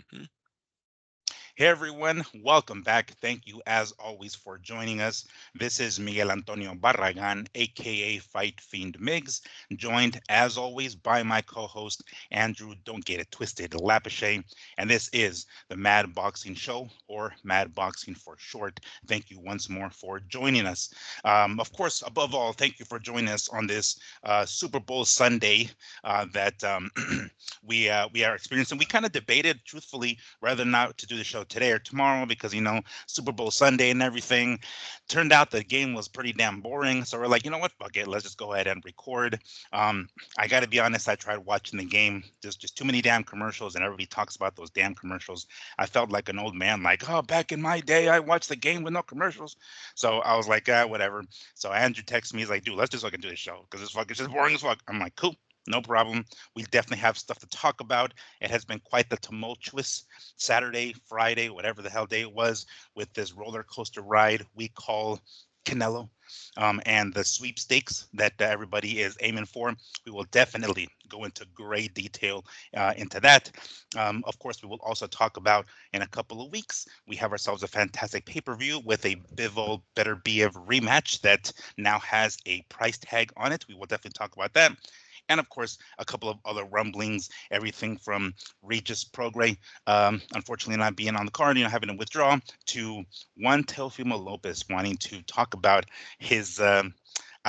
Hmm. Hey everyone, welcome back. Thank you as always for joining us. This is Miguel Antonio Barragan, aka Fight Fiend Migs, joined as always by my co-host Andrew, don't get it twisted, Lapachet, and this is the Mad Boxing Show, or Mad Boxing for short. Thank you once more for joining us. Of course, above all, thank you for joining us on this Super Bowl Sunday that we are experiencing. We kind of debated, truthfully, whether or not to do the show today or tomorrow because Super Bowl Sunday and everything. Turned out the game was pretty damn boring, so we're like, you know what, fuck it, let's just go ahead and record. I got to be honest, I tried watching the game. There's just too many damn commercials, and everybody talks about those damn commercials. I felt like an old man, like, oh, back in my day, I watched the game with no commercials. So I was like, whatever. So Andrew texts me, he's like, dude, let's just fucking do this show because it's just boring as fuck. I'm like, cool. No problem. We definitely have stuff to talk about. It has been quite the tumultuous Saturday, Friday, whatever the hell day it was, with this roller coaster ride we call Canelo, and the sweepstakes that everybody is aiming for. We will definitely go into great detail into that. Of course, we will also talk about in a couple of weeks, we have ourselves a fantastic pay per view with a Bivol Beterbiev rematch that now has a price tag on it. We will definitely talk about that. And of course, a couple of other rumblings, everything from Regis Progre, unfortunately not being on the card, having to withdraw, to one Teofimo Lopez wanting to talk about his, I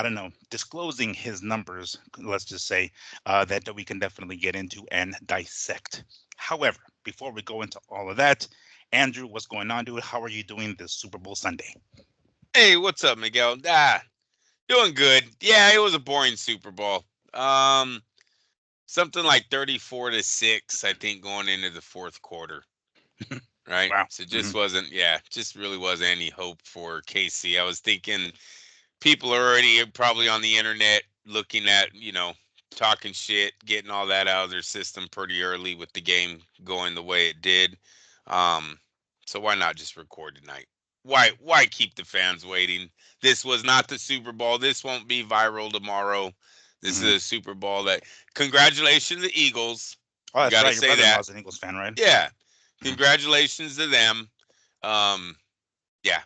don't know, disclosing his numbers, let's just say, that we can definitely get into and dissect. However, before we go into all of that, Andrew, what's going on, dude? How are you doing this Super Bowl Sunday? Hey, what's up, Miguel? Doing good. Yeah, it was a boring Super Bowl. Um, Something like 34-6, I think, going into the fourth quarter. Right. Wow. So Hmm. just really wasn't any hope for KC. I was thinking people are already probably on the internet looking at, talking shit, getting all that out of their system pretty early with the game going the way it did. Um, so why not just record tonight? Why keep the fans waiting? This was not the Super Bowl. This won't be viral tomorrow. This is Hmm. a Super Bowl that congratulations to the Eagles. Oh, You that's got to right. Your say that. brother-in-law's an Eagles fan, right? Yeah. Mhm. Congratulations to them. Um, yeah,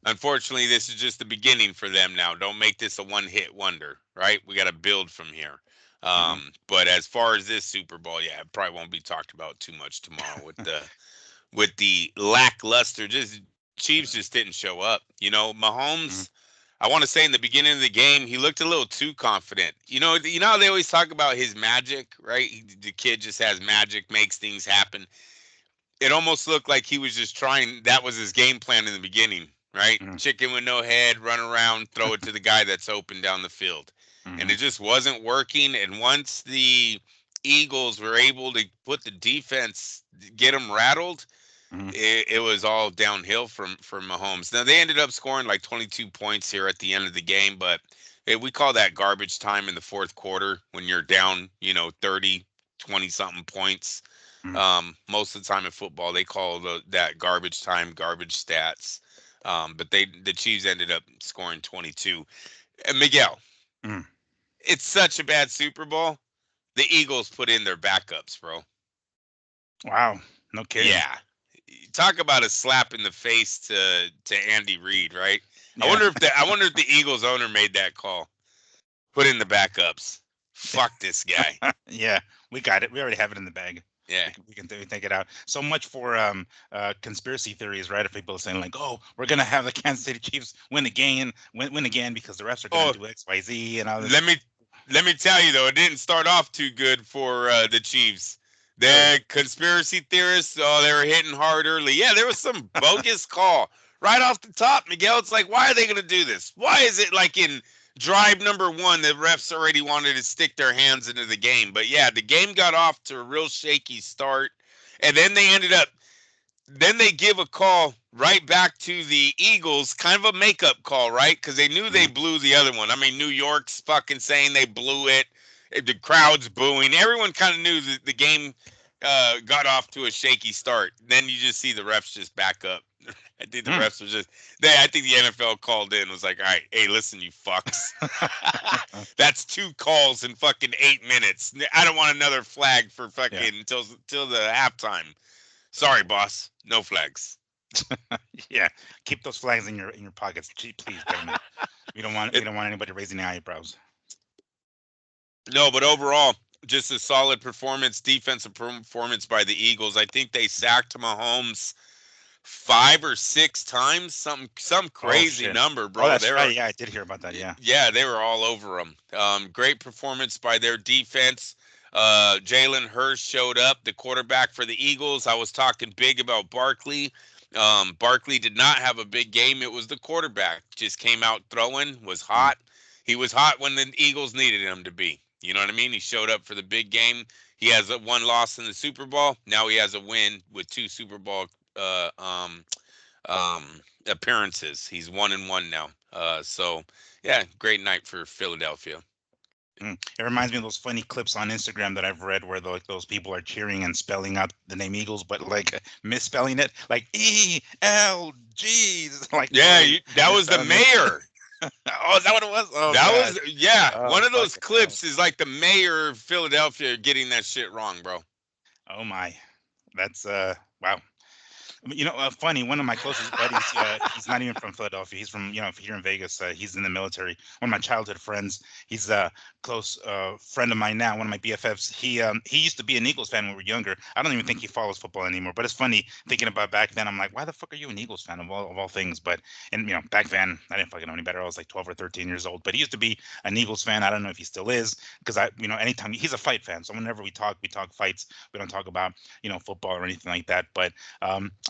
unfortunately, this is just the beginning for them now. Don't make this a one-hit wonder, right? We got to build from here. Mhm. But as far as this Super Bowl, yeah, it probably won't be talked about too much tomorrow with the lackluster. Just Chiefs just didn't show up. Mhm. Mahomes. I want to say in the beginning of the game, he looked a little too confident. You know how they always talk about his magic, right? The kid just has magic, makes things happen. It almost looked like he was just trying. That was his game plan in the beginning, right? Mhm. Chicken with no head, run around, throw it to the guy that's open down the field, and Mhm. it just wasn't working. And once the Eagles were able to put the defense, get them rattled, Mhm. it was all downhill from Mahomes. Now they ended up scoring like 22 points here at the end of the game, but we call that garbage time in the fourth quarter when you're down, 30, 20 something points. Mhm. Most of the time in football, they call that garbage time, garbage stats. But the Chiefs ended up scoring 22. And Miguel, Mhm. it's such a bad Super Bowl. The Eagles put in their backups, bro. Wow. No kidding. Yeah, talk about a slap in the face to Andy Reid, right? I Yeah. wonder if the Eagles owner made that call. Put in the backups. Fuck this guy. Yeah. We got it. We already have it in the bag. Yeah. We can take it out. So much for conspiracy theories, right? Of people saying like, "Oh, we're gonna have the Kansas City Chiefs win again because the refs are gonna Oh, do X, Y, Z, and all this." let me let me tell you though, it didn't start off too good for the Chiefs. Really? The conspiracy theorists, oh, they were hitting hard early. Yeah, there was some bogus call right off the top, Miguel. It's like, why are they going to do this? Why is it like in drive number one, the refs already wanted to stick their hands into the game? But yeah, the game got off to a real shaky start, and then they give a call right back to the Eagles, kind of a makeup call, right? Because they knew they Mhm. blew the other one. I mean, New York's fucking saying they blew it. The crowd's booing. Everyone kind of knew that the game got off to a shaky start. Then you just see the refs just back up. I think the Mm. refs were just I think the NFL called in, was like, all right, hey, listen, you fucks. That's two calls in fucking 8 minutes. I don't want another flag for Yeah. fucking till the halftime. Sorry, boss. No flags. Yeah, keep those flags in your pockets, please, gentlemen. We It, don't want anybody raising the eyebrows. no, but overall, just a solid performance, defensive performance by the Eagles. I think they sacked Mahomes 5 or 6 times, some Oh crazy shit. number, Oh, bro. that's They right. were Yeah, I did hear about that. Yeah. yeah, they were all over them. Great performance by their defense. Jalen Hurst showed up, the quarterback for the Eagles. I was talking big about Barkley. Barkley did not have a big game. It was the quarterback. Just came out throwing, was Mm. hot. He was hot when the Eagles needed him to be. You know what I mean? He showed up for the big game. He has one loss in the Super Bowl. Now he has a win with two Super Bowl uh, um, appearances. He's 1-1 now. So yeah, great night for Philadelphia. It reminds me of those funny clips on Instagram that I've read where like those people are cheering and spelling out the name Eagles, but like misspelling it, like ELG, like Yeah, totally that was the misspelling it. mayor. Oh, is that what it was? Oh That god. was yeah. Oh One of those fucking hell. clips is like the mayor of Philadelphia getting that shit wrong, bro. Oh my. That's wow. Funny. One of my closest buddies, he's not even from Philadelphia. He's from here in Vegas. He's in the military. One of my childhood friends. He's a close friend of mine now. One of my BFFs. He used to be an Eagles fan when we were younger. I don't even think he follows football anymore. But it's funny thinking about back then. I'm like, why the fuck are you an Eagles fan of all things? But and back then I didn't fucking know any better. I was like 12 or 13 years old. But he used to be an Eagles fan. I don't know if he still is because anytime he's a fight fan. So whenever we talk fights. We don't talk about football or anything like that. But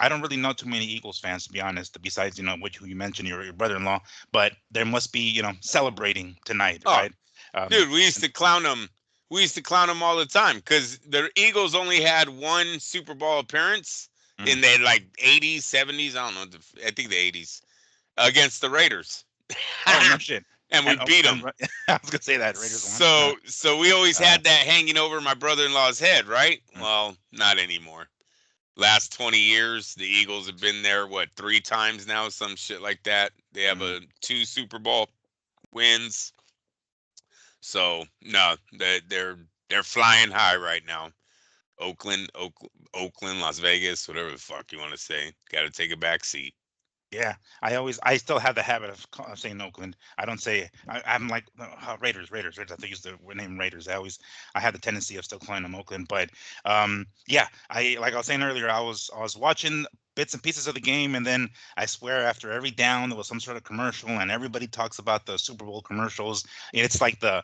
I don't really know too many Eagles fans, to be honest, besides, who you mentioned, your brother-in-law, but there must be, celebrating tonight, Oh, right? Um, dude, we used to clown them. We used to clown them all the time because the Eagles only had one Super Bowl appearance in mm. the like 80s, 70s. I don't know. I think the 80s against the Raiders, Oh, no shit. and we beat them. I was gonna say that Raiders won. So we always Uh, had that hanging over my brother-in-law's head, right? mm, Well, not anymore. Last 20 years, the Eagles have been there, what, 3 times now, some shit like that. They have mm. a 2 Super Bowl wins. So no, they're flying high right now. Oakland, Las Vegas, whatever the fuck you want to say. Got to take a back seat. Yeah, I still have the habit of saying Oakland. I don't say I'm like Raiders. I use the name Raiders. I have the tendency of still calling them Oakland. But yeah, like I was saying earlier, I was watching bits and pieces of the game, and then I swear after every down there was some sort of commercial, and everybody talks about the Super Bowl commercials. And it's like the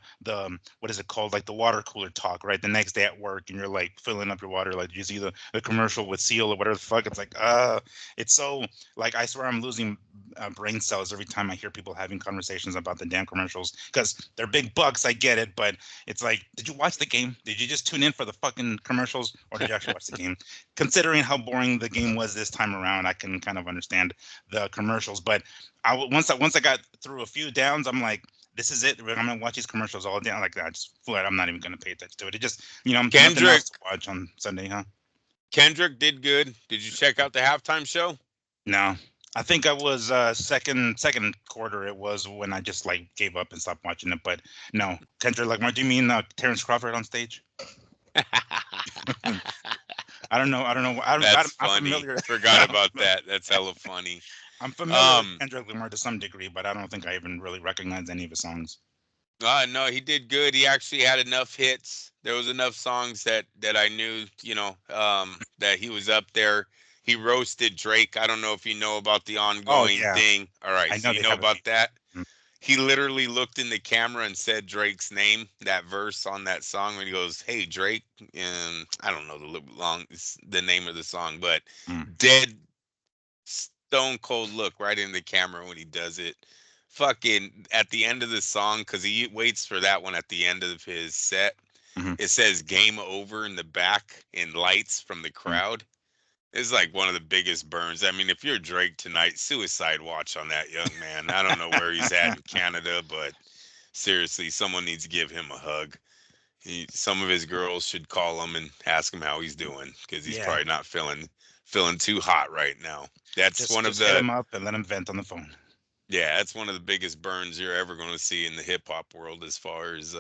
what is it called, like the water cooler talk, right? The next day at work, and you're like filling up your water, like you see the commercial with Seal or whatever the fuck. It's like it's so like I swear I'm losing brain cells every time I hear people having conversations about the damn commercials because they're big bucks. I get it, but it's like, did you watch the game? Did you just tune in for the fucking commercials, or did you actually watch the game? Considering how boring the game was this time around, I can kind of understand the commercials. But once I got through a few downs, I'm like, this is it. I'm gonna watch these commercials all day. I'm like, I just flat. I'm not even gonna pay attention to it. It just nothing else Kendrick to watch on Sunday, huh? Kendrick did good. Did you check out the halftime show? No, I think I was second quarter. It was when I just like gave up and stopped watching it. But no, Kendrick Lamar. Do you mean Terrence Crawford on stage? I don't know. I don't know. That's I'm funny. familiar. Forgot about that. That's hella funny. I'm familiar with Um, Kendrick Lamar to some degree, but I don't think I even really recognize any of his songs. no, he did good. He actually had enough hits. There was enough songs that I knew, that he was up there. He roasted Drake. I don't know if you know about the Oh ongoing yeah, thing. All right, I so know you they know have a about beef. that. Mm. He literally looked in the camera and said Drake's name, that verse on that song, when he goes, "Hey Drake," and I don't know the name of the song, but Mm. dead stone cold look right in the camera when he does it. Fucking at the end of the song, because he waits for that one at the end of his set. Hmm. It says "Game Over" in the back in lights from the Mm. crowd. It's like one of the biggest burns. I mean, if you're Drake tonight, suicide watch on that young man. I don't know where he's at in Canada, but seriously, someone needs to give him a hug. Some of his girls should call him and ask him how he's doing because he's Yeah, probably not feeling too hot right now. That's one of just hit the him up and let him vent on the phone. yeah, that's one of the biggest burns you're ever going to see in the hip hop world as far as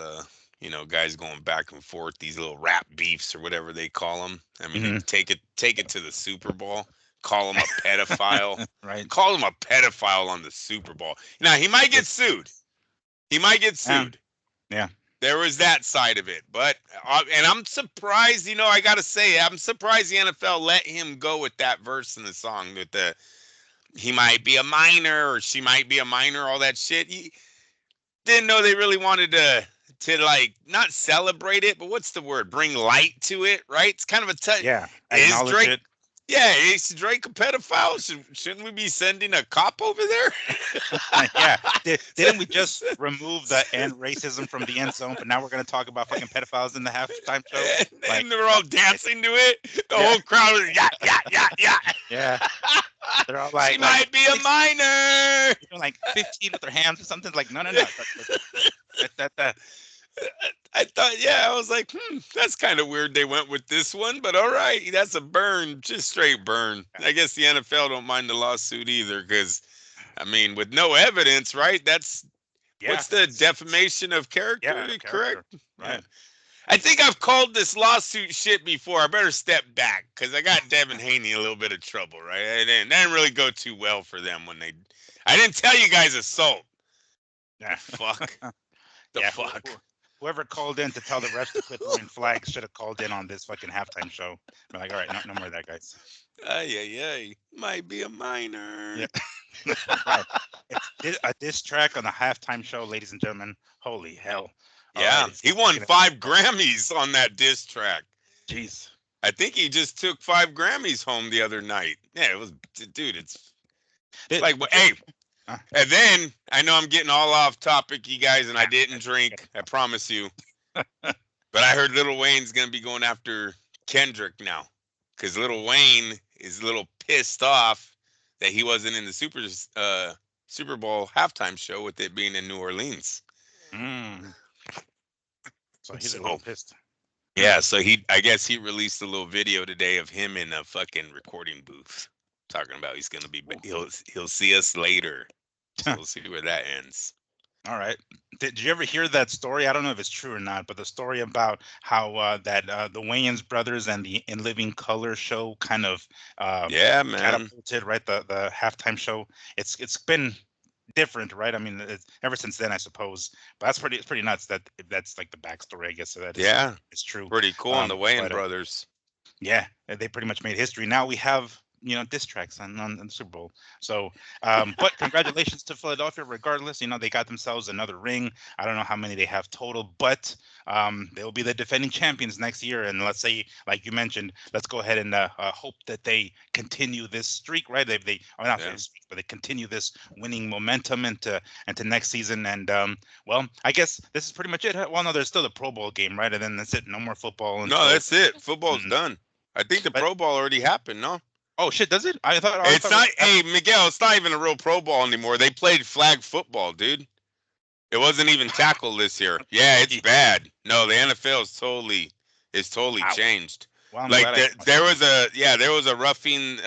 guys going back and forth, these little rap beefs or whatever they call them. I mean, Hmm. take it to the Super Bowl. Call him a pedophile. Right. Call him a pedophile on the Super Bowl. Now he might get sued. He might get Yeah. sued. Yeah. There was that side of it, but and I'm surprised. I gotta say, I'm surprised the NFL let him go with that verse in the song with the he might be a minor or she might be a minor, all that shit. He didn't know they really wanted to like not celebrate it, but what's the word? Bring light to it, right? It's kind of a touch. Yeah. Is Acknowledge Drake? it. Yeah, is Drake a pedophile? Shouldn't we be sending a cop over there? Yeah. Didn't we just remove the end racism from the end zone? But now we're going to talk about fucking pedophiles in the halftime show. And they're all dancing to it. The Yeah. whole crowd was yeah. Yeah. They're all like, She might be a minor. Like 15 with their hands or something. Like, no. That. I thought, yeah, I was like, that's kind of weird they went with this one, but all right, that's a burn, just straight burn. I guess the NFL don't mind the lawsuit either, because, I mean, with no evidence, right? What's the defamation of character, Yeah, correct? right. Yeah. I think I've called this lawsuit shit before. I better step back, because I got Devin Haney a little bit of trouble, right? It didn't really go too well for them when I didn't tell you guys assault. Yeah. The fuck. Yeah, fuck. Whoever called in to tell the refs to quit throwing flags should have called in on this fucking halftime show. We're like, all right, no more of that, guys. Might be a minor. Yeah. Right. It's a diss track on the halftime show, ladies and gentlemen. Holy hell. Yeah, right, he won 5 Grammys on that diss track. Jeez. I think he just took 5 Grammys home the other night. Yeah, it was, dude, it's like, hey. And then, I know I'm getting all off topic, you guys, and I didn't drink. I promise you. But I heard Lil Wayne's going to be going after Kendrick now. Because Lil Wayne is a little pissed off that he wasn't in the Super Bowl halftime show with it being in New Orleans. So he's a little pissed. Yeah, so I guess he released a little video today of him in a fucking recording booth talking about he's gonna be he'll see us later. So we'll see where that ends. All right. Did you ever hear that story? I don't know if it's true or not, but the story about how the Wayans brothers and the In Living Color show kind of man, catapulted, right? The halftime show. It's been different, right? I mean, ever since then, I suppose. But it's pretty nuts that that's like the backstory, I guess. So that it's true. Pretty cool on the Wayans brothers. Yeah, they pretty much made history. Now we have diss tracks on the Super Bowl. So, but congratulations to Philadelphia. Regardless, they got themselves another ring. I don't know how many they have total, but they'll be the defending champions next year. And let's say, like you mentioned, let's go ahead and hope that they continue this streak, right? They not streak, but they continue this winning momentum into next season. And well, I guess this is pretty much it. Well, no, there's still the Pro Bowl game, right? And then that's it. No more football. No, that's it. Football's done. I think the Pro Bowl already happened. No. Oh shit! Does it? I thought it's not. Hey, Miguel, it's not even a real Pro Bowl anymore. They played flag football, dude. It wasn't even tackle this year. Yeah, it's bad. No, the NFL is totally changed. Well, like there was a roughing,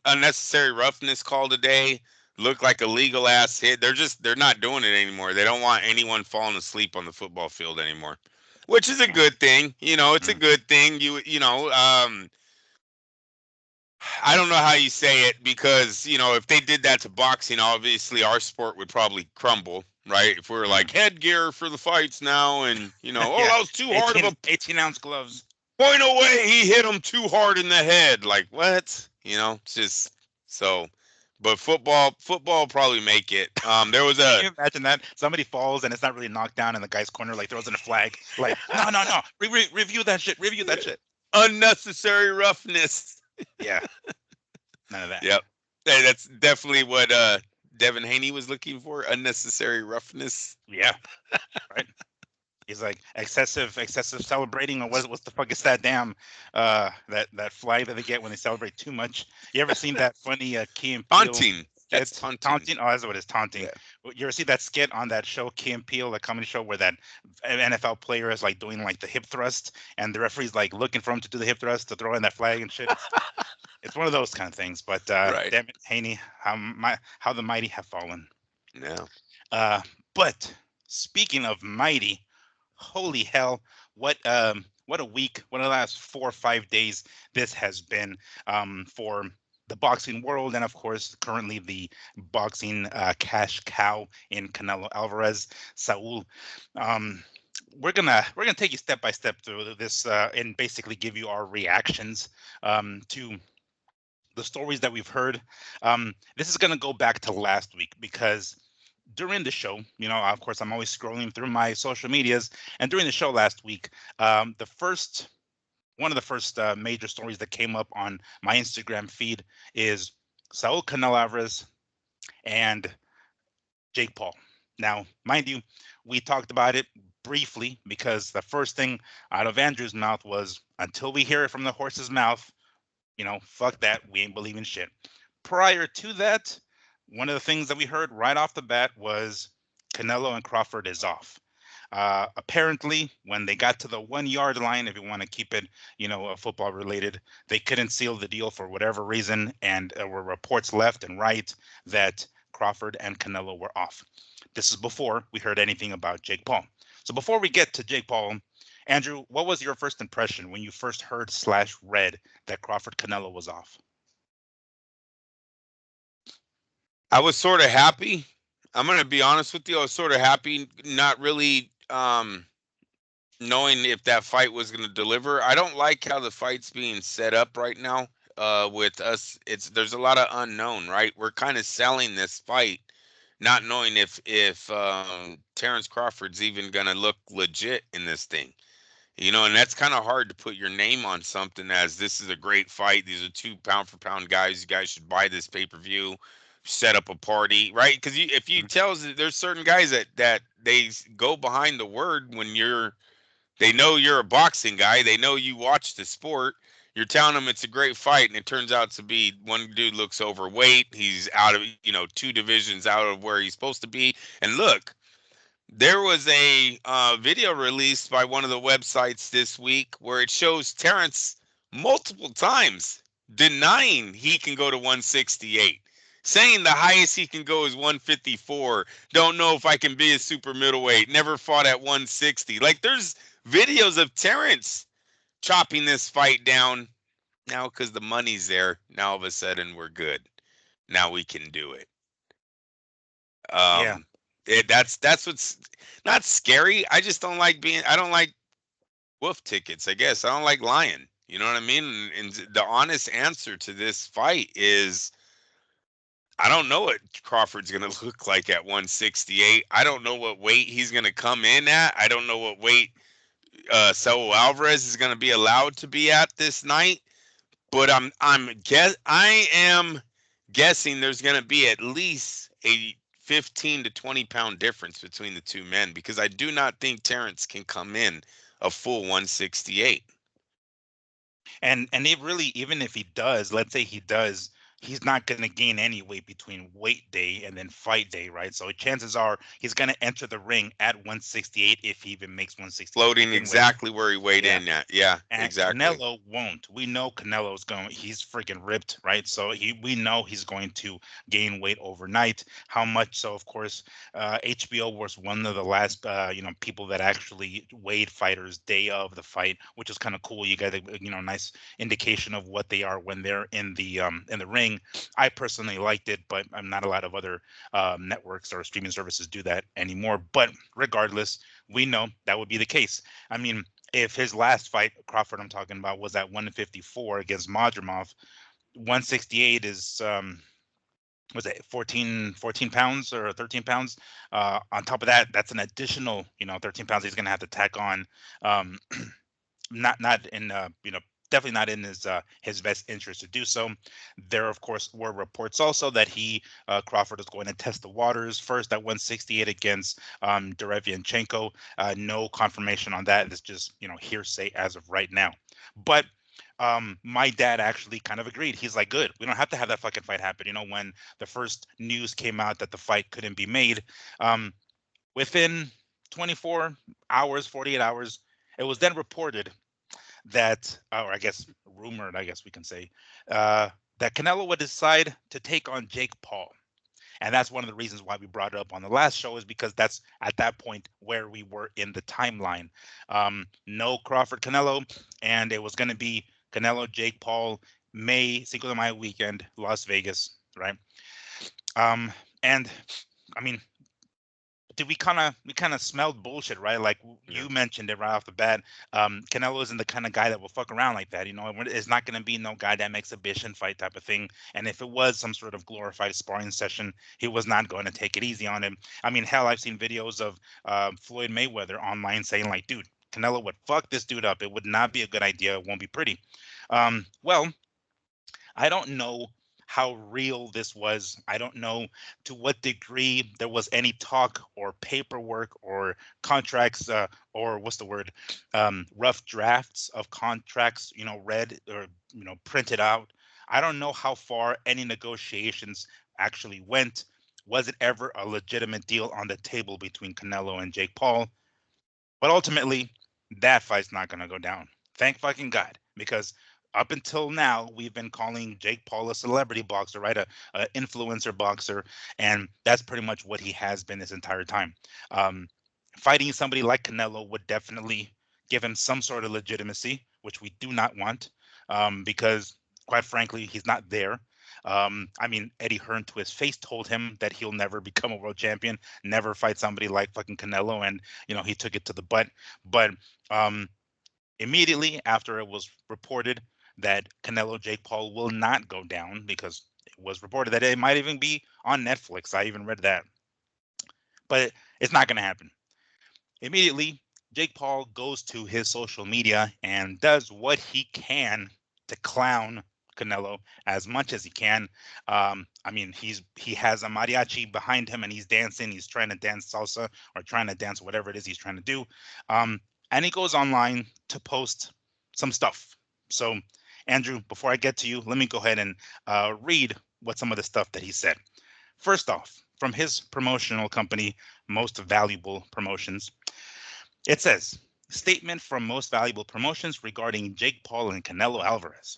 unnecessary roughness call today. Looked like a legal ass hit. They're not doing it anymore. They don't want anyone falling asleep on the football field anymore, which is a good thing. It's a good thing. I don't know how you say it because, if they did that to boxing, obviously our sport would probably crumble, right? If we were like headgear for the fights now and, that was too hard of a 18-ounce gloves. Point away, he hit him too hard in the head. Like, what? It's just so. But football probably make it. There was Can you imagine that? Somebody falls and it's not really knocked down and the guy's corner like throws in a flag. Like, no. Review that shit. Review that shit. Unnecessary roughness. Yeah. None of that. Yep. Hey, that's definitely what Devin Haney was looking for. Unnecessary roughness. Yeah. Right. He's like excessive celebrating, or what the fuck is that damn that flag that they get when they celebrate too much? You ever seen that funny Key and Peele? Taunting. That's taunting. Oh, that's what it is, taunting. Yeah. You ever see that skit on that show, Key and Peele, the comedy show, where that NFL player is like doing like the hip thrust, and the referee's like looking for him to do the hip thrust to throw in that flag and shit. It's one of those kind of things. But damn it, Haney, how the mighty have fallen. Yeah. But speaking of mighty, holy hell, what a week, what the last 4 or 5 days this has been for the boxing world, and of course currently the boxing cash cow in Canelo Alvarez, Saul. Um, we're gonna take you step by step through this and basically give you our reactions to the stories that we've heard. This is going to go back to last week because during the show, of course, I'm always scrolling through my social medias, and during the show last week, the first one of the first major stories that came up on my Instagram feed is Saul Canelo Alvarez and Jake Paul. Now, mind you, we talked about it briefly because the first thing out of Andrew's mouth was, until we hear it from the horse's mouth, fuck that. We ain't believing shit. Prior to that, one of the things that we heard right off the bat was Canelo and Crawford is off. Apparently, when they got to the 1 yard line, if you want to keep it, football related, they couldn't seal the deal for whatever reason, and there were reports left and right that Crawford and Canelo were off. This is before we heard anything about Jake Paul. So before we get to Jake Paul, Andrew, what was your first impression when you first heard / read that Crawford Canelo was off? I was sort of happy. I'm gonna be honest with you. I was sort of happy, not really knowing if that fight was gonna deliver. I don't like how the fight's being set up right now. With us, there's a lot of unknown, right? We're kind of selling this fight, not knowing if Terrence Crawford's even gonna look legit in this thing. And that's kind of hard to put your name on something as this is a great fight. These are two pound for pound guys. You guys should buy this pay-per-view, set up a party, right? Because if you tell us there's certain guys that they go behind the word when they know you're a boxing guy, they know you watch the sport. You're telling them it's a great fight, and it turns out to be one dude looks overweight. He's out of two divisions out of where he's supposed to be. And look, there was a video released by one of the websites this week where it shows Terrence multiple times denying he can go to 168, saying the highest he can go is 154. Don't know if I can be a super middleweight. Never fought at 160. Like, there's videos of Terrence chopping this fight down. Now, because the money's there, now all of a sudden we're good. Now we can do it. Yeah. That's what's not scary. I don't like wolf tickets, I guess. I don't like lying. You know what I mean? And the honest answer to this fight is I don't know what Crawford's going to look like at 168. I don't know what weight he's going to come in at. I don't know what weight Saul Alvarez is going to be allowed to be at this night. But I am guessing there's going to be at least a 15 to 20 pound difference between the two men, because I do not think Terrence can come in a full 168. And it really, even if he does, let's say he does, he's not going to gain any weight between weight day and then fight day, right? So chances are he's going to enter the ring at 168 if he even makes 168. Floating exactly where he weighed Yeah. in at. Yeah, And exactly. Canelo won't. We know Canelo's he's freaking ripped, right? So we know he's going to gain weight overnight. How much? So of course, HBO was one of the last, people that actually weighed fighters day of the fight, which is kind of cool. You get a, nice indication of what they are when they're in the ring. I personally liked it, but not a lot of other networks or streaming services do that anymore. But regardless, we know that would be the case. I mean, if his last fight, Crawford, I'm talking about, was at 154 against Madrimov, 168 is was it 14 pounds or 13 pounds? On top of that, that's an additional 13 pounds he's going to have to tack on. Um, not in definitely not in his best interest to do so. There, of course, were reports also that Crawford is going to test the waters first at 168 against Derevianchenko. No confirmation on that. It's just hearsay as of right now. But my dad actually kind of agreed. He's like, good. We don't have to have that fucking fight happen. When the first news came out that the fight couldn't be made, within 24 hours, 48 hours, it was then reported that, or I guess rumored, I guess we can say, that Canelo would decide to take on Jake Paul. And that's one of the reasons why we brought it up on the last show, is because that's at that point where we were in the timeline. No Crawford Canelo, and it was going to be Canelo Jake Paul May Cinco de Mayo weekend, Las Vegas, right? And I mean, did we kind of smelled bullshit, right? Like Yeah. you mentioned it right off the bat. Canelo isn't the kind of guy that will fuck around like that. You know, it's not going to be no goddamn exhibition fight type of thing. And if it was some sort of glorified sparring session, he was not going to take it easy on him. I mean, hell, I've seen videos of Floyd Mayweather online saying like, dude, Canelo would fuck this dude up. It would not be a good idea. It won't be pretty. Well, I don't know how real this was. I don't know to what degree there was any talk or paperwork or contracts, or what's the word, rough drafts of contracts, read or printed out. I don't know how far any negotiations actually went. Was it ever a legitimate deal on the table between Canelo and Jake Paul? But ultimately, that fight's not going to go down. Thank fucking God. Because up until now, we've been calling Jake Paul a celebrity boxer, right? A influencer boxer. And that's pretty much what he has been this entire time. Um, Fighting somebody like Canelo would definitely give him some sort of legitimacy, which we do not want, because quite frankly, he's not there. I mean, Eddie Hearn to his face told him that he'll never become a world champion, never fight somebody like fucking Canelo, and he took it to the butt. But um, immediately after it was reported that Canelo Jake Paul will not go down, because it was reported that it might even be on Netflix. I even read that, but it's not going to happen. Immediately, Jake Paul goes to his social media and does what he can to clown Canelo as much as he can. I mean, he has a mariachi behind him and he's dancing. He's trying to dance salsa or trying to dance whatever it is he's trying to do. And he goes online to post some stuff. So, Andrew, before I get to you, let me go ahead and read what some of the stuff that he said. First off, from his promotional company, Most Valuable Promotions, it says, statement from Most Valuable Promotions regarding Jake Paul and Canelo Alvarez.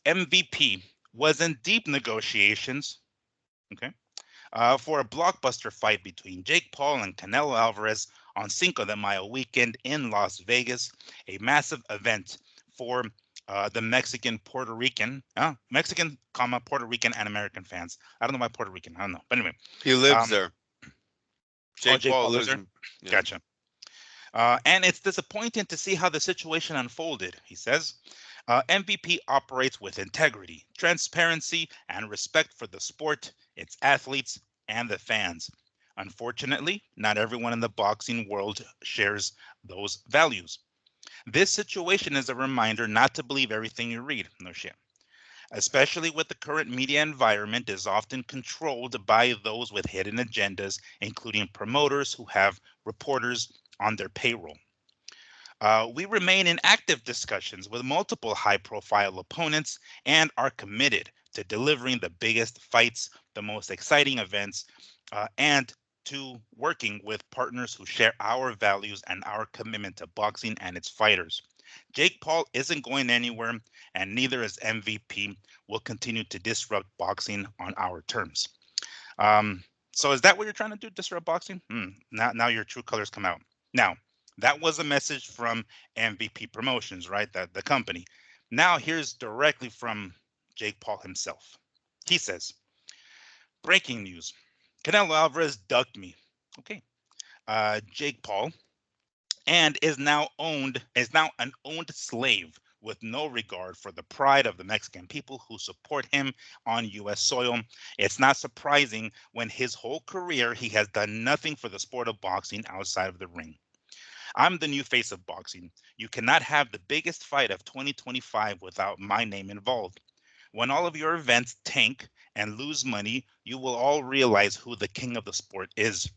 MVP was in deep negotiations, okay, for a blockbuster fight between Jake Paul and Canelo Alvarez on Cinco de Mayo weekend in Las Vegas, a massive event for the Mexican, Puerto Rican and American fans. I don't know why Puerto Rican. I don't know, but anyway. He lives Um, there. oh, Jake Jake Paul Paul lives lives there. in. Yeah. Gotcha. And it's disappointing to see how the situation unfolded, he says. MVP operates with integrity, transparency, and respect for the sport, its athletes, and the fans. Unfortunately, not everyone in the boxing world shares those values. This situation is a reminder not to believe everything you read. No shit. Especially with the current media environment is often controlled by those with hidden agendas, including promoters who have reporters on their payroll. We remain in active discussions with multiple high profile opponents and are committed to delivering the biggest fights, the most exciting events, and to working with partners who share our values and our commitment to boxing and its fighters. Jake Paul isn't going anywhere, and neither is MVP. We'll continue to disrupt boxing on our terms. So is that what you're trying to do? Disrupt boxing? Now your true colors come out. Now, that was a message from MVP Promotions, right? The company. Now here's directly from Jake Paul himself. He says, breaking news. Canelo Alvarez ducked me. Okay. Jake Paul and is now an owned slave with no regard for the pride of the Mexican people who support him on US soil. It's not surprising when his whole career he has done nothing for the sport of boxing outside of the ring. I'm the new face of boxing. You cannot have the biggest fight of 2025 without my name involved. When all of your events tank and lose money, you will all realize who the king of the sport is.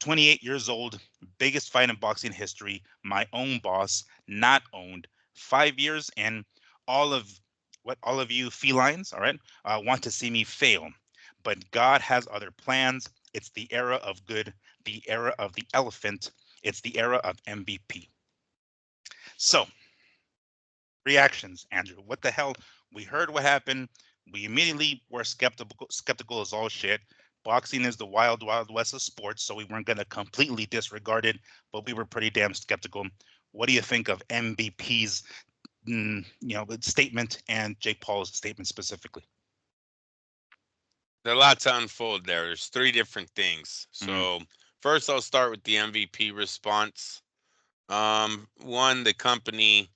28 years old, biggest fight in boxing history, my own boss, not owned. 5 years in, all of you felines, all right, want to see me fail. But God has other plans. It's the era of good, the era of the elephant. It's the era of MVP. So, reactions, Andrew. What the hell? We heard what happened. We immediately were skeptical as all shit. Boxing is the wild, wild west of sports, so we weren't going to completely disregard it, but we were pretty damn skeptical. What do you think of MVP's, statement and Jake Paul's statement specifically? There's a lot to unfold there. There's three different things. Mm, So first, I'll start with the MVP response. One, the company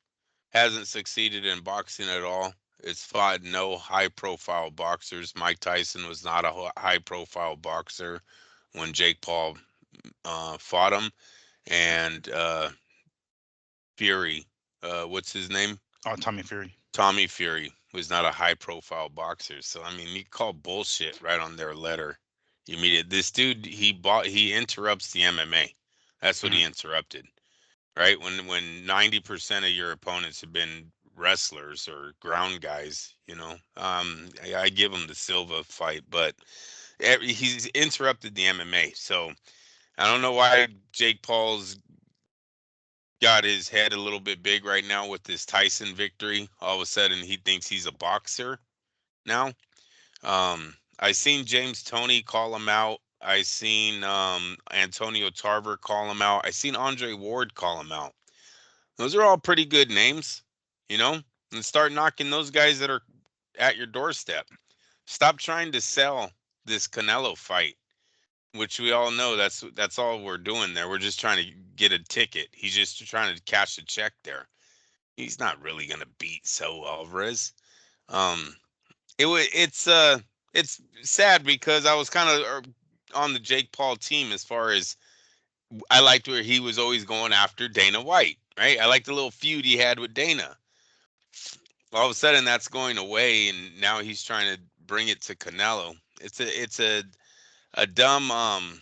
hasn't succeeded in boxing at all. It's fought no high-profile boxers. Mike Tyson was not a high-profile boxer when Jake Paul fought him, and Fury, what's his name? oh, Tommy Fury. Tommy Fury was not a high-profile boxer. So I mean, you call bullshit right on their letter. This dude, he interrupts the MMA. That's what Mm, he interrupted, right? When 90% of your opponents have been wrestlers or ground guys, I give him the Silva fight, but he's interrupted the MMA. So I don't know why Jake Paul's got his head a little bit big right now with this Tyson victory. All of a sudden, he thinks he's a boxer now. I seen James Toney call him out. I seen Antonio Tarver call him out. I seen Andre Ward call him out. Those are all pretty good names, you know? And start knocking those guys that are at your doorstep. Stop trying to sell this Canelo fight, which we all know that's all we're doing there. We're just trying to get a ticket. He's just trying to cash a check there. He's not really gonna beat So Alvarez. Um, it's sad because I was kind of on the Jake Paul team as far as I liked where he was always going after Dana White, right? I liked the little feud he had with Dana. All of a sudden that's going away, and now he's trying to bring it to Canelo. It's a dumb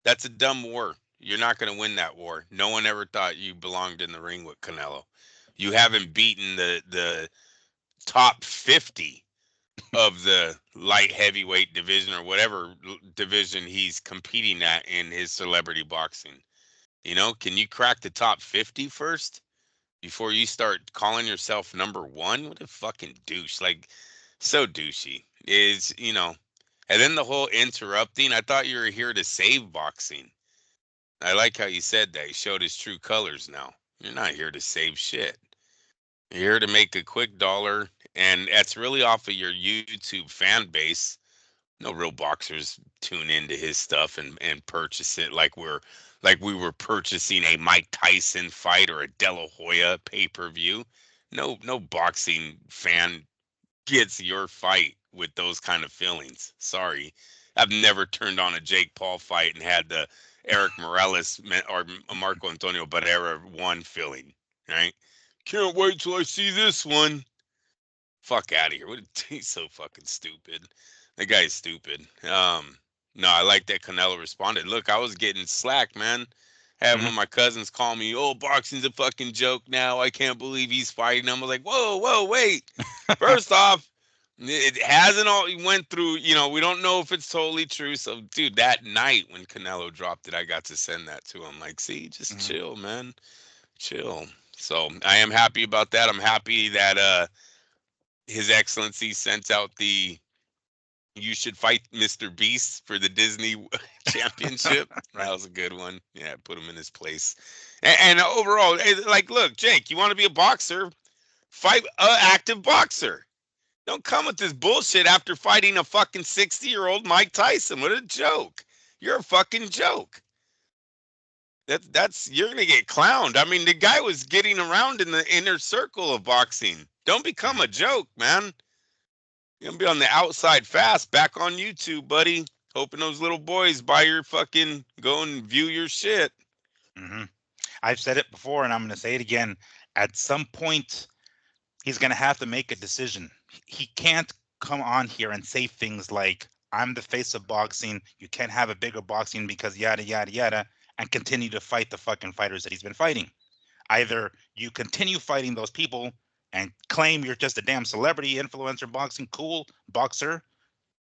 that's a dumb war. You're not going to win that war. No one ever thought you belonged in the ring with Canelo. You haven't beaten the top 50 of the light heavyweight division or whatever division he's competing at in his celebrity boxing. Can you crack the top 50 first before you start calling yourself number one? What a fucking douche. Like, so douchey. And then the whole interrupting. I thought you were here to save boxing. I like how you said that. He showed his true colors now. You're not here to save shit. You're here to make a quick dollar. And that's really off of your YouTube fan base. No real boxers tune into his stuff and purchase it like we were purchasing a Mike Tyson fight or a De La Hoya pay-per-view. No boxing fan gets your fight with those kind of feelings. Sorry. I've never turned on a Jake Paul fight and had the Eric Morales or Marco Antonio Barrera one feeling, right? Can't wait till I see this one. Fuck out of here. He's so fucking stupid. That guy is stupid. No, I like that Canelo responded. Look, I was getting slack, man. Had one mm, of my cousins call me, "Oh, boxing's a fucking joke now. I can't believe he's fighting." I was like, "Whoa, wait. First off, it hasn't all went through. We don't know if it's totally true." So, dude, that night when Canelo dropped it, I got to send that to him. Like, see, just mm, chill, man, chill. So I am happy about that. I'm happy that His Excellency sent out the "You should fight Mr. Beast" for the Disney championship. That right. was a good one. Yeah, put him in his place. And overall, like, look, Jake, you want to be a boxer? Fight an active boxer. Don't come with this bullshit after fighting a fucking 60-year-old Mike Tyson. What a joke. You're a fucking joke. That's you're gonna get clowned. I mean, the guy was getting around in the inner circle of boxing. Don't become Mm-hmm. a joke, man. You're gonna be on the outside fast, back on YouTube, buddy. Hoping those little boys buy your fucking go and view your shit. Mm-hmm. I've said it before, and I'm going to say it again. At some point, he's going to have to make a decision. He can't come on here and say things like, "I'm the face of boxing. You can't have a bigger boxing because yada, yada, yada," and continue to fight the fucking fighters that he's been fighting. Either you continue fighting those people and claim you're just a damn celebrity influencer boxing cool boxer,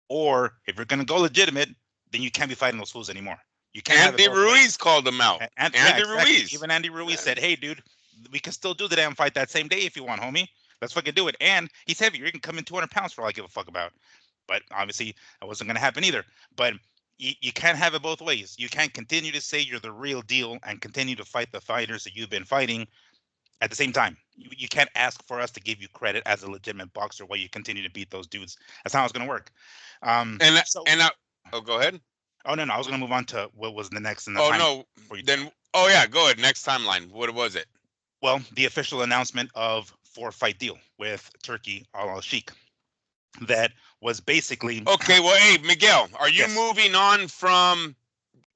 or if you're going to go legitimate, then you can't be fighting those fools anymore. You can't have it Andy both ways. Ruiz called him out. And yeah, Andy exactly. Ruiz. Even Andy Ruiz Yeah. said, "Hey, dude, we can still do the damn fight that same day if you want, homie. Let's fucking do it." And he's heavy. You can come in 200 pounds for all I give a fuck about. but obviously that wasn't going to happen either. But you can't have it both ways. You can't continue to say you're the real deal and continue to fight the fighters that you've been fighting at the same time. You can't ask for us to give you credit as a legitimate boxer while you continue to beat those dudes. That's how it's going to work. And So, and I, oh, go ahead. oh no, I was going to move on to what was the next in the Oh time no, for you. then oh yeah, go ahead. Next timeline. What was it? Well, the official announcement of 4-fight deal with Turkey Al Sheikh. That was basically Okay, well, hey Miguel, are you yes, moving on from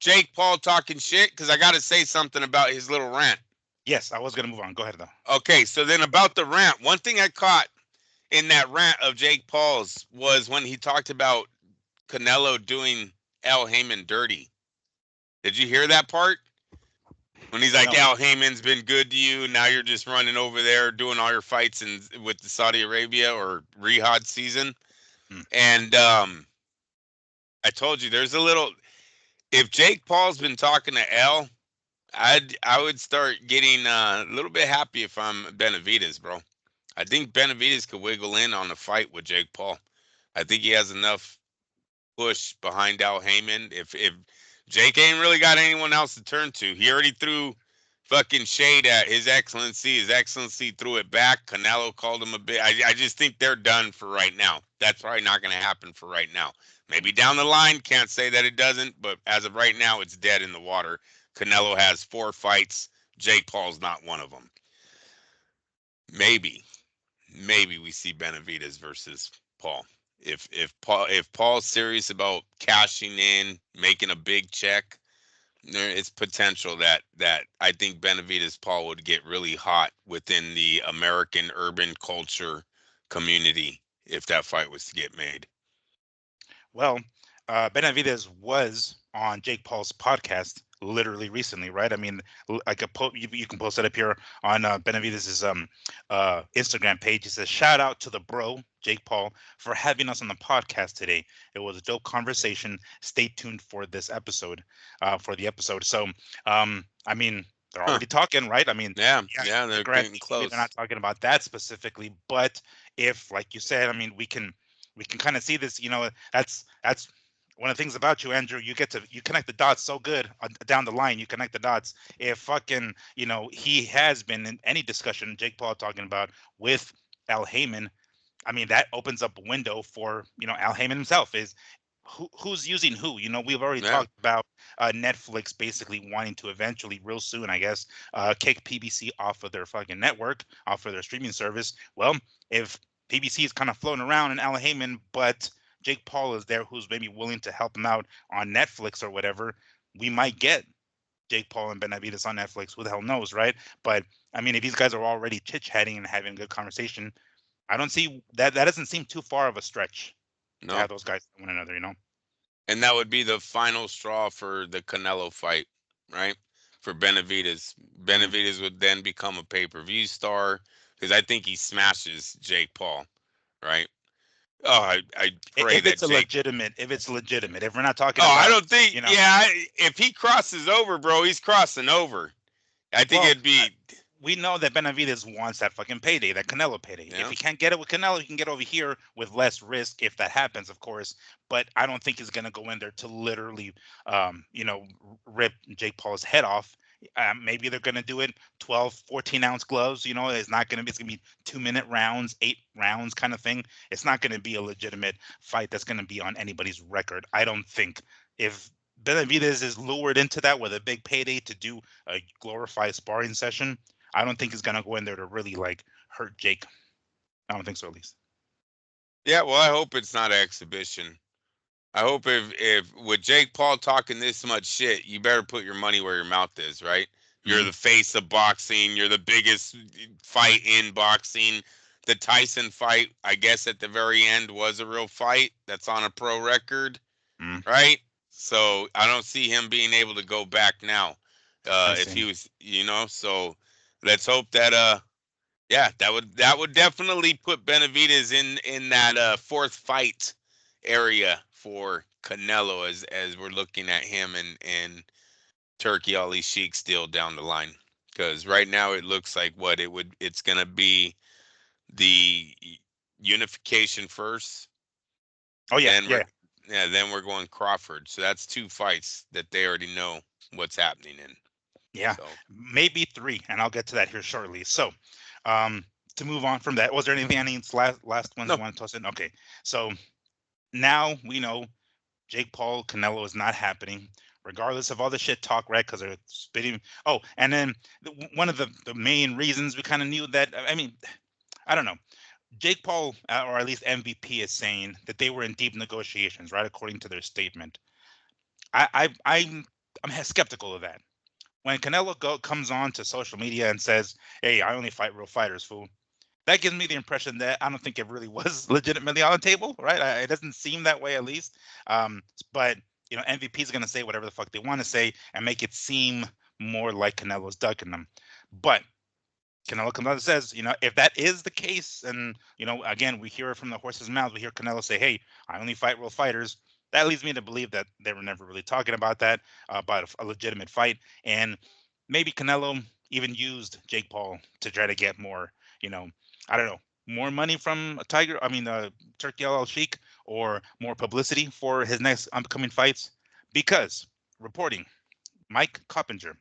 Jake Paul talking shit? Because I got to say something about his little rant. yes, I was going to move on. Go ahead though. Okay, so then about the rant, one thing I caught in that rant of Jake Paul's was when he talked about Canelo doing Al Heyman dirty. Did you hear that part? When he's like, No. Al Heyman's been good to you, now you're just running over there doing all your fights with the Saudi Arabia or Riyadh season. Hmm. And I told you there's a little. If Jake Paul's been talking to Al, I would start getting a little bit happy if I'm Benavidez, bro. I think Benavidez could wiggle in on the fight with Jake Paul. I think he has enough push behind Al Heyman. If Jake ain't really got anyone else to turn to, he already threw fucking shade at His Excellency. His Excellency threw it back. Canelo called him a bit. I just think they're done for right now. That's probably not going to happen for right now. Maybe down the line, can't say that it doesn't, but as of right now, it's dead in the water. Canelo has 4 fights. Jake Paul's not one of them. Maybe we see Benavidez versus Paul. If Paul's serious about cashing in, making a big check, it's potential that I think Benavidez Paul would get really hot within the American urban culture community if that fight was to get made. Well, Benavidez was on Jake Paul's podcast literally recently, right? I mean, I could you can post it up here on Benavidez's Instagram page. He says, "Shout out to the bro Jake Paul for having us on the podcast today. It was a dope conversation. Stay tuned for this episode, for the episode." So, I mean, they're Huh. already talking, right? I mean, Yeah, they're getting maybe they're close. not talking about that specifically, but if, like you said, I mean, we can kind of see this. That's one of the things about you, Andrew. You connect the dots so good down the line. You connect the dots. If fucking he has been in any discussion, Jake Paul talking about with Al Heyman. I mean, that opens up a window for Al Heyman himself. Is who's using who? We've already Yeah. talked about Netflix basically wanting to eventually, real soon, I guess, kick PBC off of their fucking network, off of their streaming service. Well, if PBC is kind of floating around and Al Heyman, but Jake Paul is there, who's maybe willing to help him out on Netflix or whatever, we might get Jake Paul and Benavidez on Netflix. Who the hell knows, right? But I mean, if these guys are already chit chatting and having a good conversation, I don't see that. That doesn't seem too far of a stretch to No. have those guys one another. And that would be the final straw for the Canelo fight, right? For Benavidez. Mhm. Benavidez would then become a pay-per-view star because I think he smashes Jake Paul, right? Oh, I pray If that it's a Jake. legitimate, if we're not talking Oh, I about, don't think. you know, Yeah, if he crosses over, bro, he's crossing over. I think well, it'd be. we know that Benavidez wants that fucking payday, that Canelo payday. If Yeah. he can't get it with Canelo, he can get over here with less risk if that happens, of course. But I don't think he's gonna go in there to literally, rip Jake Paul's head off. Maybe they're gonna do it 12, 14-ounce gloves. It's not gonna be. It's gonna be 2-minute rounds, 8 rounds kind of thing. It's not gonna be a legitimate fight that's gonna be on anybody's record. I don't think. If Benavidez is lured into that with a big payday to do a glorified sparring session, I don't think he's gonna go in there to really like hurt Jake. I don't think so, at least. Yeah. Well, I hope it's not an exhibition. I hope if with Jake Paul talking this much shit, you better put your money where your mouth is, right? You're Hmm. the face of boxing. You're the biggest fight in boxing. The Tyson fight, I guess at the very end was a real fight. That's on a pro record, Hmm. right? So I don't see him being able to go back now. I If see. he was, so let's hope that yeah, that would definitely put Benavidez in that fourth fight area for Canelo as we're looking at him and Turkey Ali Sheik still down the line. Because right now it looks like it's gonna be the unification first, Oh yeah, Then yeah, we're going Crawford. So that's 2 fights that they already know what's happening in. yeah. So Maybe 3, and I'll get to that here shortly. So, um, to move on from that, was there anything any last ones no, you want to toss in? Okay, so now we know Jake Paul Canelo is not happening, regardless of all the shit talk, right? Because they're spitting. Oh, and then one of the main reasons we kind of knew that. I mean, I don't know. Jake Paul, or at least MVP, is saying that they were in deep negotiations, right? According to their statement. I'm skeptical of that. When Canelo comes on to social media and says, "Hey, I only fight real fighters, fool," that gives me the impression that I don't think it really was legitimately on the table, right? It doesn't seem that way, at least. But MVP is going to say whatever the fuck they want to say and make it seem more like Canelo's ducking them. But Canelo comes out and says, if that is the case, and again, we hear it from the horse's mouth. We hear Canelo say, "Hey, I only fight real fighters." That leads me to believe that they were never really talking about that, about a legitimate fight, and maybe Canelo even used Jake Paul to try to get more, I don't know, more money from Tiger. I mean, Turkey Al Sheikh, or more publicity for his next upcoming fights, because reporting Mike Coppinger,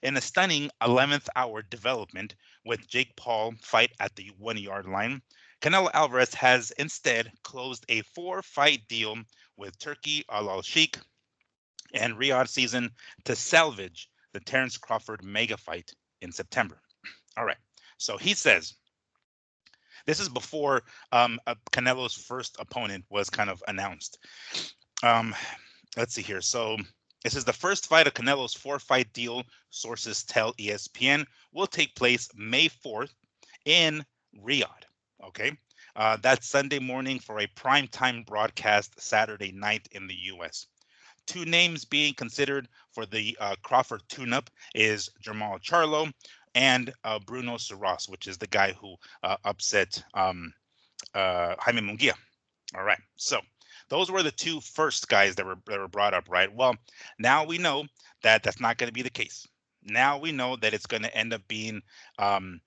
in a stunning 11th hour development with Jake Paul fight at the 1 yard line, Canelo Alvarez has instead closed a 4-fight deal with Turkey Al Sheikh and Riyadh season to salvage the Terence Crawford mega fight in September. All right. So he says this is before Canelo's first opponent was kind of announced. Um, let's see here. So this is the first fight of Canelo's 4-fight deal. Sources tell ESPN will take place May 4th in Riyadh. Okay. That's Sunday morning for a primetime broadcast Saturday night in the U.S. 2 names being considered for the Crawford tune-up is Jamal Charlo and Bruno Soros, which is the guy who upset Jaime Munguia. All right. So those were the 2 first guys that were brought up, right? Well, now we know that that's not going to be the case. Now we know that it's going to end up being um,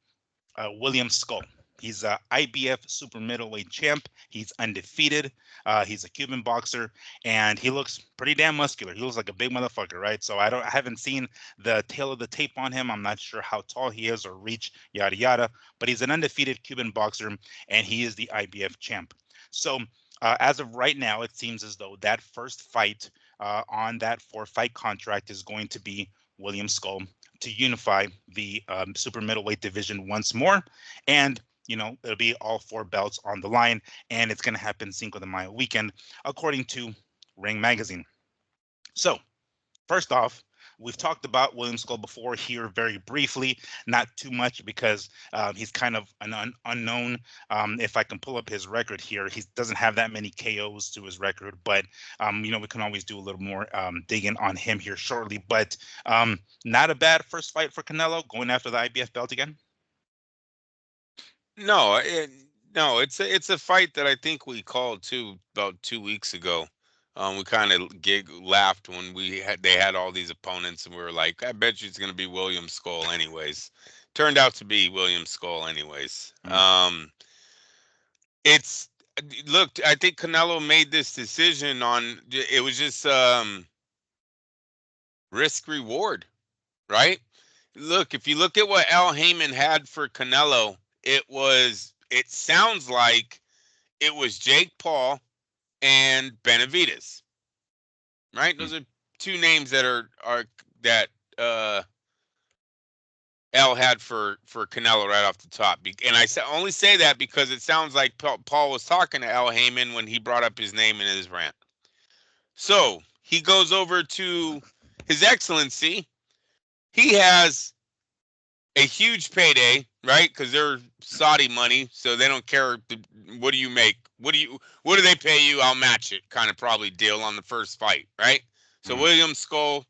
William Skull. He's a IBF super middleweight champ. He's undefeated. He's a Cuban boxer, and he looks pretty damn muscular. He looks like a big motherfucker, right? So I haven't seen the tail of the tape on him. I'm not sure how tall he is or reach, yada yada. But he's an undefeated Cuban boxer, and he is the IBF champ. So as of right now, it seems as though that first fight on that 4-fight contract is going to be William Skull to unify the super middleweight division once more. And, it'll be all 4 belts on the line. And it's going to happen Cinco de Mayo weekend, according to Ring Magazine. So, first off, we've talked about William Skull before here very briefly, not too much because he's kind of an unknown. If I can pull up his record here, he doesn't have that many KOs to his record, but we can always do a little more digging on him here shortly. But not a bad first fight for Canelo, going after the IBF belt again. no, no, it's a fight that I think we called too about 2 weeks ago. We kind of laughed when they had all these opponents, and we were like, I bet you it's going to be William Skull anyways. Turned out to be William Skull anyways. Mm. It's look, I think Canelo made this decision on it was just risk reward, right? Look, if you look at what Al Heyman had for Canelo, it sounds like it was Jake Paul and Benavidez, right? Mm. Those are 2 names that are that Al had for Canelo right off the top. And I only say that because it sounds like Paul was talking to Al Heyman when he brought up his name in his rant. So he goes over to His Excellency. He has a huge payday, right? Because they're Saudi money, so they don't care. What do you make? What do they pay you? I'll match it. Kind of probably deal on the first fight, right? So Mm. William Skull,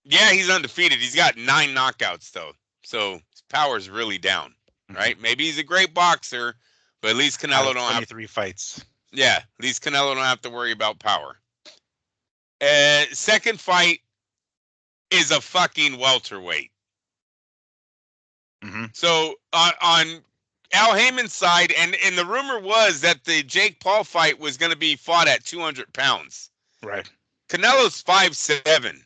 yeah, he's undefeated. He's got 9 knockouts though, so his power's really down, Mm-hmm. right? Maybe he's a great boxer, but at least Out Canelo of don't have. 23 fights. Yeah, at least Canelo don't have to worry about power. Second fight is a fucking welterweight. Mm-hmm. So on Al Heyman's side, and the rumor was that the Jake Paul fight was going to be fought at 200 pounds. Right. Canelo's 5'7",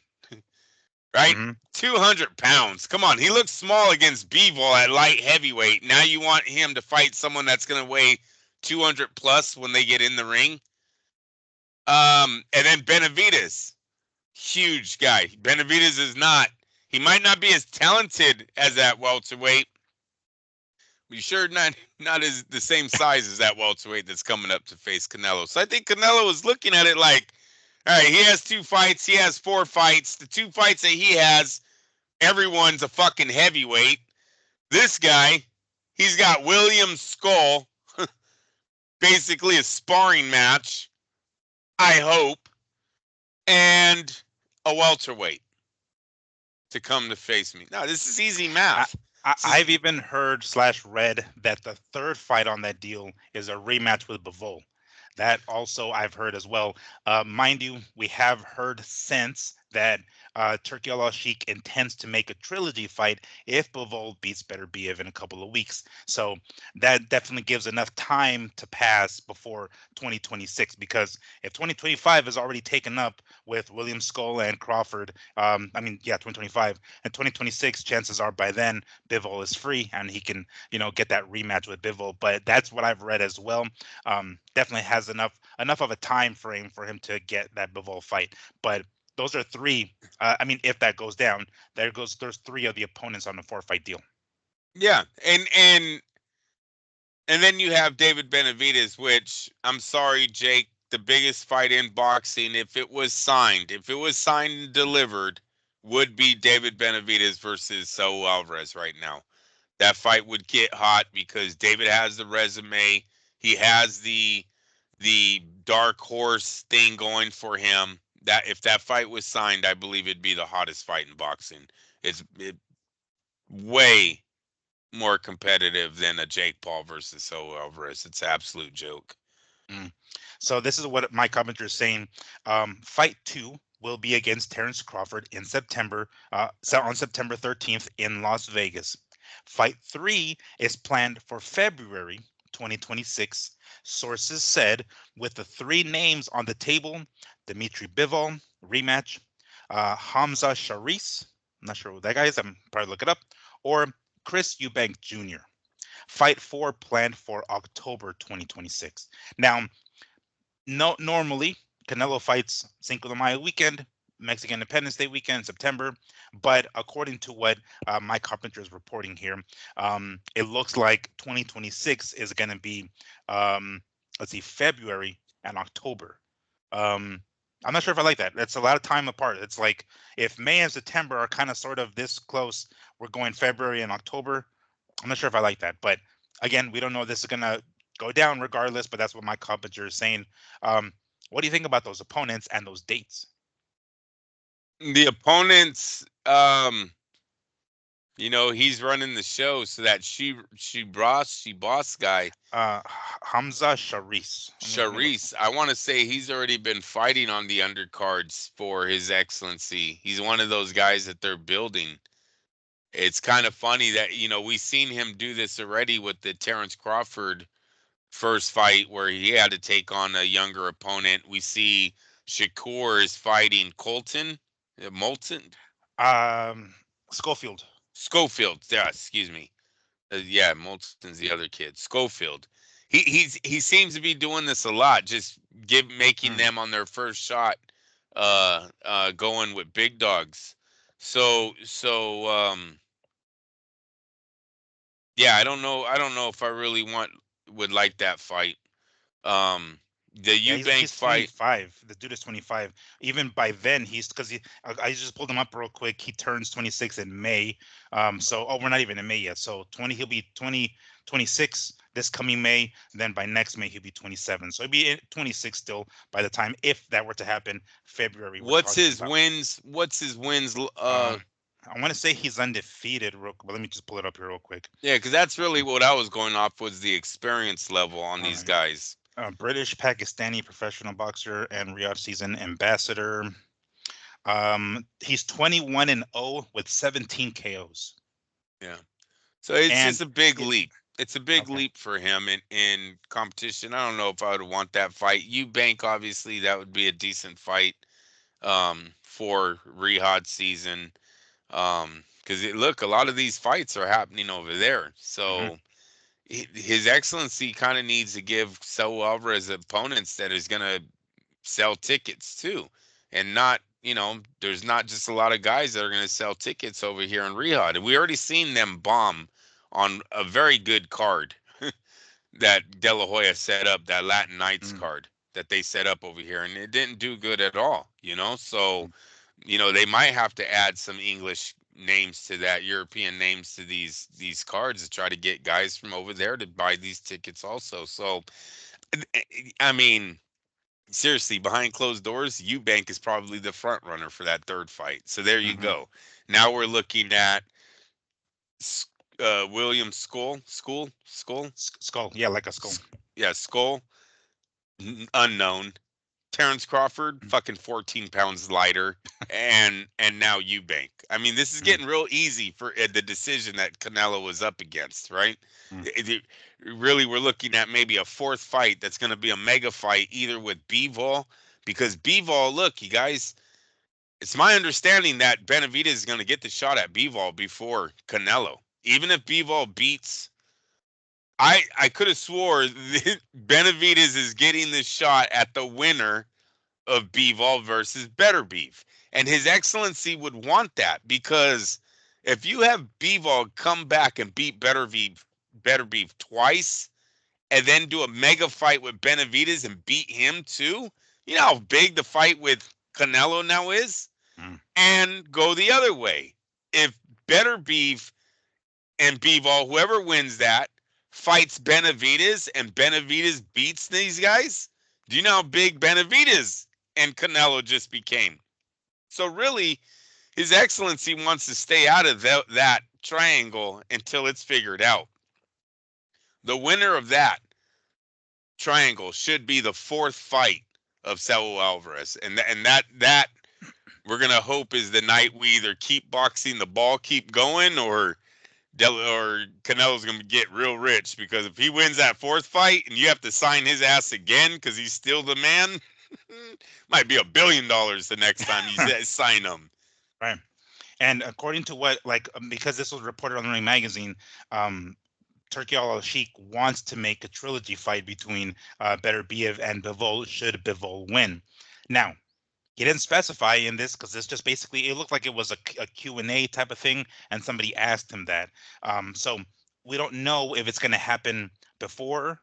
right? Hmm. 200 pounds. Come on, he looks small against Bivol at light heavyweight. Now you want him to fight someone that's going to weigh 200 plus when they get in the ring. And then Benavidez, huge guy. Benavidez is not. He might not be as talented as that welterweight. But sure not as the same size as that welterweight that's coming up to face Canelo. So I think Canelo is looking at it like, all right, he has 2 fights. He has 4 fights. The 2 fights that he has, everyone's a fucking heavyweight. This guy, he's got William Skull, basically a sparring match, I hope, and a welterweight to come to face me. No, this is easy math. I've even heard / read that the third fight on that deal is a rematch with Bivol. That also I've heard as well. Mind you, we have heard since that Turki Al-Sheikh intends to make a trilogy fight if Bivol beats Beterbiev in a couple of weeks. So that definitely gives enough time to pass before 2026, because if 2025 is already taken up with William Skull and Crawford, 2025 and 2026, chances are by then Bivol is free and he can, get that rematch with Bivol. But that's what I've read as well. Definitely has enough of a time frame for him to get that Bivol fight. But those are 3. If that goes down, there's 3 of the opponents on the 4-fight deal. Yeah, and then you have David Benavidez, which I'm sorry, Jake, the biggest fight in boxing, if it was signed and delivered, would be David Benavidez versus Saul Alvarez right now. That fight would get hot because David has the resume. He has the dark horse thing going for him. That if that fight was signed, I believe it'd be the hottest fight in boxing. It's way more competitive than a Jake Paul versus Saul Alvarez. It's an absolute joke. Mm. So this is what my commenter is saying. Fight 2 will be against Terrence Crawford in September, on September 13th in Las Vegas. Fight 3 is planned for February 2026. Sources said, with the 3 names on the table: Dmitry Bivol, rematch; Hamza Sharis, I'm not sure who that guy is, I'm probably look it up; or Chris Eubank Jr. Fight 4 planned for October 2026. Now, normally Canelo fights Cinco de Mayo weekend, Mexican Independence Day weekend, September. But according to what Mike Carpenter is reporting here, it looks like 2026 is going to be, February and October. I'm not sure if I like that. That's a lot of time apart. It's like if May and September are kind of sort of this close, we're going February and October. I'm not sure if I like that. But again, we don't know if this is going to go down regardless, but that's what my commenter is saying. What do you think about those opponents and those dates? The opponents, he's running the show, so that she boss guy, Hamza Sharis. Sharice, I want to say he's already been fighting on the undercards for His Excellency. He's one of those guys that they're building. It's kind of funny that we've seen him do this already with the Terrence Crawford first fight where he had to take on a younger opponent. We see Shakur is fighting Moulton, Schofield. Schofield. Yeah, excuse me. Yeah, Moulton's the other kid. Schofield. He seems to be doing this a lot, just making them on their first shot, going with big dogs. So yeah, I don't know if I really would like that fight. Um, the Yeah, Eubank he's fight. 25. The dude is 25. Even by then, because I just pulled him up real quick. He turns 26 in May. We're not even in May yet. So he'll be 26 this coming May. Then by next May he'll be 27. So he'll be 26 still by the time, if that were to happen, February we're What's talking his about. wins? What's his wins? I want to say he's undefeated. But let me just pull it up here real quick. Yeah, because that's really what I was going off, was the experience level on All these right. guys. British Pakistani professional boxer and Riyadh season ambassador. He's 21-0 with 17 KOs. Yeah. So it's And just a big it, leap. It's a big Okay. leap for him in competition. I don't know if I would want that fight. Eubank, obviously, that would be a decent fight for Riyadh season. Because look, a lot of these fights are happening over there. Hmm. So his excellency kind of needs to give Saul Alvarez opponents that is going to sell tickets too, and not, there's not just a lot of guys that are going to sell tickets over here in Riyadh. We already seen them bomb on a very good card that De La Hoya set up, that Latin Nights Mm. card that they set up over here, and it didn't do good at all. So they might have to add some English names to that, European names to these cards to try to get guys from over there to buy these tickets also. So I mean, seriously, behind closed doors, Eubank is probably the front runner for that third fight. So there you Hmm. go. Now we're looking at William Skull. Yeah, like a skull. Yeah, Skull, unknown. Terrence Crawford, Mm. fucking 14 pounds lighter, and now Eubank. I mean, this is Mm. getting real easy for the decision that Canelo was up against, right? Mm. Really, we're looking at maybe a fourth fight that's going to be a mega fight, either with Bivol, because Bivol, look, you guys, it's my understanding that Benavidez is going to get the shot at Bivol before Canelo. Even if Bivol beats, I could have swore that Benavidez is getting the shot at the winner of Bivol versus Beterbiev. And His Excellency would want that, because if you have Bivol come back and beat Beterbiev twice, and then do a mega fight with Benavidez and beat him too, you know how big the fight with Canelo now is? Mm. And go the other way. If Beterbiev and Bivol, whoever wins that, fights Benavidez and Benavidez beats these guys, do you know how big Benavidez and Canelo just became? So really, His Excellency wants to stay out of that triangle until it's figured out. The winner of that triangle should be the fourth fight of Saul Alvarez, and that we're gonna hope is the night we either keep boxing the ball, keep going, or Canelo's gonna get real rich, because if he wins that fourth fight and you have to sign his ass again because he's still the man, might be $1 billion the next time you sign him. Right. And according to what, like, because this was reported on the Ring Magazine, um, Turki Al Sheikh wants to make a trilogy fight between Beterbiev and Bivol should Bivol win. Now, he didn't specify in this because this just basically, it looked like it was a Q&A type of thing, and somebody asked him that. So we don't know if it's going to happen before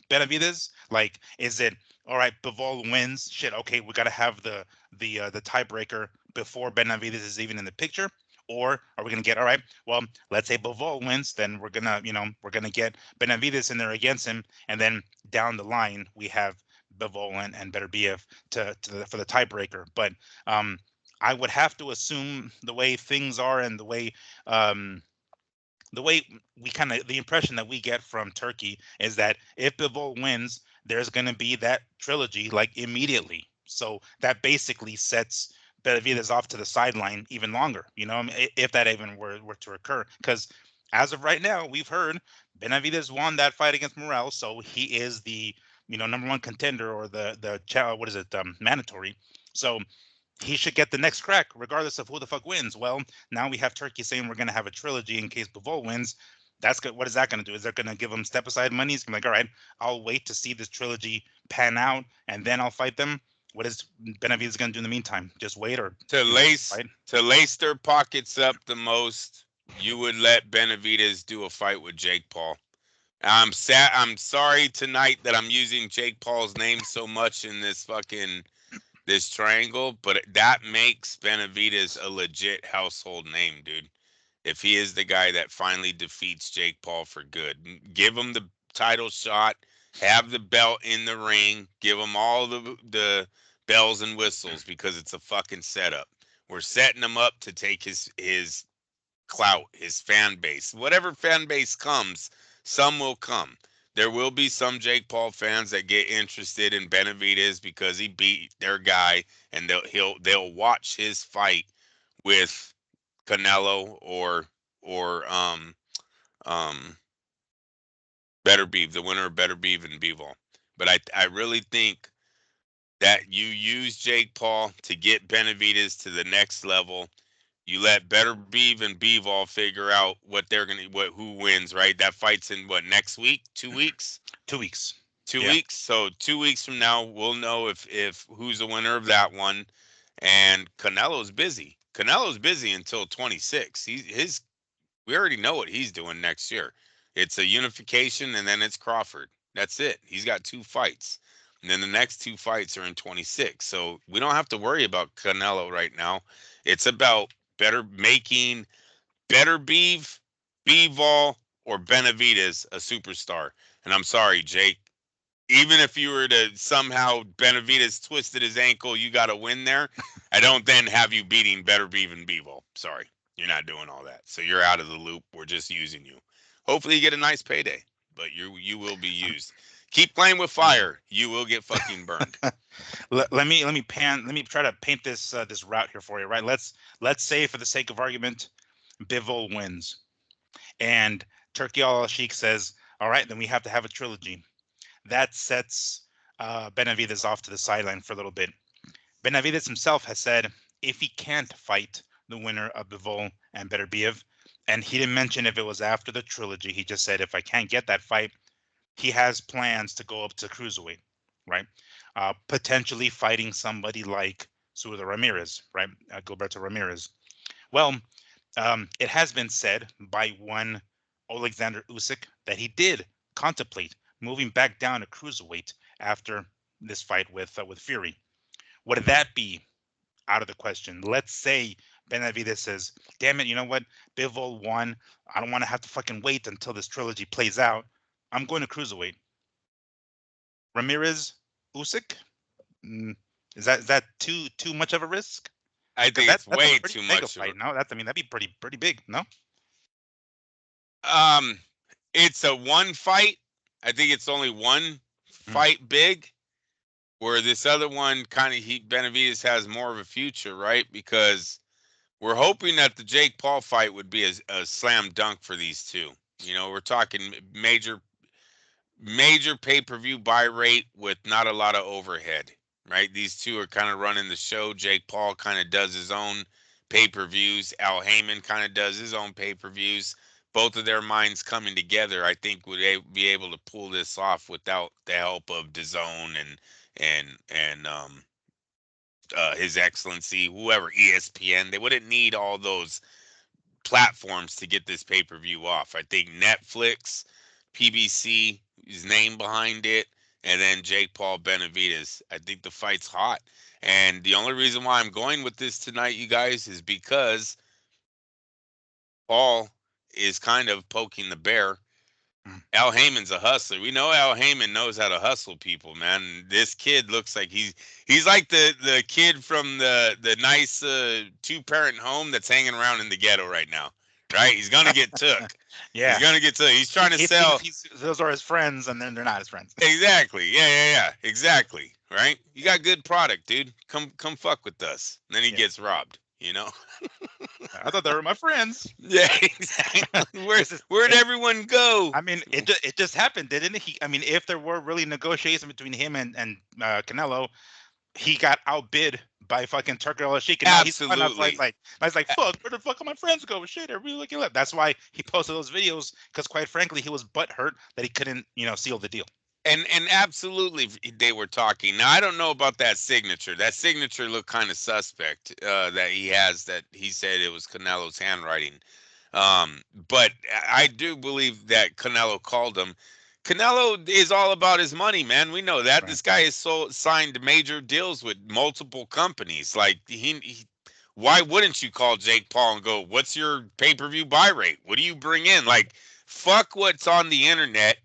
Benavides. Like, is it all right? Bivol wins. Shit. Okay, we got to have the tiebreaker before Benavides is even in the picture. Or are we gonna get all right? Well, let's say Bivol wins, then we're gonna get Benavides in there against him, and then down the line we have Bivol and Beterbiev for the tiebreaker. But um, I would have to assume the way things are and um, the way we kind of the impression that we get from Turkey is that if Bivol wins, there's going to be that trilogy like immediately. So that basically sets Benavidez off to the sideline even longer. If that even were to occur, because as of right now, we've heard Benavidez won that fight against Morel, so he is the number one contender, or what is it, mandatory. So he should get the next crack, regardless of who the fuck wins. Well, now we have Turkey saying we're going to have a trilogy in case Bivol wins. That's good. What is that going to do? Is that going to give him step aside money? He's going to be like, all right, I'll wait to see this trilogy pan out, and then I'll fight them. What is Benavidez going to do in the meantime? Just wait, or To lace fight? to lace their pockets up the most, you would let Benavidez do a fight with Jake Paul. I'm sad. I'm sorry tonight that I'm using Jake Paul's name so much in this triangle, but that makes Benavidez a legit household name, dude. If he is the guy that finally defeats Jake Paul for good, give him the title shot, have the belt in the ring, give him all the bells and whistles, because it's a fucking setup. We're setting him up to take his clout, his fan base. Whatever fan base comes, some will come. There will be some Jake Paul fans that get interested in Benavidez because he beat their guy, and they'll watch his fight with Canelo or um Beterbiev, the winner of Beterbiev and Bivol. But I really think that you use Jake Paul to get Benavidez to the next level. You let Beterbiev and Bivol figure out who wins, right? That fight's in what, next week, 2 weeks, 2 weeks. 2 weeks. So 2 weeks from now, we'll know if who's the winner of that one. And Canelo's busy. Canelo's busy until 26. We already know what he's doing next year. It's a unification, and then it's Crawford. That's it. He's got 2 fights. And then the next 2 fights are in 26. So we don't have to worry about Canelo right now. It's about making Beterbiev, Bivol, or Benavidez a superstar. And I'm sorry, Jake. Even if you were to somehow Benavidez twisted his ankle, you got to win there. I don't then have you beating Beterbiev and Bivol. Sorry. You're not doing all that. So you're out of the loop. We're just using you. Hopefully you get a nice payday, but you will be used. Keep playing with fire. You will get fucking burned. let me try to paint this this route here for you, right? Let's say, for the sake of argument, Bivol wins, and Turkey Al-Sheikh says, all right, then we have to have a trilogy. That sets Benavidez off to the sideline for a little bit. Benavidez himself has said if he can't fight the winner of Bivol and Beterbiev, and he didn't mention if it was after the trilogy, he just said if I can't get that fight, he has plans to go up to cruiserweight, right? Potentially fighting somebody like Suda Ramirez, right? Gilberto Ramirez. Well, it has been said by one Alexander Usyk that he did contemplate moving back down to cruiserweight after this fight with Fury. Would that be out of the question? Let's say Benavidez says, damn it, you know what? Bivol won. I don't want to have to fucking wait until this trilogy plays out. I'm going to cruiserweight. Ramirez, Usyk? Is that too much of a risk? I think it's way too much. Fight. No, that'd be pretty big. No. It's a one fight. I think it's only one fight big. Where this other one kind of Benavidez has more of a future, right? Because we're hoping that the Jake Paul fight would be a slam dunk for these two. You know, we're talking major pay-per-view buy rate with not a lot of overhead, right? These two are kind of running the show. Jake Paul kind of does his own pay-per-views. Al Heyman kind of does his own pay-per-views. Both of their minds coming together, I think, would be able to pull this off without the help of DAZN and His Excellency, whoever, ESPN. They wouldn't need all those platforms to get this pay-per-view off. I think Netflix, PBC, his name behind it, and then Jake Paul Benavidez. I think the fight's hot. And the only reason why I'm going with this tonight, you guys, is because Paul is kind of poking the bear. Al Heyman's a hustler. We know Al Heyman knows how to hustle people, man. This kid looks like he's like the kid from the nice 2-parent home that's hanging around in the ghetto right now, right? He's gonna get took. Yeah, he's gonna get took. He's trying to sell. Those are his friends, and then they're not his friends. Exactly. Yeah. Exactly. Right. You got good product, dude. Come fuck with us. And then he gets robbed. You know. I thought they were my friends. Yeah, exactly. Where'd everyone go? I mean, it just happened, didn't it? I mean, if there were really negotiations between him and Canelo, he got outbid by fucking Turkey Al-Sheikh. Absolutely. I was like, fuck, where the fuck are my friends go? Shit, they're really looking left. That's why he posted those videos, because quite frankly, he was butthurt that he couldn't, seal the deal. And absolutely, they were talking. Now, I don't know about that signature. That signature looked kind of suspect that he has, that he said it was Canelo's handwriting. But I do believe that Canelo called him. Canelo is all about his money, man. We know that. Right. This guy has signed major deals with multiple companies. Like, why wouldn't you call Jake Paul and go, what's your pay-per-view buy rate? What do you bring in? Like, fuck what's on the internet.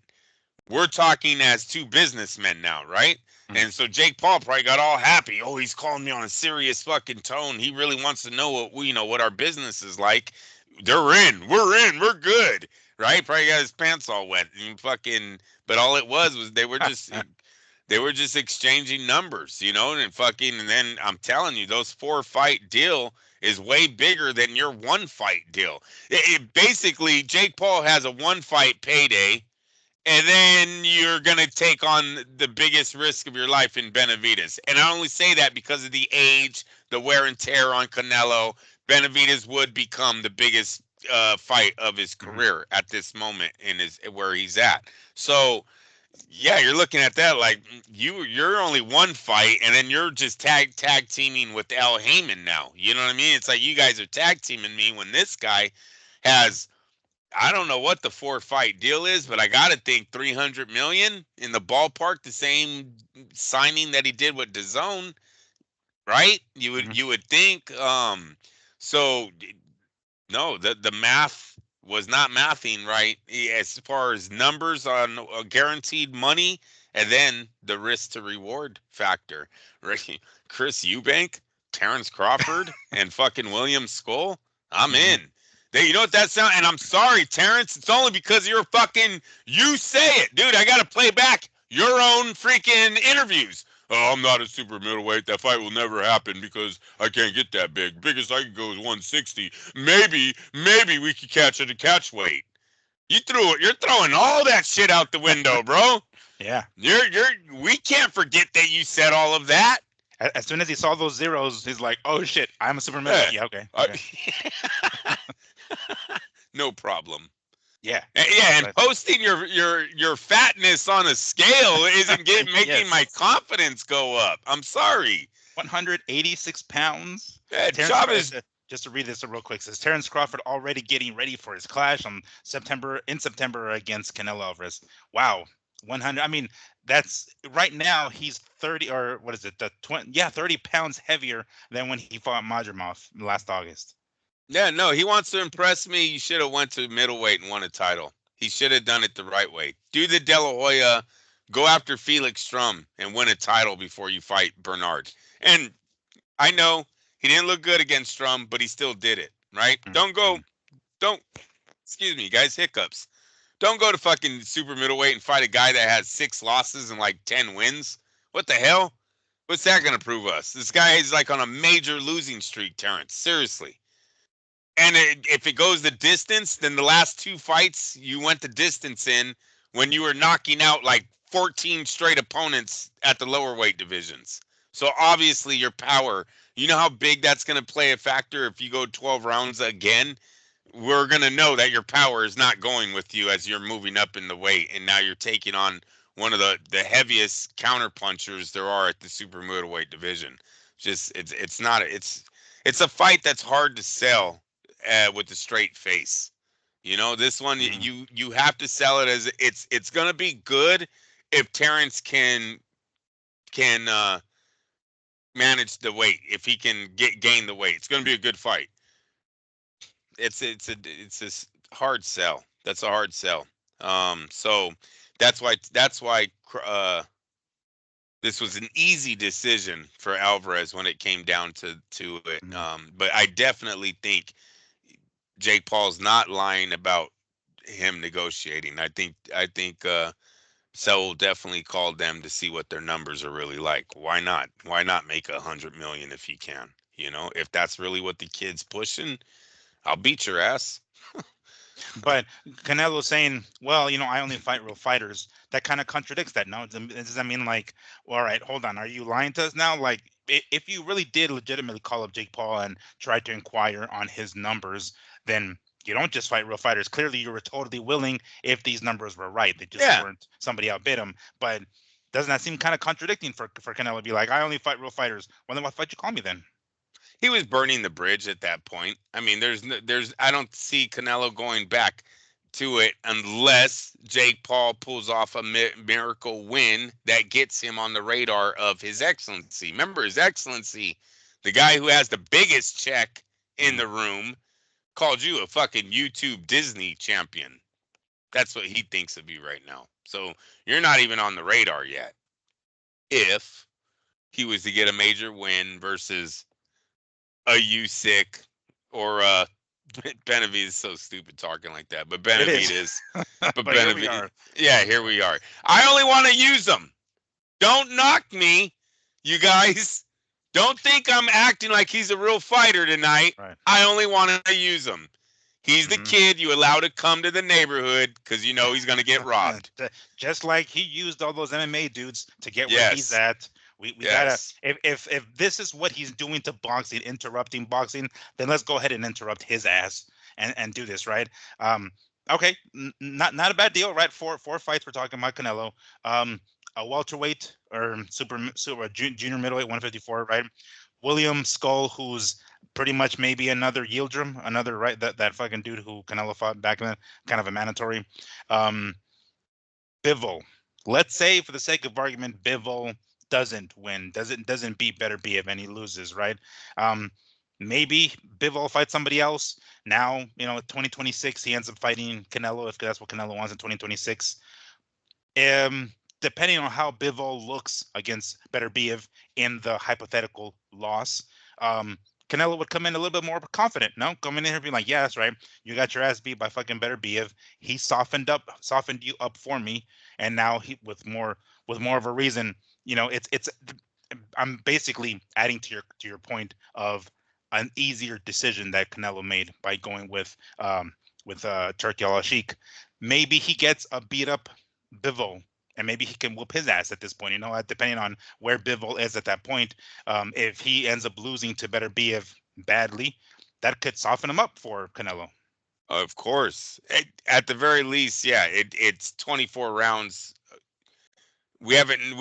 We're talking as two businessmen now, right? Mm-hmm. And so Jake Paul probably got all happy. Oh, he's calling me on a serious fucking tone. He really wants to know what our business is like. They're in. We're good, right? Probably got his pants all wet and fucking. But all it was they were just exchanging numbers, and then I'm telling you, those 4-fight deal is way bigger than your 1-fight deal. Basically, Jake Paul has a 1-fight payday. and then you're going to take on the biggest risk of your life in Benavidez. And I only say that because of the age, the wear and tear on Canelo. Benavidez would become the biggest fight of his Hmm. career at this moment in his where he's at. So yeah, you're looking at that like you're only one fight, and then you're just tag teaming with Al Heyman now. You know what I mean? It's like you guys are tag teaming me when this guy has, I don't know what the 4-fight deal is, but I gotta think 300 million in the ballpark. The same signing that he did with DAZN, right? Hmm. You would think. So no, the math was not mathing right as far as numbers on guaranteed money, and then the risk to reward factor. Right? Chris Eubank, Terrence Crawford, and fucking William Skull. I'm Hmm. in. You know what that sound? And I'm sorry, Terrence. It's only because you're fucking. You say it, dude. I gotta play back your own freaking interviews. Oh, I'm not a super middleweight. That fight will never happen because I can't get that big. Biggest I can go is 160. Maybe we could catch it at catch weight. You're throwing all that shit out the window, bro. Yeah. We can't forget that you said all of that. As soon as he saw those zeros, he's like, "Oh shit, I'm a super middleweight." Yeah. Yeah. Okay. Uh, Okay. no problem. Yeah. Yeah, and But posting your fatness on a scale isn't making my yes. confidence go up. I'm sorry. 186 pounds. Yeah, Terrence, Chavez. just to read this real quick, says Terrence Crawford already getting ready for his clash on September against Canelo Alvarez. Wow, 100. I mean, that's right now he's 30 or what is it? The 20? Yeah, 30 pounds heavier than when he fought Madrimov last August. Yeah, no, he wants to impress me. You should have went to middleweight and won a title. He should have done it the right way. Do the De La Hoya, go after Felix Strum and win a title before you fight Bernard. And I know he didn't look good against Strum, but he still did it, right? Mm-hmm. Don't, excuse me, guys, hiccups. Don't go to fucking super middleweight and fight a guy that has 6 losses and like 10 wins. What the hell? What's that going to prove us? This guy is like on a major losing streak, Terrence. Seriously. And if it goes the distance, then the last 2 fights you went the distance in when you were knocking out like 14 straight opponents at the lower weight divisions. So obviously your power, you know how big that's going to play a factor if you go 12 rounds again. We're going to know that your power is not going with you as you're moving up in the weight, and now you're taking on one of the heaviest counter punchers there are at the super middleweight division. Just it's not it's a fight that's hard to sell with a straight face. You know, this one Mm-hmm. you have to sell it as it's gonna be good if Terrence can manage the weight. If he can gain the weight, it's gonna be a good fight. It's a hard sell. That's a hard sell. So that's why this was an easy decision for Alvarez when it came down to it. Mm-hmm. But I definitely think Jake Paul's not lying about him negotiating. I think Sewell definitely called them to see what their numbers are really like. Why not? Why not make 100 million if he can? You know, if that's really what the kid's pushing, I'll beat your ass. But Canelo saying, well, I only fight real fighters. That kind of contradicts that. No, does that mean like, well, all right, hold on, are you lying to us now? Like, if you really did legitimately call up Jake Paul and try to inquire on his numbers, then you don't just fight real fighters. Clearly, you were totally willing if these numbers were right. They just Yeah, weren't. Somebody outbid him. But doesn't that seem kind of contradicting for Canelo to be like, I only fight real fighters? Well, then what fight you call me then? he was burning the bridge at that point. I mean, I don't see Canelo going back to it unless Jake Paul pulls off a miracle win that gets him on the radar of His Excellency. Remember, His Excellency, the guy who has the biggest check in Mhm. the room, called you a fucking YouTube Disney champion. That's what he thinks of you right now. So you're not even on the radar yet. If he was to get a major win versus a Usyk or Benavidez is so stupid talking like that, but It is. but But here we Benavidez, are. yeah, here we are. I only want to use them. Don't knock me, you guys. Don't think I'm acting like he's a real fighter tonight. Right. I only want to use him. He's the Mhm. kid you allow to come to the neighborhood because you know he's gonna get robbed. Just like he used all those MMA dudes to get where he's Yes, at. We gotta, yes. if this is what he's doing to boxing, interrupting boxing, then let's go ahead and interrupt his ass and do this, right? Um, okay, not a bad deal, right? Four fights we're talking about Canelo. Um, a welterweight or super junior middleweight 154, right? William Skull, who's pretty much maybe another Yildirim, another right that fucking dude who Canelo fought back then, kind of a mandatory. Um, Bivol. Let's say, for the sake of argument, Bivol doesn't win, doesn't beat Beterbiev, and he loses, right? Um, maybe Bivol fights somebody else. Now, 2026, he ends up fighting Canelo if that's what Canelo wants in 2026. Um, Depending on how Bivol looks against Beterbiev in the hypothetical loss, Canelo would come in a little bit more confident. No, coming in here being like, yeah, that's right. You got your ass beat by fucking Beterbiev. He softened you up for me, and now he with more of a reason. It's. I'm basically adding to your point of an easier decision that Canelo made by going with Turki Al-Sheikh. Maybe he gets a beat up Bivol, and maybe he can whoop his ass at this point. Depending on where Bivol is at that point, if he ends up losing to Beterbiev badly, that could soften him up for Canelo. Of course. At the very least, yeah, it's 24 rounds. We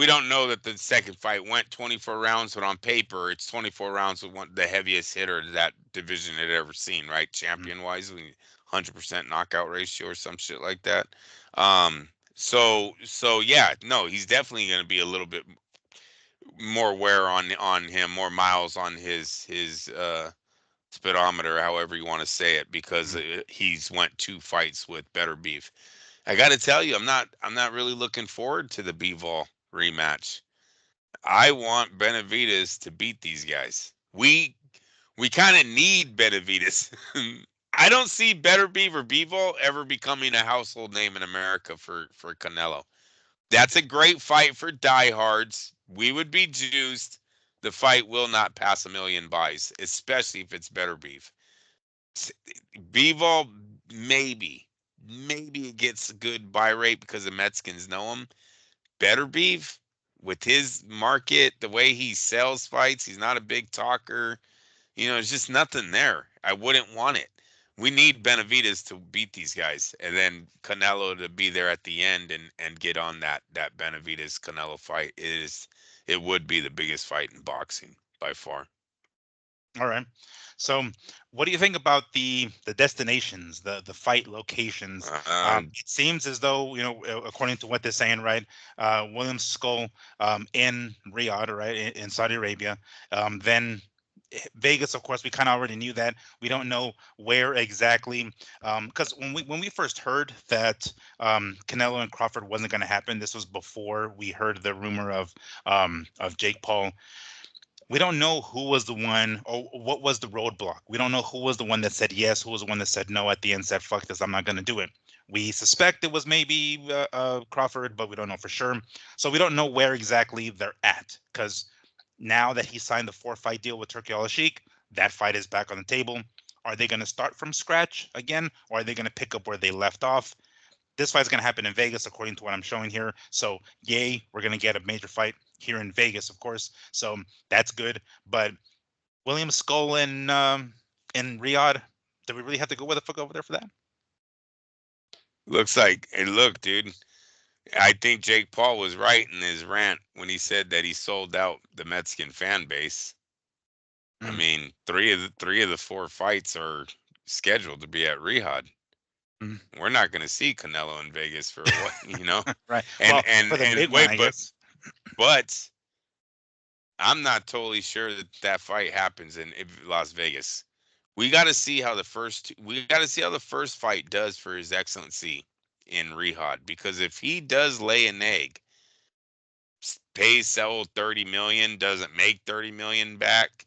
don't know that the second fight went 24 rounds, but on paper it's 24 rounds with the heaviest hitter that division had ever seen, right? Mhm. Champion wise, 100% knockout ratio or some shit like that. So yeah, no, he's definitely going to be a little bit more wear on him, more miles on his speedometer, however you want to say it, because Mhm. he's went 2 fights with Beterbiev. I got to tell you, I'm not really looking forward to the Bivol rematch. I want Benavides to beat these guys. We kind of need Benavides. I don't see Beterbiev or Bivol ever becoming a household name in America for Canelo. That's a great fight for diehards. We would be juiced. The fight will not pass a million buys, especially if it's Beterbiev. Bivol, maybe it gets a good buy rate because the Mexicans know him. Beterbiev, with his market, the way he sells fights, he's not a big talker. It's just nothing there. I wouldn't want it. We need Benavides to beat these guys, and then Canelo to be there at the end and get on that Benavides Canelo fight. It would be the biggest fight in boxing by far. All right. So, what do you think about the destinations, the fight locations? Uh, It seems as though, according to what they're saying, right, William Skull in Riyadh, right, in Saudi Arabia. Then Vegas, of course, we kind of already knew that. We don't know where exactly, because when we first heard that Canelo and Crawford wasn't going to happen, this was before we heard the rumor of Jake Paul. We don't know who was the one or what was the roadblock. We don't know who was the one that said yes, who was the one that said no at the end, said fuck this, I'm not going to do it. We suspect it was maybe Crawford, but we don't know for sure. So we don't know where exactly they're at, because now that he signed the 4-fight deal with Turki Al-Sheikh, that fight is back on the table. Are they going to start from scratch again, or are they going to pick up where they left off? This fight's going to happen in Vegas, according to what I'm showing here. So, yay, we're going to get a major fight here in Vegas, of course. So that's good. But William Skull in Riyadh, do we really have to go where the fuck over there for that? looks like hey, look, dude. I think Jake Paul was right in his rant when he said that he sold out the Mexican fan base. I Mm, mean, three of the 4 fights are scheduled to be at Riyadh. mm. We're not going to see Canelo in Vegas for what, Right. and Well, and for the and big one, wait, I but guess. but I'm not totally sure that fight happens in Las Vegas. We got to see how the first fight does for His Excellency in Riyadh, because if he does lay an egg, pays sell 30 million, doesn't make 30 million back,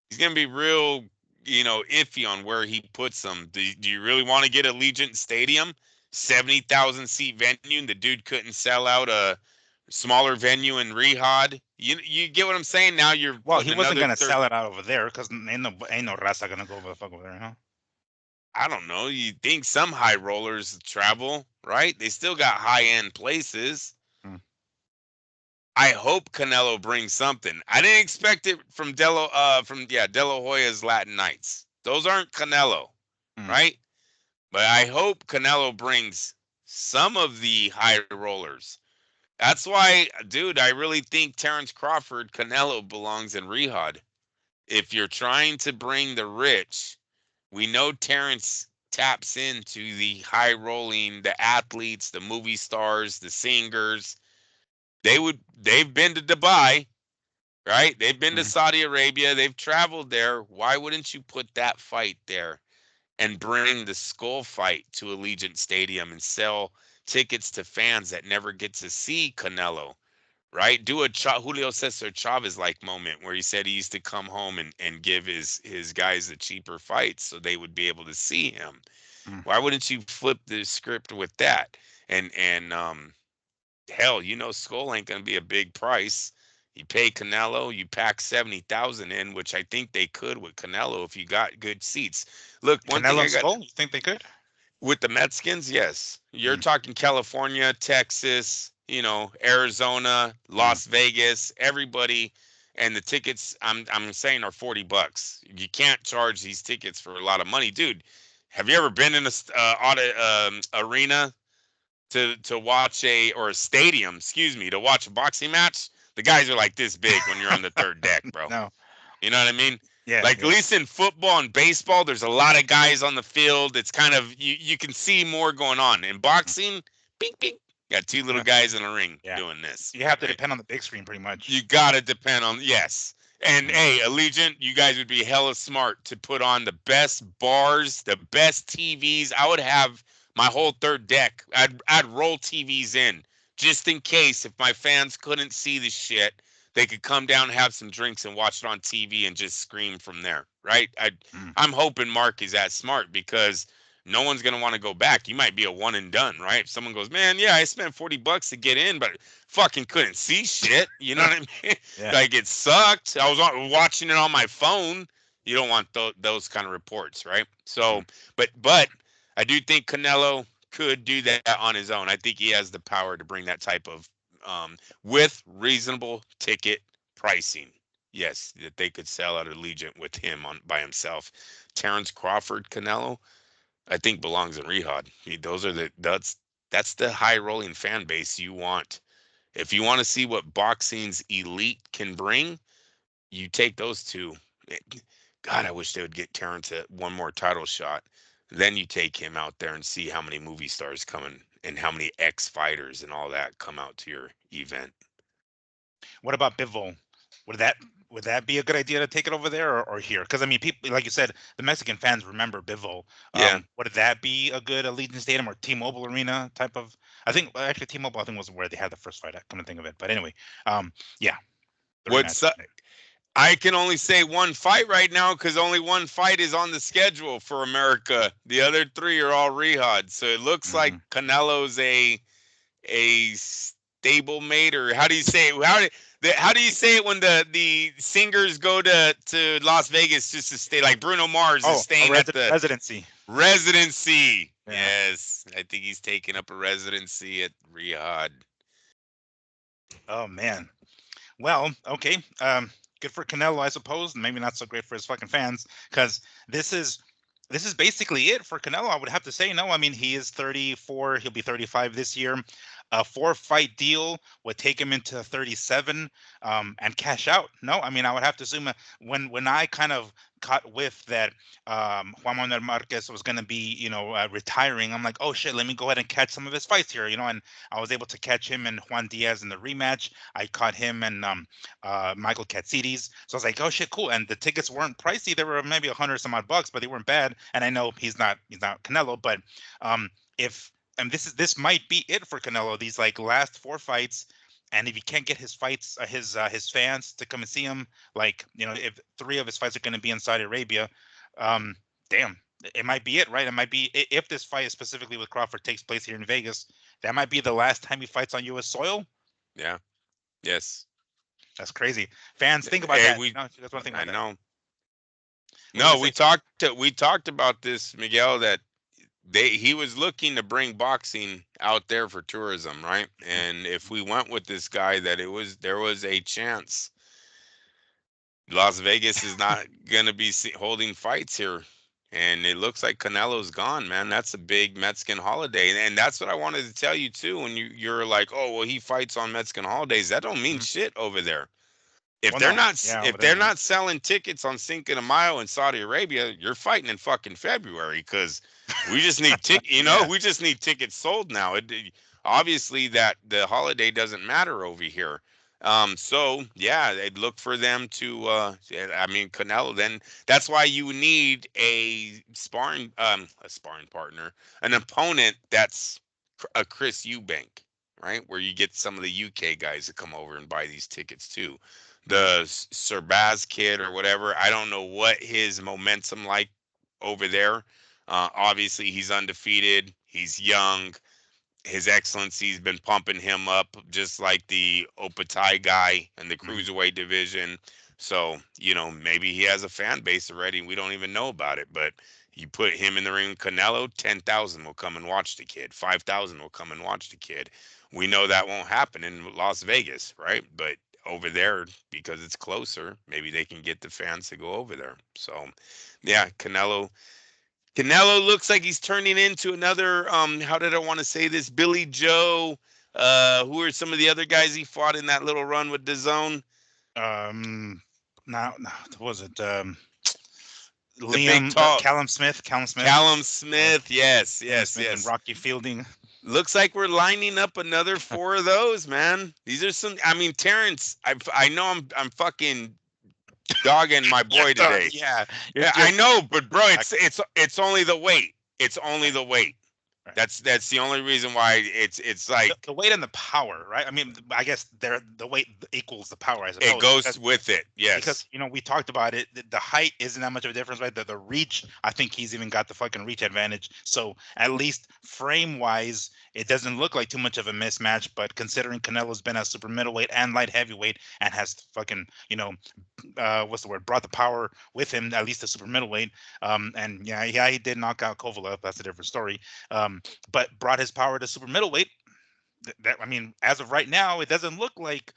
he's gonna be real, iffy on where he puts them. Do you really want to get Allegiant Stadium, 70,000 seat venue, and the dude couldn't sell out a smaller venue in Riyadh? You get what I'm saying? Now you're Well, he putting wasn't another gonna third. sell it out over there because ain't no raza gonna go over the fuck over there, huh? I don't know. You think some high rollers travel, right? They still got high end places. Mm, I hope Canelo brings something. I didn't expect it from De La Hoya's Latin Nights. Those aren't Canelo, mm, right? But I hope Canelo brings some of the high rollers. That's why, dude, I really think Terrence Crawford, Canelo belongs in Riyadh. If you're trying to bring the rich, we know Terrence taps into the high rolling, the athletes, the movie stars, the singers. They've been to Dubai, right? They've been to mm. Saudi Arabia, they've traveled there. Why wouldn't you put that fight there and bring the skull fight to Allegiant Stadium and sell tickets to fans that never get to see Canelo? Right? Do a Julio Cesar Chavez like moment where he said he used to come home and give his guys the cheaper fights so they would be able to see him. Mm. Why wouldn't you flip the script with that? And hell, Skull ain't gonna be a big price. You pay Canelo, you pack 70,000 in, which I think they could with Canelo if you got good seats. Look, one thing Canelo I and got Skull, you think they could? with the Mexicans, yes. You're Mm, talking California, Texas, Arizona, mm. Las Vegas, everybody, and the tickets I'm saying are $40. You can't charge these tickets for a lot of money, dude. Have you ever been in a arena to watch a stadium, excuse me, to watch a boxing match? The guys are like this big when you're on the third deck, bro. No. You know what I mean? Yeah, Like at yeah. least in football and baseball, there's a lot of guys on the field. It's kind of you can see more going on. In Mm. boxing, bing bing, got two little Yeah. guys in the ring Yeah. doing this, You have to right? depend on the big screen pretty much. You gotta depend on yes. And Mm, hey, Allegiant, you guys would be hella smart to put on the best bars, the best TVs. I would have my whole third deck. I'd roll TVs in just in case if my fans couldn't see the shit, they could come down, have some drinks, and watch it on TV and just scream from there. Right? mm, I'm hoping Mark is that smart because no one's gonna want to go back. You might be a one and done, right? If someone goes, man, yeah, I spent $40 to get in, but fucking couldn't see shit. You know what I mean? yeah. Like it sucked. I was watching it on my phone. You don't want those kind of reports, right? So, Mm. but I do think Canelo could do that on his own. I think he has the power to bring that type of with reasonable ticket pricing. Yes, that they could sell out Allegiant with him on by himself. Terrence Crawford, Canelo, I think belongs in Riyadh. Those are that's the high rolling fan base you want. If you want to see what boxing's elite can bring, you take those two. God, I wish they would get Terrence one more title shot. Then you take him out there and see how many movie stars coming and how many ex fighters and all that come out to your event. What about Bivol? Would that would that be a good idea to take it over there or here? Because I mean, people like you said, the Mexican fans remember Bivol. Yeah. Would that be a good Allegiant Stadium or T-Mobile Arena type of? I think actually T-Mobile I think was where they had the first fight. I come to think of it, but anyway, yeah, the What's rematch. I can only say one fight right now because only one fight is on the schedule for America. The other three are all Riyadh. So it looks like Hmm. Canelo's a stablemate, or how do you say it? How do you say it when the singers go to Las Vegas just to stay? Like Bruno Mars is Oh, a staying at the residency. residency. Yeah. Yes, I think he's taking up a residency at Riyadh. Oh man. Well, okay. Good for Canelo, I suppose. Maybe not so great for his fucking fans, because this is this is basically it for Canelo. I would have to say no. I mean, he is 34. He'll be 35 this year. A four-fight deal would take him into 37 and cash out. No, I mean, I would have to assume when I kind of caught whiff that Juan Manuel Marquez was going to be, retiring, I'm like, oh shit, let me go ahead and catch some of his fights here, and I was able to catch him and Juan Diaz in the rematch. I caught him and Michael Katsides. So I was like, oh shit, cool. And the tickets weren't pricey. They were maybe 100 some odd bucks, but they weren't bad. And I know he's not Canelo, but if and this might be it for Canelo. These like last four fights, and if he can't get his fights, his fans to come and see him, like if three of his fights are going to be in Saudi Arabia, um, damn, it might be it, right? It might be if this fight specifically with Crawford takes place here in Vegas, that might be the last time he fights on U.S. soil. Yeah. Yes. That's crazy. Fans, think about Hey, that. You guys want to think I about that. know. What were you No, gonna say? we talked about this, Miguel, that he was looking to bring boxing out there for tourism, right? And if we went with this guy, that there was a chance Las Vegas is not going to be holding fights here. And it looks like Canelo's gone, man. That's a big Mexican holiday. And that's what I wanted to tell you too. When you're like, oh, well, he fights on Mexican holidays. That don't mean Mhm. shit over there. Well, no, yeah, over If there, they're no. not selling tickets on Cinco de Mayo in Saudi Arabia, you're fighting in fucking February, because we just need Yeah. we just need tickets sold now. Obviously that the holiday doesn't matter over here. So yeah, they'd look for them to yeah, I mean, Canelo, then that's why you need a sparring partner, an opponent that's a Chris Eubank, right? Where you get some of the UK guys to come over and buy these tickets too. The Serbaz kid or whatever, I don't know what his momentum like over there. Obviously, he's undefeated. He's young. His Excellency's been pumping him up, just like the Opatai guy in the Mhm. cruiserweight division. So, maybe he has a fan base already and we don't even know about it. But you put him in the ring with Canelo, 10,000 will come and watch the kid. 5,000 will come and watch the kid. We know that won't happen in Las Vegas, right? But over there, because it's closer, maybe they can get the fans to go over there. So, yeah, Canelo looks like he's turning into another, how did I want to say this? Billy Joe. Who are some of the other guys he fought in that little run with DAZN? Um, now, what was it The big Liam, tall Callum Smith, Callum Smith. Yes, Liam yes, Smith and yes. Rocky Fielding. Looks like we're lining up another four of those, man. These are some. I mean, Terrence. I know I'm fucking dogging my Yeah, boy today. yeah, Yeah, you're I know, but bro, back. it's only the weight. It's only Right, the weight. right. That's the only reason why it's like The weight and the power, right? I mean, I guess the weight equals the power, I it suppose, goes with it. because Yes. we talked about it. The height isn't that much of a difference, right? The reach, I think he's even got the fucking reach advantage. So at least frame wise, it doesn't look like too much of a mismatch. But considering Canelo's been a super middleweight and light heavyweight and has fucking what's the word, brought the power with him, at least the super middleweight. And yeah, he did knock out Kovalev. That's a different story. But brought his power to super middleweight. That, I mean, as of right now, it doesn't look like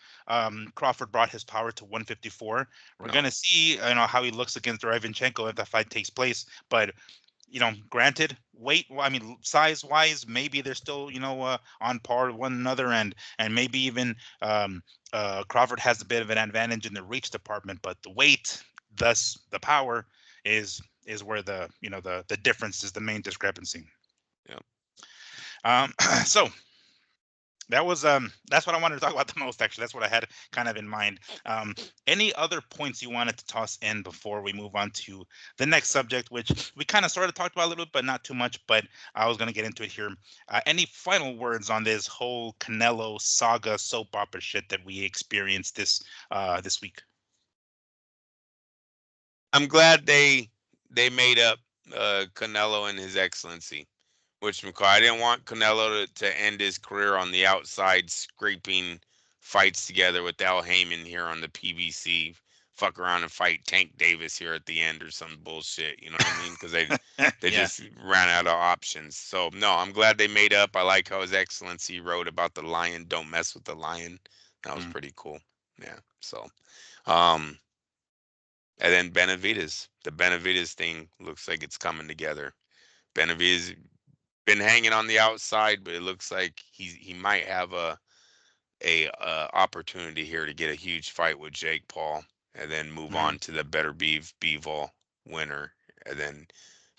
Crawford brought his power to 154. We're No. gonna see, how he looks against Derevyanchenko if that fight takes place. But granted, weight, I mean, size wise, maybe they're still, on par with one another, and maybe even Crawford has a bit of an advantage in the reach department, but the weight, thus the power, is where the difference is, the main discrepancy. Yeah. Um, so that's what I wanted to talk about the most. Actually, that's what I had kind of in mind. Any other points you wanted to toss in before we move on to the next subject, which we kind of sort of talked about a little bit, but not too much. But I was going to get into it here. Any final words on this whole Canelo saga soap opera shit that we experienced this week? I'm glad they made up Canelo and his Excellency. Which McCoy, I didn't want Canelo to end his career on the outside scraping fights together with Al Heyman here on the PBC. Fuck around and fight Tank Davis here at the end or some bullshit. You know what I mean? Because they Yeah. just ran out of options. So no, I'm glad they made up. I like how His Excellency wrote about the lion. Don't mess with the lion. That was Mm. pretty cool. Yeah. So, um, and then the Benavides thing looks like it's coming together. Benavides been hanging on the outside, but it looks like he might have a opportunity here to get a huge fight with Jake Paul, and then move Mm. on to the Bivol winner, and then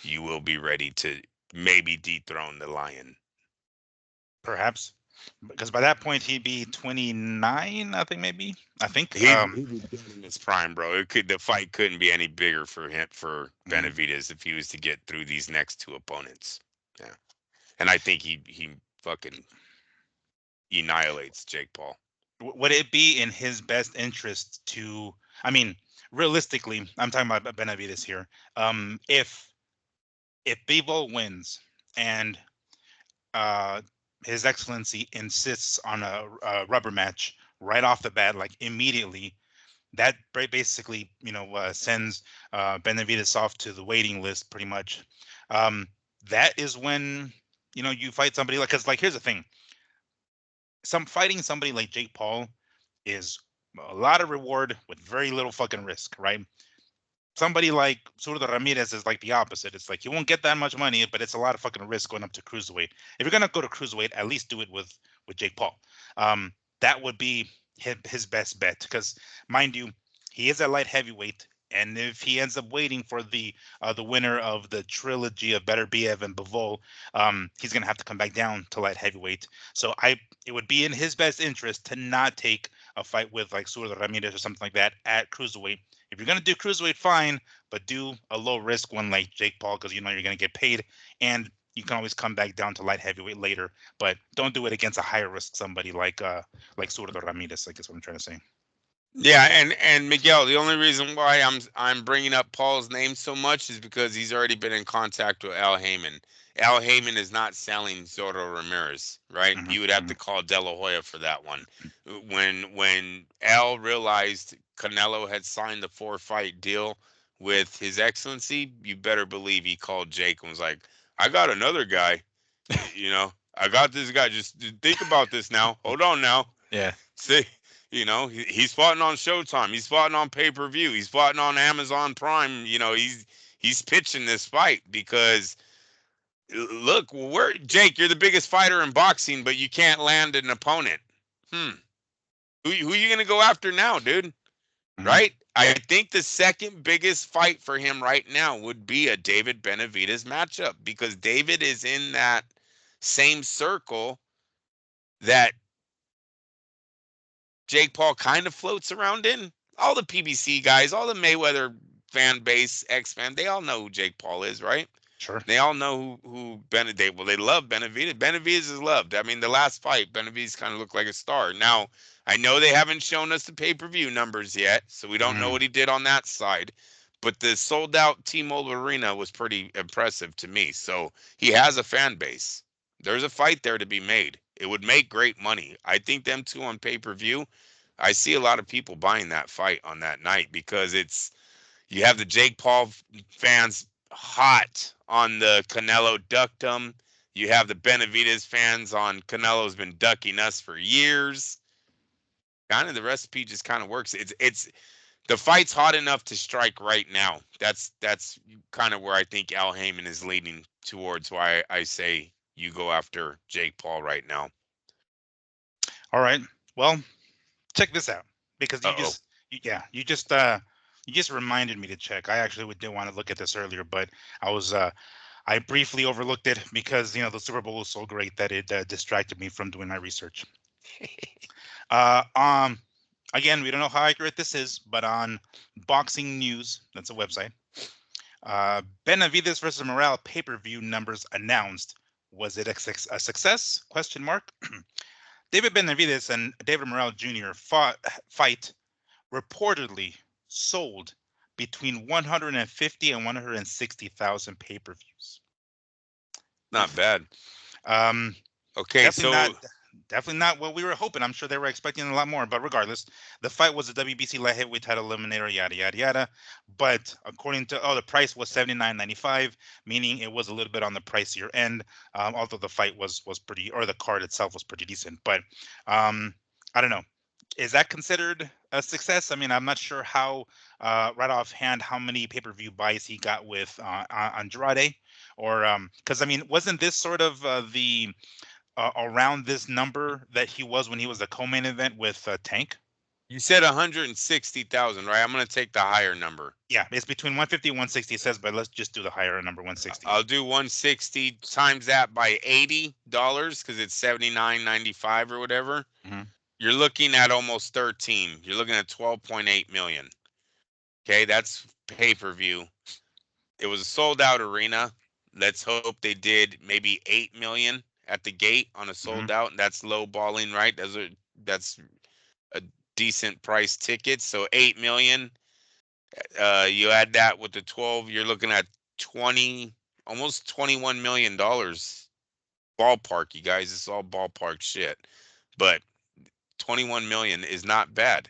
you will be ready to maybe dethrone the Lion. Perhaps, because by that point he'd be 29, I think, maybe. I think. He'd be dead in his prime, bro. The fight couldn't be any bigger for him, for Mm. Benavides, if he was to get through these next two opponents. Yeah, and I think he fucking annihilates Jake Paul. Would it be in his best interest to, I mean, realistically, I'm talking about Benavides here. If Bivol wins and uh, His Excellency insists on a rubber match right off the bat, like immediately, that basically, sends Benavidez off to the waiting list pretty much. That is when, you fight somebody because here's the thing. Fighting somebody like Jake Paul is a lot of reward with very little fucking risk, right? Somebody like Zurdo Ramirez is like the opposite. It's like you won't get that much money, but it's a lot of fucking risk going up to cruiserweight. If you're gonna go to cruiserweight, at least do it with Jake Paul. That would be his best bet because, mind you, he is a light heavyweight, and if he ends up waiting for the winner of the trilogy of Beterbiev and Bivol, he's gonna have to come back down to light heavyweight. So it would be in his best interest to not take a fight with like Zurdo Ramirez or something like that at cruiserweight. If you're gonna do cruiserweight, fine, but do a low risk one like Jake Paul because you know you're gonna get paid, and you can always come back down to light heavyweight later. But don't do it against a higher risk somebody like Zurdo Ramirez. I guess what I'm trying to say. Yeah, and Miguel, the only reason why I'm bringing up Paul's name so much is because he's already been in contact with Al Heyman. Al Heyman is not selling Zorro Ramirez, right? Mm-hmm, You would have mm-hmm. to call De La Hoya for that one. When Al realized Canelo had signed the 4-fight deal with His Excellency, you better believe he called Jake and was like, "I got another guy, I got this guy. Just think about this now. Hold on now. Yeah. See, he's fighting on Showtime. He's fighting on pay-per-view. He's fighting on Amazon Prime. He's pitching this fight because look, Jake, you're the biggest fighter in boxing, but you can't land an opponent. Who are you gonna go after now, dude? Mm-hmm. Right? I think the second biggest fight for him right now would be a David Benavidez matchup because David is in that same circle that Jake Paul kind of floats around in. All the PBC guys, all the Mayweather fan base, ex-fan, they all know who Jake Paul is, right? Sure. They all know who Benavidez. Well, they love Benavidez. Benavidez is loved. I mean, the last fight, Benavidez kind of looked like a star. Now, I know they haven't shown us the pay-per-view numbers yet, so we don't know Mm-hmm. what he did on that side. But the sold-out T-Mobile Arena was pretty impressive to me. So he has a fan base. There's a fight there to be made. It would make great money. I think them two on pay-per-view. I see a lot of people buying that fight on that night because you have the Jake Paul fans hot on the Canelo duckdom. You have the Benavidez fans on Canelo's been ducking us for years. Kind of the recipe just kind of works. It's the fight's hot enough to strike right now. That's kind of where I think Al Heyman is leading towards. Why I say you go after Jake Paul right now. All right. Well, check this out because Uh oh. you just reminded me to check. I actually did want to look at this earlier, but I was I briefly overlooked it because the Super Bowl was so great that it distracted me from doing my research. Uh, um, Again, we don't know how accurate this is, but on Boxing News, that's a website. Benavidez versus Morale pay-per-view numbers announced. Was it a success? Question mark. David Benavidez and David Morale Jr. fight reportedly sold between 150 and 160,000 pay-per-views. Not Oof. bad. Um, Okay, definitely so not. Definitely not what we were hoping. I'm sure they were expecting a lot more, but regardless, the fight was a WBC light heavyweight title eliminator, yada yada yada. But according to the price was $79.95, meaning it was a little bit on the pricier end. Although the fight was pretty, or the card itself was pretty decent. But I don't know. Is that considered a success? I mean, I'm not sure how right offhand how many pay-per-view buys he got with Andrade, or because I mean, wasn't this sort of the around this number that he was when he was the co-main event with Tank? you said 160,000, right? I'm going to take the higher number. Yeah, it's between 150 and 160 it says, but let's just do the higher number, 160. I'll do 160 times that by $80 because it's 79.95 or whatever. Mm-hmm. You're looking at almost 13. You're looking at 12.8 million. Okay, that's pay-per-view. It was a sold-out arena. Let's hope they did maybe 8 million at the gate on a Mm-hmm. sold out. That's low balling, right? That's a decent price ticket. So 8 million. You add that with the 12, you're looking at 20, almost $21 million. Ballpark, you guys. It's all ballpark shit. But 21 million is not bad.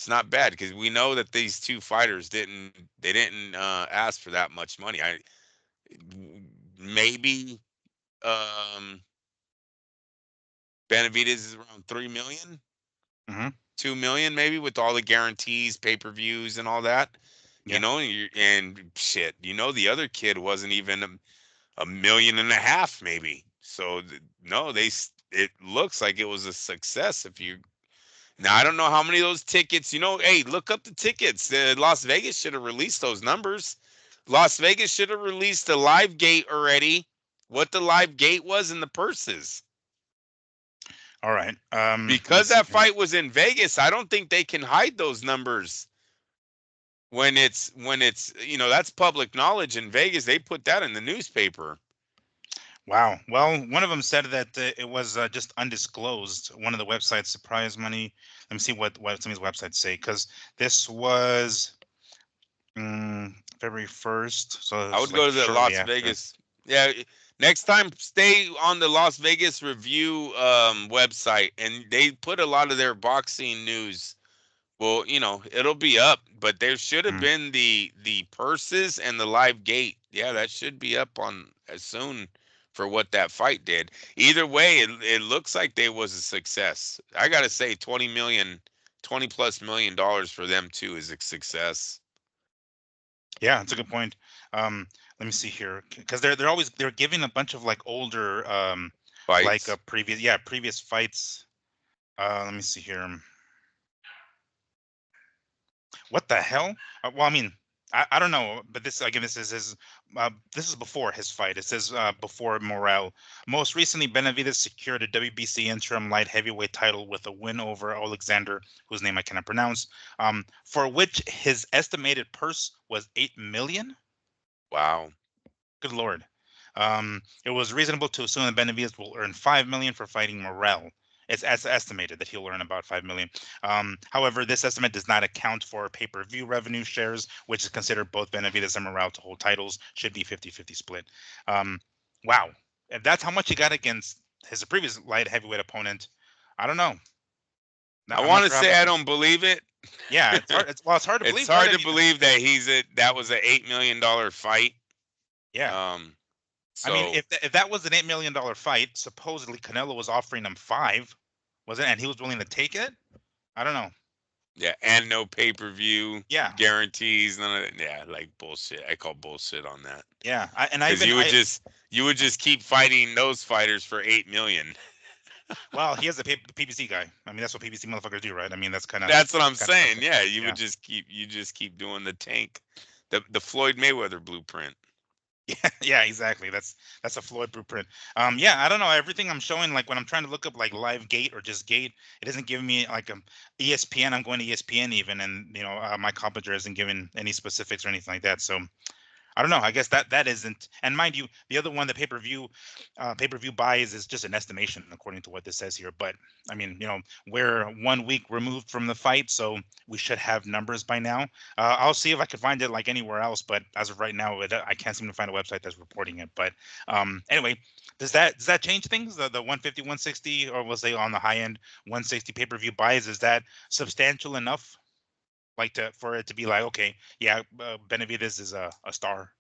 It's not bad because we know that these two fighters didn't ask for that much money. I maybe um Benavidez is around 3 million, Mm-hmm. 2 million maybe with all the guarantees, pay-per-views and all that. Yeah. And shit, the other kid wasn't even a million and a half maybe. So no, it looks like it was a success. If you Now I don't know how many of those tickets. Hey, look up the tickets. Las Vegas should have released those numbers. Las Vegas should have released the live gate already. What the live gate was in the purses. All right. Let me Because see that here. fight was in Vegas, I don't think they can hide those numbers when it's that's public knowledge in Vegas. They put that in the newspaper. Wow. Well, one of them said that it was just undisclosed. One of the websites, Surprise Money. Let me see what some of these websites say, because this was February 1st, so I this was would go like to the shortly Las after. Vegas. Yeah, next time stay on the Las Vegas Review website, and they put a lot of their boxing news. Well, it'll be up, but there should have Mm. been the purses and the live gate. Yeah, that should be up on as soon for what that fight did. Either way, it looks like they was a success. I gotta say, 20 plus million dollars for them too is a success. Yeah, that's a good point. Let me see here, because they're giving a bunch of like older like Fights. previous fights. Let me see here. What the hell? Well, I mean, I don't know, but this again, this is before his fight. It says before Morel. Most recently, Benavidez secured a WBC interim light heavyweight title with a win over Alexander, whose name I cannot pronounce, for which his estimated purse was 8 million. Wow. Good lord. It was reasonable to assume that Benavidez will earn 5 million for fighting Morel. It's estimated that he'll earn about 5 million. However, this estimate does not account for pay-per-view revenue shares, which is considered both Benavidez and Morel to hold titles. Should be 50-50 split. Wow. If that's how much he got against his previous light heavyweight opponent, I don't know. I I'm not want to sure how say much. I don't believe it. Yeah, it's hard. It's hard to It's believe, right? hard I to mean, believe that that was an $8 million fight. yeah. Um, I mean, so if that was an $8 million fight, supposedly Canelo was offering him 5, was it? And he was willing to take it. I don't know. yeah, and no pay-per-view Yeah, guarantees, none of that. Yeah, like bullshit. I call bullshit on that yeah. I because even I you would just keep fighting those fighters for 8 million. well, he is a PBC guy. I mean, that's what PBC motherfuckers do, right? I mean, that's That's what I'm kind of stuff. saying. Yeah, Yeah. you just keep doing the tank, the Floyd Mayweather blueprint. Yeah, exactly. That's a Floyd blueprint. Yeah, I don't know. Everything I'm showing, like when I'm trying to look up like live gate or just gate, it isn't giving me like ESPN. I'm going to ESPN even, and my computer isn't giving any specifics or anything like that. So I don't know. I guess that isn't. And mind you, the other one, the pay per view buys is just an estimation according to what this says here. But I mean, we're 1 week removed from the fight, so we should have numbers by now. I'll see if I can find it like anywhere else, but as of right now, I can't seem to find a website that's reporting it. But anyway, does that change things? The 150, 160, or was they on the high end 160 pay per view buys? Is that substantial enough? Like for it to be like, okay, yeah, Benavidez is a star.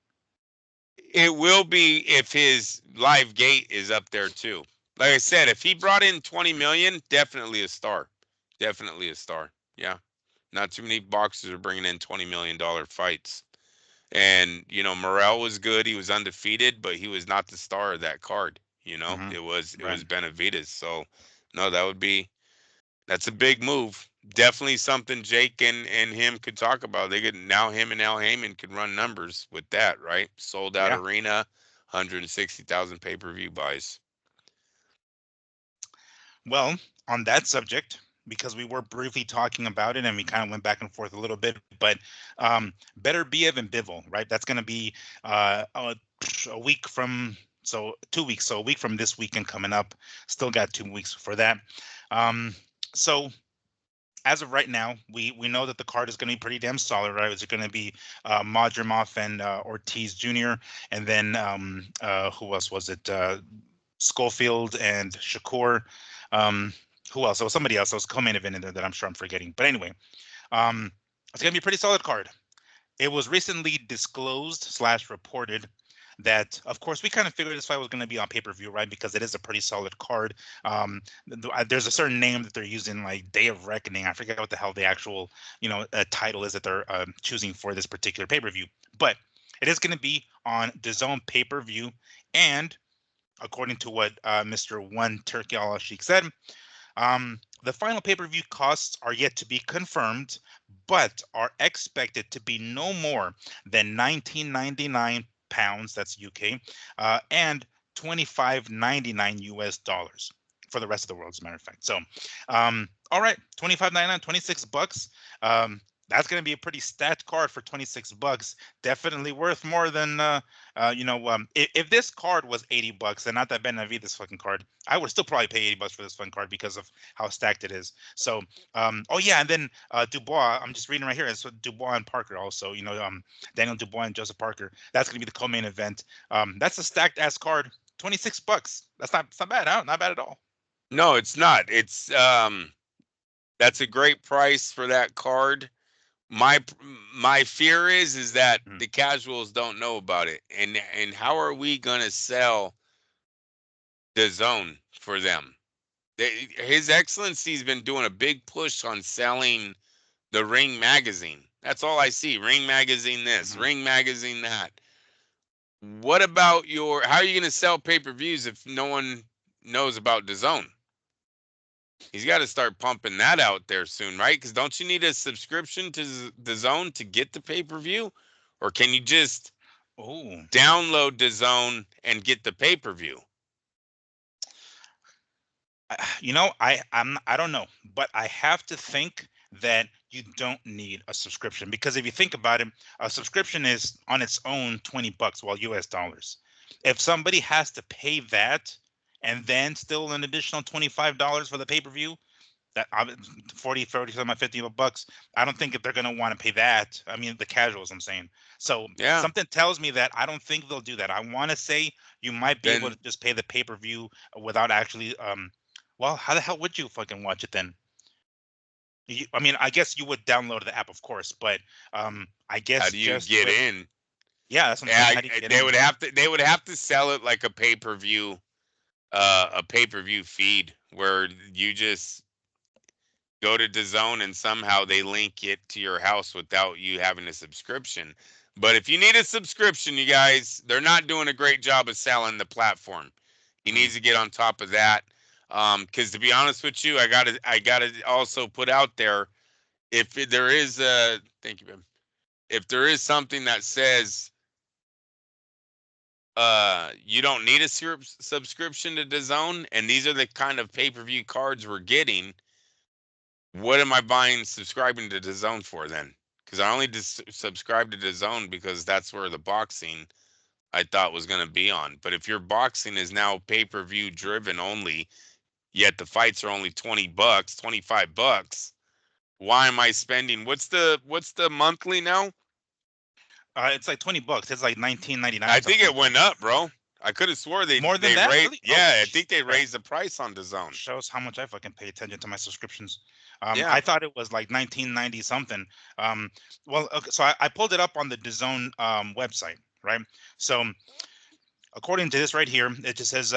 It will be if his live gate is up there too. Like I said, if he brought in 20 million, definitely a star. Definitely a star. Yeah. Not too many boxers are bringing in $20 million fights. And, Morel was good. He was undefeated, but he was not the star of that card. Hmm. It was Right. Benavidez. So, no, that's a big move. Definitely something Jake and him could talk about. Now him and Al Heyman could run numbers with that, right? Sold out Yeah. arena, 160,000 pay-per-view buys. Well, on that subject, because we were briefly talking about it and we kind of went back and forth a little bit, but Beterbiev and Bivol, right? That's going to be a week from, so 2 weeks, so a week from this weekend coming up. Still got 2 weeks for that. Um, so as of right now, we know that the card is going to be pretty damn solid, right? It's going to be Madrimov and Ortiz Jr., and then who else was it? Schofield and Shakur. Um, who else? There was somebody else. There was a co-main event in there that I'm sure I'm forgetting. But anyway, It's gonna be a pretty solid card. It was recently disclosed / reported that, of course, we kind of figured this fight was going to be on pay-per-view, right? Because it is a pretty solid card. There's a certain name that they're using, like Day of Reckoning. I forget what the hell the actual, title is that they're choosing for this particular pay-per-view. But it is going to be on DAZN pay-per-view, and according to what Mr. One Turkey Al Sheikh said, the final pay-per-view costs are yet to be confirmed, but are expected to be no more than 19.99 pounds, that's UK, and 25.99 US dollars for the rest of the world, as a matter of fact. So, all right, 25.99, $26. That's going to be a pretty stacked card for $26. Definitely worth more than if this card was $80 and not that Benavides fucking card, I would still probably pay $80 for this fucking card because of how stacked it is. So oh yeah, and then Dubois, I'm just reading right here. So Dubois and Parker also, Daniel Dubois and Joseph Parker. That's gonna be the co-main event. That's a stacked ass card. $26. It's not bad, huh? Not bad at all. No, it's not. It's that's a great price for that card. My fear is that the casuals don't know about it, and how are we gonna sell DAZN for them? His Excellency's been doing a big push on selling the Ring magazine. That's all I see. Ring magazine this, Ring magazine that. What about how are you gonna sell pay-per-views if no one knows about DAZN? He's got to start pumping that out there soon, right? Because don't you need a subscription to DAZN to get the pay-per-view? Or can you just download DAZN and get the pay-per-view? I don't know, but I have to think that you don't need a subscription, because if you think about it, a subscription is on its own $20, well, US dollars. If somebody has to pay that and then still an additional $25 for the pay-per-view, that 40, 30, $50, I don't think if they're going to want to pay that. I mean, the casuals, I'm saying. So yeah, something tells me that I don't think they'll do that. I want to say you might be able to just pay the pay-per-view without actually well, how the hell would you fucking watch it then? I mean, I guess you would download the app, of course, but I guess how do you get in? Yeah, that's what I'm saying. How do you get in? They would have to sell it like a pay-per-view feed where you just go to DAZN and somehow they link it to your house without you having a subscription. But if you need a subscription, you guys, they're not doing a great job of selling the platform. He needs to get on top of that. Because to be honest with you, I gotta also put out there, if there is thank you, babe. If there is something that says you don't need a subscription to DAZN, and these are the kind of pay-per-view cards we're getting, what am I subscribing to DAZN for then? Because I only subscribe to DAZN because that's where the boxing I thought was going to be on. But if your boxing is now pay-per-view driven only, yet the fights are only $20, $25, why am I spending? What's the monthly now? It's like $20. It's like 19.99. I think it went up, bro. I could have swore they more than they that. raised. Really? Yeah, I think they raised the price on DAZN. Shows how much I fucking pay attention to my subscriptions. Yeah. I thought it was like 1990 something. Well, okay, so I pulled it up on the DAZN website, right? So according to this right here, it just says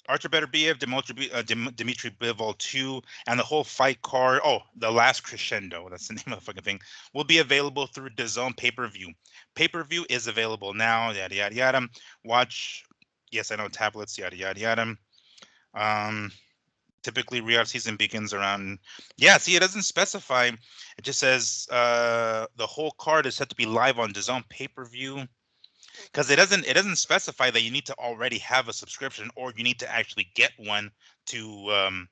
Archer Beterbiev, Dimitri Bivol 2, and the whole fight card. Oh, The Last Crescendo. That's the name of the fucking thing. Will be available through DAZN pay-per-view. Pay-per-view is available now. Yada yada yada. Watch. Yes, I know tablets. Yada yada yada. Typically, Riyadh season begins around. Yeah, see, it doesn't specify. It just says the whole card is set to be live on DAZN pay-per-view. Because it doesn't specify that you need to already have a subscription or you need to actually get one to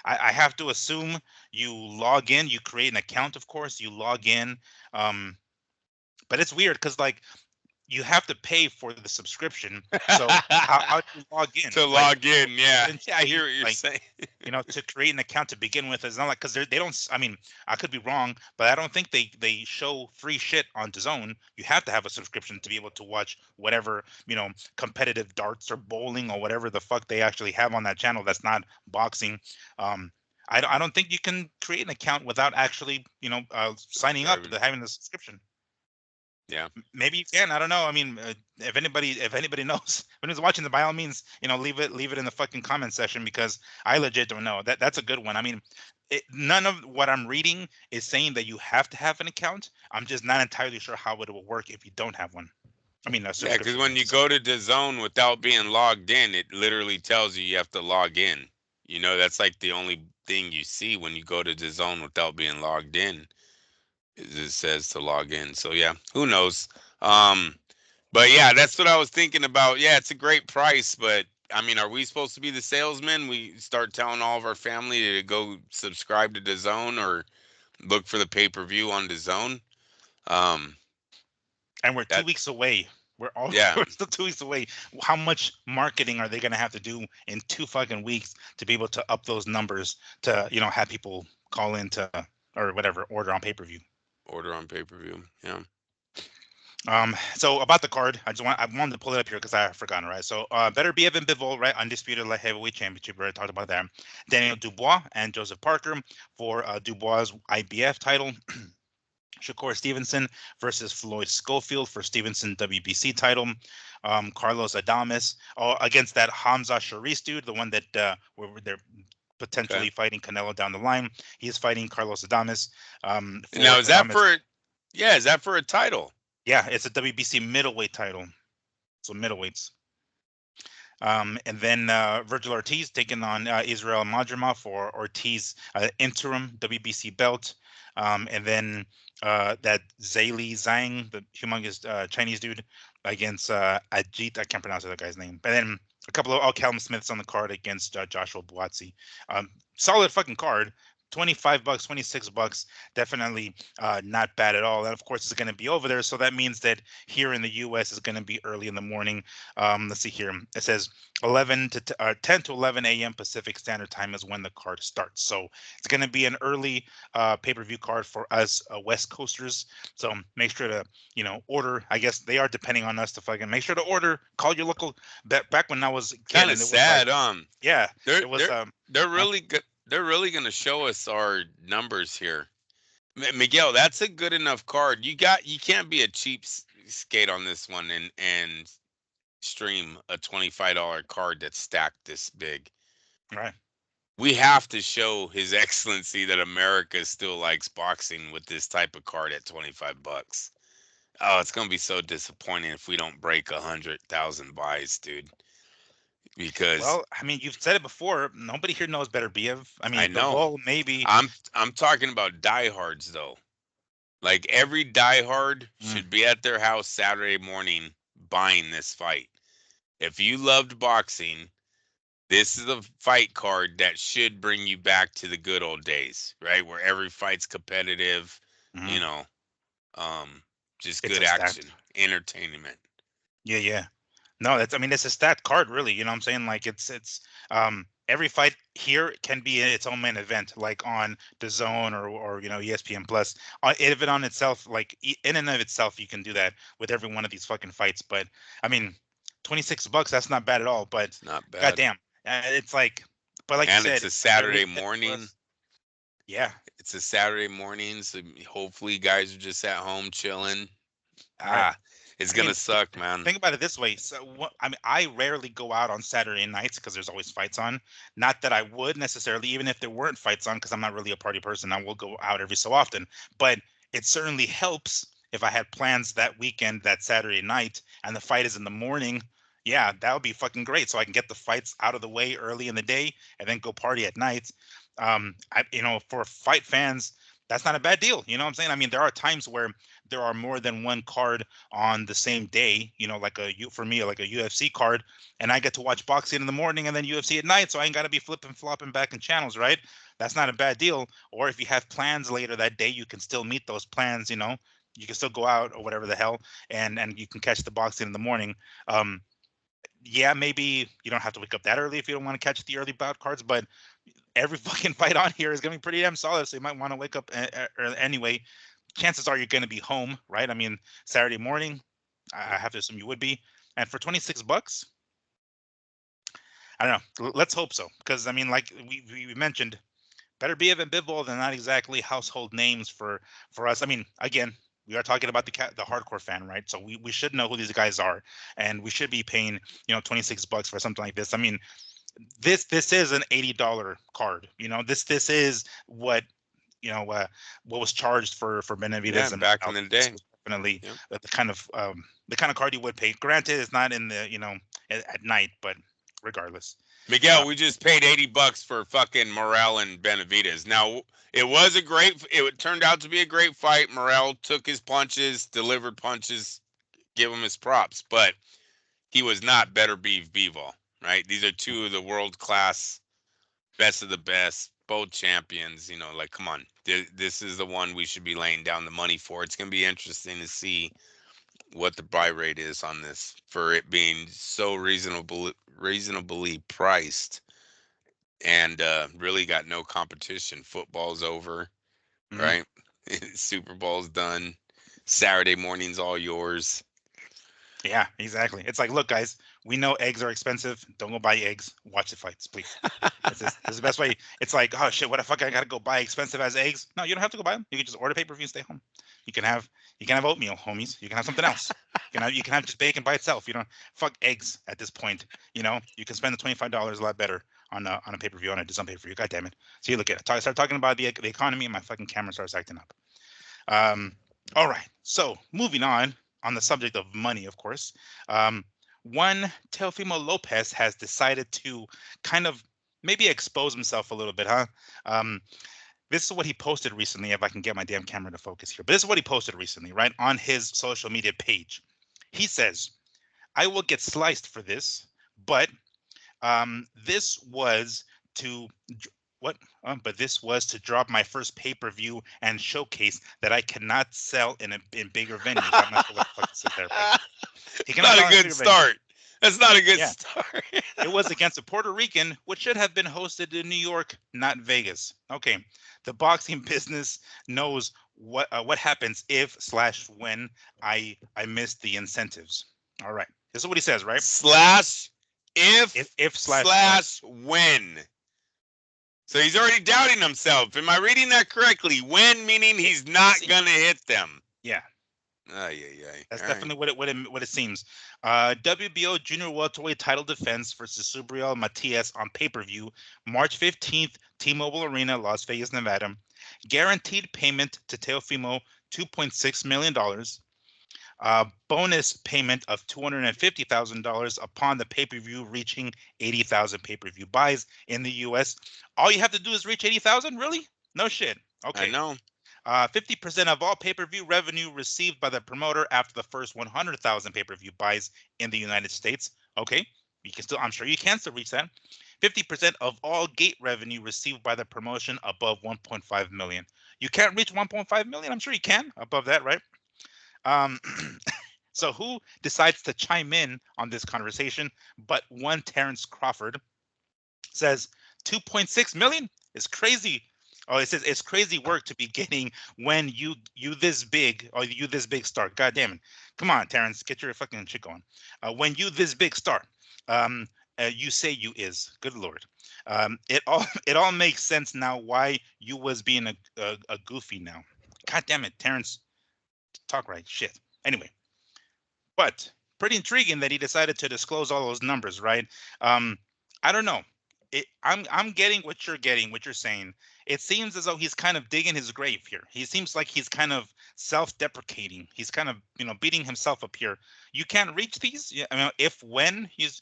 I have to assume you log in, you create an account, of course, you log in. But it's weird because like you have to pay for the subscription. So how do you log in? To log in, yeah. I hear what you're saying. To create an account to begin with, it's not like, because they don't. I mean, I could be wrong, but I don't think they show free shit on DAZN. You have to have a subscription to be able to watch whatever competitive darts or bowling or whatever the fuck they actually have on that channel. That's not boxing. I don't think you can create an account without actually, signing up, Subscribing. having the subscription. Yeah. Maybe you can. I don't know. I mean, if anybody knows, when who's watching, by all means, leave it in the fucking comment section, because I legit don't know. That's a good one. I mean, none of what I'm reading is saying that you have to have an account. I'm just not entirely sure how it will work if you don't have one. I mean, a Yeah, because subscription. when you go to the zone without being logged in, it literally tells you have to log in. That's like the only thing you see when you go to the zone without being logged in. Is it says to log in. So yeah, who knows? Um, but yeah, that's what I was thinking about. Yeah, it's a great price, but I mean, are we supposed to be the salesmen? We start telling all of our family to go subscribe to the zone or look for the pay-per-view on the zone. Um, And we're two that weeks away. yeah, We're still 2 weeks away. How much marketing are they going to have to do in 2 fucking weeks to be able to up those numbers to have people call in to, or whatever, order on pay-per-view? order on pay-per-view. Yeah. So about the card, I wanted to pull it up here because I forgot, right? So Beterbiev and Bivol, right? Undisputed light heavyweight championship. We already talked about that. Daniel Dubois and Joseph Parker for Dubois' IBF title. Shakur Stevenson versus Floyd Schofield for Stevenson WBC title. Carlos Adames against that Hamza Sharice dude, the one that they're Okay. potentially fighting Canelo down the line. He's fighting Carlos Adames. Now For is that Adames, for? Yeah, is that for a title? yeah, it's a WBC middleweight title. So middleweights. And then Virgil Ortiz taking on Israel Madrimov for Ortiz interim WBC belt. And then that Zhali Zhang, the humongous Chinese dude, against Ajit. I can't pronounce that guy's name. But then a couple of Callum Smiths on the card against Joshua Buatsi. Solid fucking card. $25, $26, definitely not bad at all. And of course, it's going to be over there. So that means that here in the US is going to be early in the morning. Let's see here. It says 10 to 11 a.m. Pacific Standard Time is when the card starts. So it's going to be an early pay-per-view card for us West Coasters. So make sure to order. I guess they are depending on us to fucking make sure to order. Call your local. Back when I was a kid, Kind of and it was like, sad. yeah, They're it was they're they're huh? really good. They're really gonna show us our numbers here. Miguel, that's a good enough card. You can't be a cheap skate on this one and stream a $25 card that's stacked this big. Right. We have to show His Excellency that America still likes boxing with this type of card at $25. Oh, it's gonna be so disappointing if we don't break 100,000 buys, dude. Because Well, I mean, you've said it before. Nobody here knows better Biev. I I mean, know Bivol maybe. I'm talking about diehards though. Like every diehard Mm, should be at their house Saturday morning buying this fight. If you loved boxing, this is a fight card that should bring you back to the good old days, right? Where every fight's competitive, you mhm. know, um, just It's good a stat. action, entertainment. Yeah, yeah. No, I mean, it's a stat card, really. You know what I'm saying? Like, it's every fight here can be its own main event, like on the Zone or ESPN Plus. Even on itself, like in and of itself, you can do that with every one of these fucking fights. But I mean, $26, that's not bad at all. But It's not bad. goddamn, it's like, but like you And it's said, a at Saturday least 10 morning. plus. Yeah, It's a Saturday morning, so hopefully guys are just at home chilling. right. Ah, it's I mean, gonna suck, man. think about it this way. So, I mean, I rarely go out on Saturday nights because there's always fights on. Not that I would necessarily, even if there weren't fights on, because I'm not really a party person. I will go out every so often. But it certainly helps if I had plans that weekend, that Saturday night, and the fight is in the morning. Yeah, that would be fucking great. So I can get the fights out of the way early in the day and then go party at night. For fight fans, that's not a bad deal. You know what I'm saying? I mean, there are times where there are more than one card on the same day, like for me, like a UFC card, and I get to watch boxing in the morning and then UFC at night, so I ain't got to be flipping flopping back in channels, right? That's not a bad deal. Or if you have plans later that day, you can still meet those plans. You can still go out or whatever the hell, and you can catch the boxing in the morning. Um, yeah, maybe you don't have to wake up that early if you don't want to catch the early bout cards, but every fucking fight on here is gonna be pretty damn solid, so you might want to wake up anyway. Chances are you're going to be home, right? I mean, Saturday morning, I have to assume you would be. And for $26, I don't know. Let's hope so, because I mean, like we mentioned, Beterbiev and Bivol, they're not exactly household names for us. I mean, again, we are talking about the hardcore fan, right? So we should know who these guys are, and we should be paying $26 for something like this. I mean, this is an $80 card. This is what was charged for Yeah, Benavidez and back in Morales. the This day. was definitely Yeah. the kind of card you would pay. Granted, it's not in the at night, but regardless. Miguel, Uh, we just paid $80 for fucking Morel and Benavidez. Now it was a great. It turned out to be a great fight. Morel took his punches, delivered punches, give him his props, but he was not Beterbiev Bivol, right? These are two of the world class, best of the best, both champions. Like come on, this is the one we should be laying down the money for. It's gonna be interesting to see what the buy rate is on this for it being so reasonably priced and really got no competition. Football's over, mhm. right? Super Bowl's done. Saturday morning's all yours. Yeah, exactly. It's like, look, guys, we know eggs are expensive. Don't go buy eggs. Watch the fights, please. This is the best way. It's like, oh shit, what the fuck? I gotta go buy expensive as eggs. No, you don't have to go buy them. You can just order pay-per-view and stay home. You can have oatmeal, homies. You can have something else. You can have just bacon by itself. You don't fuck eggs at this point. You can spend the $25 a lot better on a pay-per-view on a design pay-per-view. God damn it. See, look at it. Start talking about the economy, and my fucking camera starts acting up. Um, all right. So moving on the subject of money, of course, one Teofimo Lopez has decided to kind of maybe expose himself a little bit, huh? Um, this is what he posted recently. If I can get my damn camera to focus here, but this is what he posted recently, right on his social media page. He says, "I will get sliced for this, but this was to what? But this was to drop my first pay-per-view and showcase that I cannot sell in bigger venues." I'm not sure what the fuck it says there, but he It's cannot not a sell in good bigger venues. start. That's not a good Yeah, start. it was against a Puerto Rican, which should have been hosted in New York, not Vegas. Okay, the boxing business knows what happens if slash when I miss the incentives. All right, this is what he says, right? Slash if If slash when. slash when. So he's already doubting himself. Am I reading that correctly? When meaning It, he's it not seems. gonna hit them. Yeah, Oh yeah. that's All right. definitely what it seems. WBO junior welterweight title defense versus Subriel Matias on pay-per-view, March 15th, T-Mobile Arena, Las Vegas, Nevada. Guaranteed payment to Teofimo, $2.6 million. Bonus payment of $250,000 upon the pay-per-view reaching 80,000 pay-per-view buys in the U.S. All you have to do is reach 80,000? Really? No shit. I Okay. know. 50% of all pay-per-view revenue received by the promoter after the first 100,000 pay-per-view buys in the United States. Okay, I'm sure you can still reach that. 50% of all gate revenue received by the promotion above 1.5 million. You can't reach 1.5 million. I'm sure you can above that, right? Um, so who decides to chime in on this conversation? But one Terrence Crawford says 2.6 million is crazy. Oh, it says it's crazy work to be getting when you this big or you this big star. God damn it! Come on, Terrence, get your fucking shit going. When you this big star, um, you say you is. Good lord, it all it all makes sense now. Why you was being a goofy now? God damn it, Terrence, talk right shit. Anyway, but pretty intriguing that he decided to disclose all those numbers, right? Um, I don't know. I'm getting what you're getting, what you're saying. It seems as though he's kind of digging his grave here. He seems like he's kind of self-deprecating. He's kind of beating himself up here. You can't reach these. Yeah, I mean, if when he's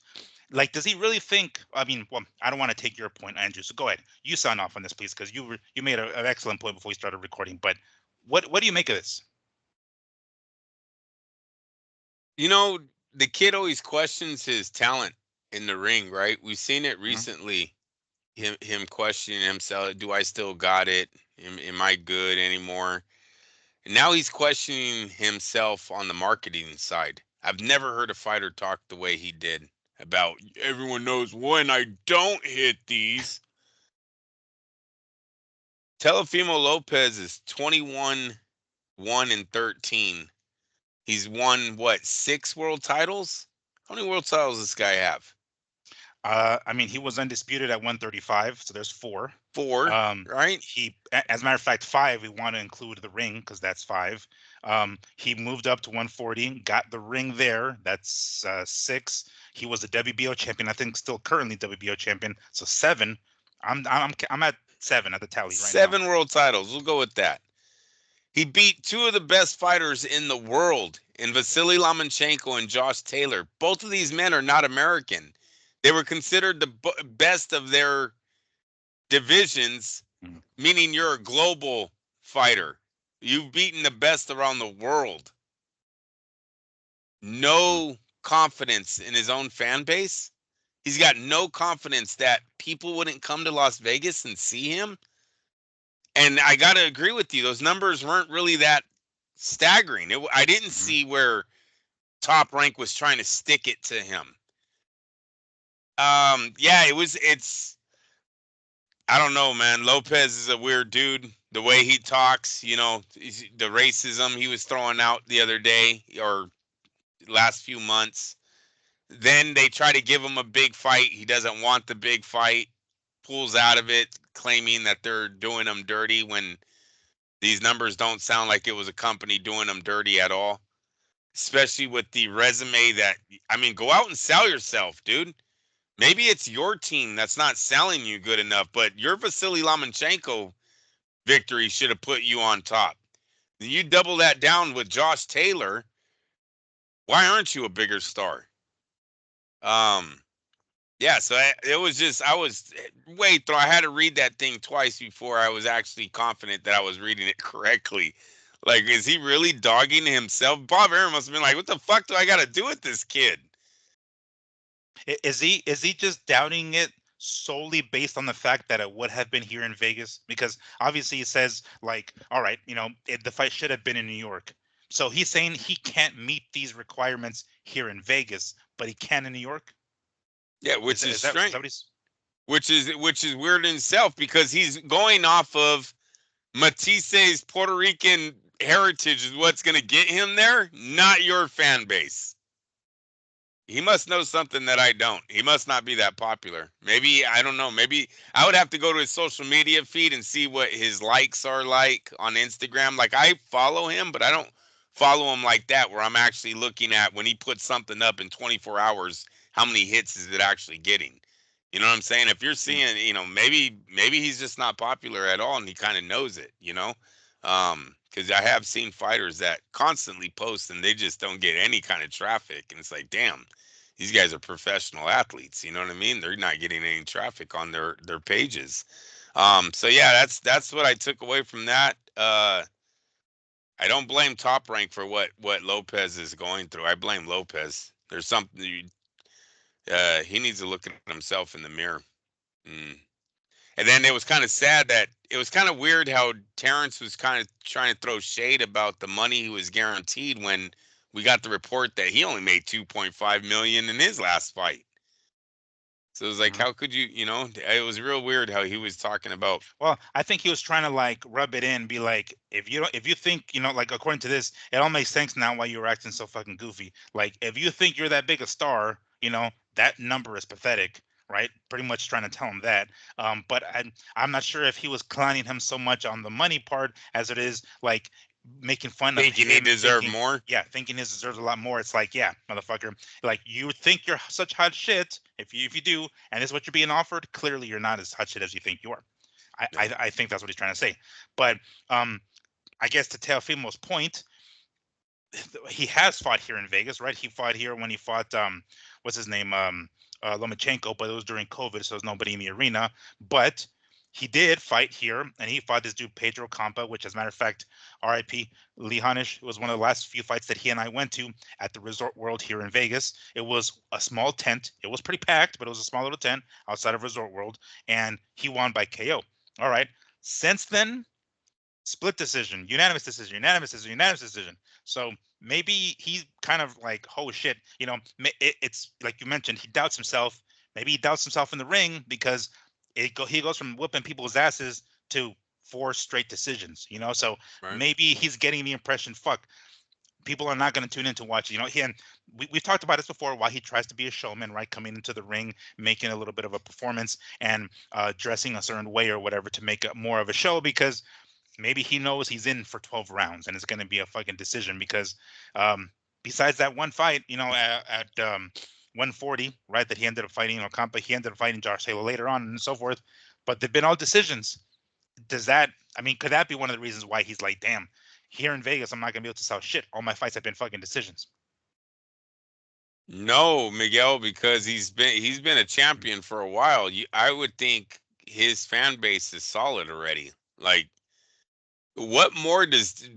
like, does he really think? I mean, well, I don't want to take your point, Andrew. So go ahead. You sign off on this, please, because you made an excellent point before we started recording. But what do you make of this? You know, the kid always questions his talent in the ring, right? We've seen it Mhm. recently. Him questioning himself. Do I still got it? Am I good anymore? And now he's questioning himself on the marketing side. I've never heard a fighter talk the way he did about everyone knows when I don't hit these. Teofimo Lopez is 21, 1 and 13. He's won what, 6 world titles? How many world titles does this guy have? I mean, he was undisputed at 135, so there's four. Four, right? As a matter of fact, five. We want to include the ring because that's five. He moved up to 140, got the ring there. That's six. He was a WBO champion. I think still currently WBO champion. So seven. I'm at seven at the tally right now. 7 world titles. We'll go with that. He beat two of the best fighters in the world in Vasily Lomachenko and Josh Taylor. Both of these men are not American. They were considered the best of their divisions, Mhm. meaning you're a global fighter. You've beaten the best around the world. No confidence in his own fan base. He's got no confidence that people wouldn't come to Las Vegas and see him. And I got to agree with you. Those numbers weren't really that staggering. I didn't Mhm. see where Top Rank was trying to stick it to him. Yeah, it's I don't know, man. Lopez is a weird dude. The way he talks, the racism he was throwing out the other day or last few months. Then they try to give him a big fight. He doesn't want the big fight, pulls out of it, claiming that they're doing him dirty when these numbers don't sound like it was a company doing him dirty at all. Especially with the resume that, I mean, go out and sell yourself, dude. Maybe it's your team that's not selling you good enough, but your Vasily Lomachenko victory should have put you on top. You double that down with Josh Taylor. Why aren't you a bigger star? Um, yeah, so it was just I was way through. I had to read that thing twice before I was actually confident that I was reading it correctly. Like, is he really dogging himself? Bob Arum must have been like, "What the fuck do I got to do with this kid?" Is he just doubting it solely based on the fact that it would have been here in Vegas? Because obviously he says like, all right, the fight should have been in New York. So he's saying he can't meet these requirements here in Vegas, but he can in New York. Yeah, Is which that is is that is strange. that what he's? Which is weird in itself because he's going off of Matisse's Puerto Rican heritage is what's going to get him there, not your fan base. He must know something that I don't. He must not be that popular. Maybe, I don't know. Maybe I would have to go to his social media feed and see what his likes are like on Instagram. Like, I follow him, but I don't follow him like that where I'm actually looking at when he puts something up in 24 hours, how many hits is it actually getting? You know what I'm saying? If you're Mm. seeing, maybe he's just not popular at all and he kind of knows it. Because I have seen fighters that constantly post and they just don't get any kind of traffic. And it's like, damn, these guys are professional athletes. You know what I mean? They're not getting any traffic on their pages. So yeah, that's what I took away from that. I don't blame Top Rank for what Lopez is going through. I blame Lopez. There's something he needs to look at himself in the mirror. Mm. And then it was kind of sad that it was kind of weird how Terrence was kind of trying to throw shade about the money he was guaranteed when we got the report that he only made 2.5 million in his last fight. So it was like, Mhm. how could you, it was real weird how he was talking about. Well, I think he was trying to like rub it in, be like, if you think, like according to this, it all makes sense now why you were acting so fucking goofy. Like, if you think you're that big a star, that number is pathetic, right? Pretty much trying to tell him that. But I'm not sure if he was clowning him so much on the money part as it is like making fun of Thinking he him, deserved more. yeah, thinking he deserves a lot more. It's like, yeah, motherfucker, like you think you're such hot shit. If you do, and this is what you're being offered, clearly you're not as hot shit as you think you are. I, No. I I think that's what he's trying to say. But I guess to Teofimo's point, he has fought here in Vegas, right? He fought here when he fought what's his name, Lomachenko, but it was during COVID, so there's nobody in the arena. But he did fight here, and he fought this dude Pedro Campa, which, as a matter of fact, R.I.P. Lee Hanish, was one of the last few fights that he and I went to at the Resort World here in Vegas. It was a small tent. It was pretty packed, but it was a small little tent outside of Resort World, and he won by KO. All right. Since then, split decision, unanimous decision, unanimous decision, unanimous decision. So maybe he's kind of like, oh shit, it's like you mentioned, he doubts himself. Maybe he doubts himself in the ring because he goes from whipping people's asses to four straight decisions. So Right. maybe he's getting the impression, fuck, people are not going to tune in to watch. And we've talked about this before. Why he tries to be a showman, right? Coming into the ring, making a little bit of a performance, and dressing a certain way or whatever to make it more of a show, because maybe he knows he's in for 12 rounds and it's going to be a fucking decision. Because besides that one fight, at 140, right, that he ended up fighting, Campa, he ended up fighting Josh Taylor later on and so forth. But they've been all decisions. Could that be one of the reasons why he's like, damn, here in Vegas, I'm not gonna be able to sell shit. All my fights have been fucking decisions. No, Miguel, because he's been a champion for a while. I would think his fan base is solid already. Like, what more does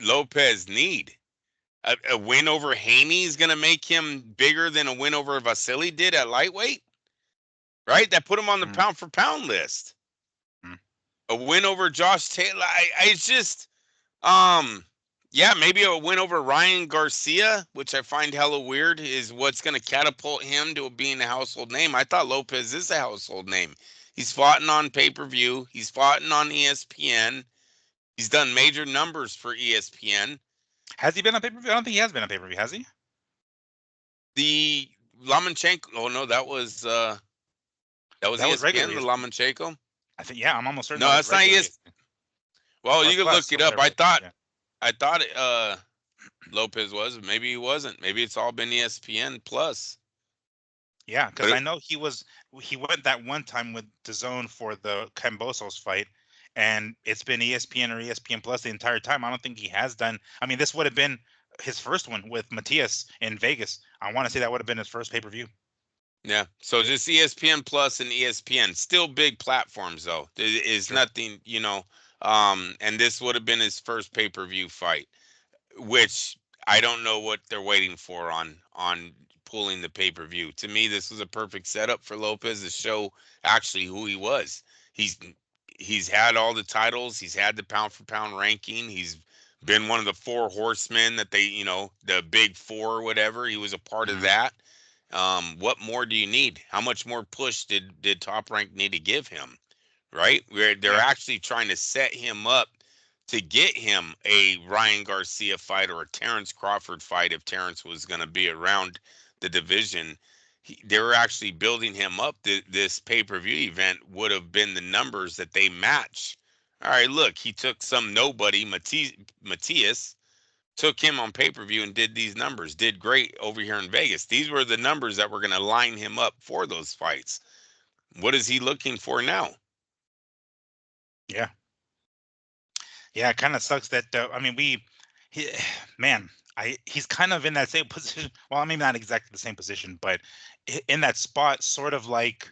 Lopez need? A win over Haney is going to make him bigger than a win over Vasily did at lightweight, right? That put him on the pound for pound list. A win over Josh Taylor. It's just, yeah, maybe a win over Ryan Garcia, which I find hella weird, is what's going to catapult him to being a household name. I thought Lopez is a household name. He's fought on pay-per-view. He's fought on ESPN. He's done major numbers for ESPN. Has he been on pay-per-view? I don't think he has been on pay-per-view, has he? The Lomachenko. Oh no, that was ESPN. Regular The ESPN. Lomachenko. I think, yeah, I'm almost certain. No, that's not ESPN. Well, you can look it up. I thought Lopez was. Maybe he wasn't. Maybe it's all been ESPN Plus. Yeah, because I know he went that one time with DAZN for the Cambosos fight, and it's been ESPN or ESPN Plus the entire time. I don't think he has done. This would have been his first one with Matias in Vegas. I want to say that would have been his first pay-per-view. Yeah, so just ESPN Plus and ESPN, still big platforms though. There is nothing, and this would have been his first pay-per-view fight, which I don't know what they're waiting for on pulling the pay-per-view. To me, this was a perfect setup for Lopez to show actually who he was. He's had all the titles. He's had the pound for pound ranking. He's been one of the four horsemen that they, the big four or whatever. He was a part of that. What more do you need? How much more push did Top Rank need to give him? Right? They're actually trying to set him up to get him a Ryan Garcia fight or a Terrence Crawford fight if Terrence was going to be around the division. They were actually building him up. This pay-per-view event would have been the numbers that they match. All right, look, he took some nobody, Matias, took him on pay-per-view and did these numbers, did great over here in Vegas. These were the numbers that were going to line him up for those fights. What is he looking for now? Yeah. Yeah, it kind of sucks that he's kind of in that same position. Well, not exactly the same position, but in that spot, sort of like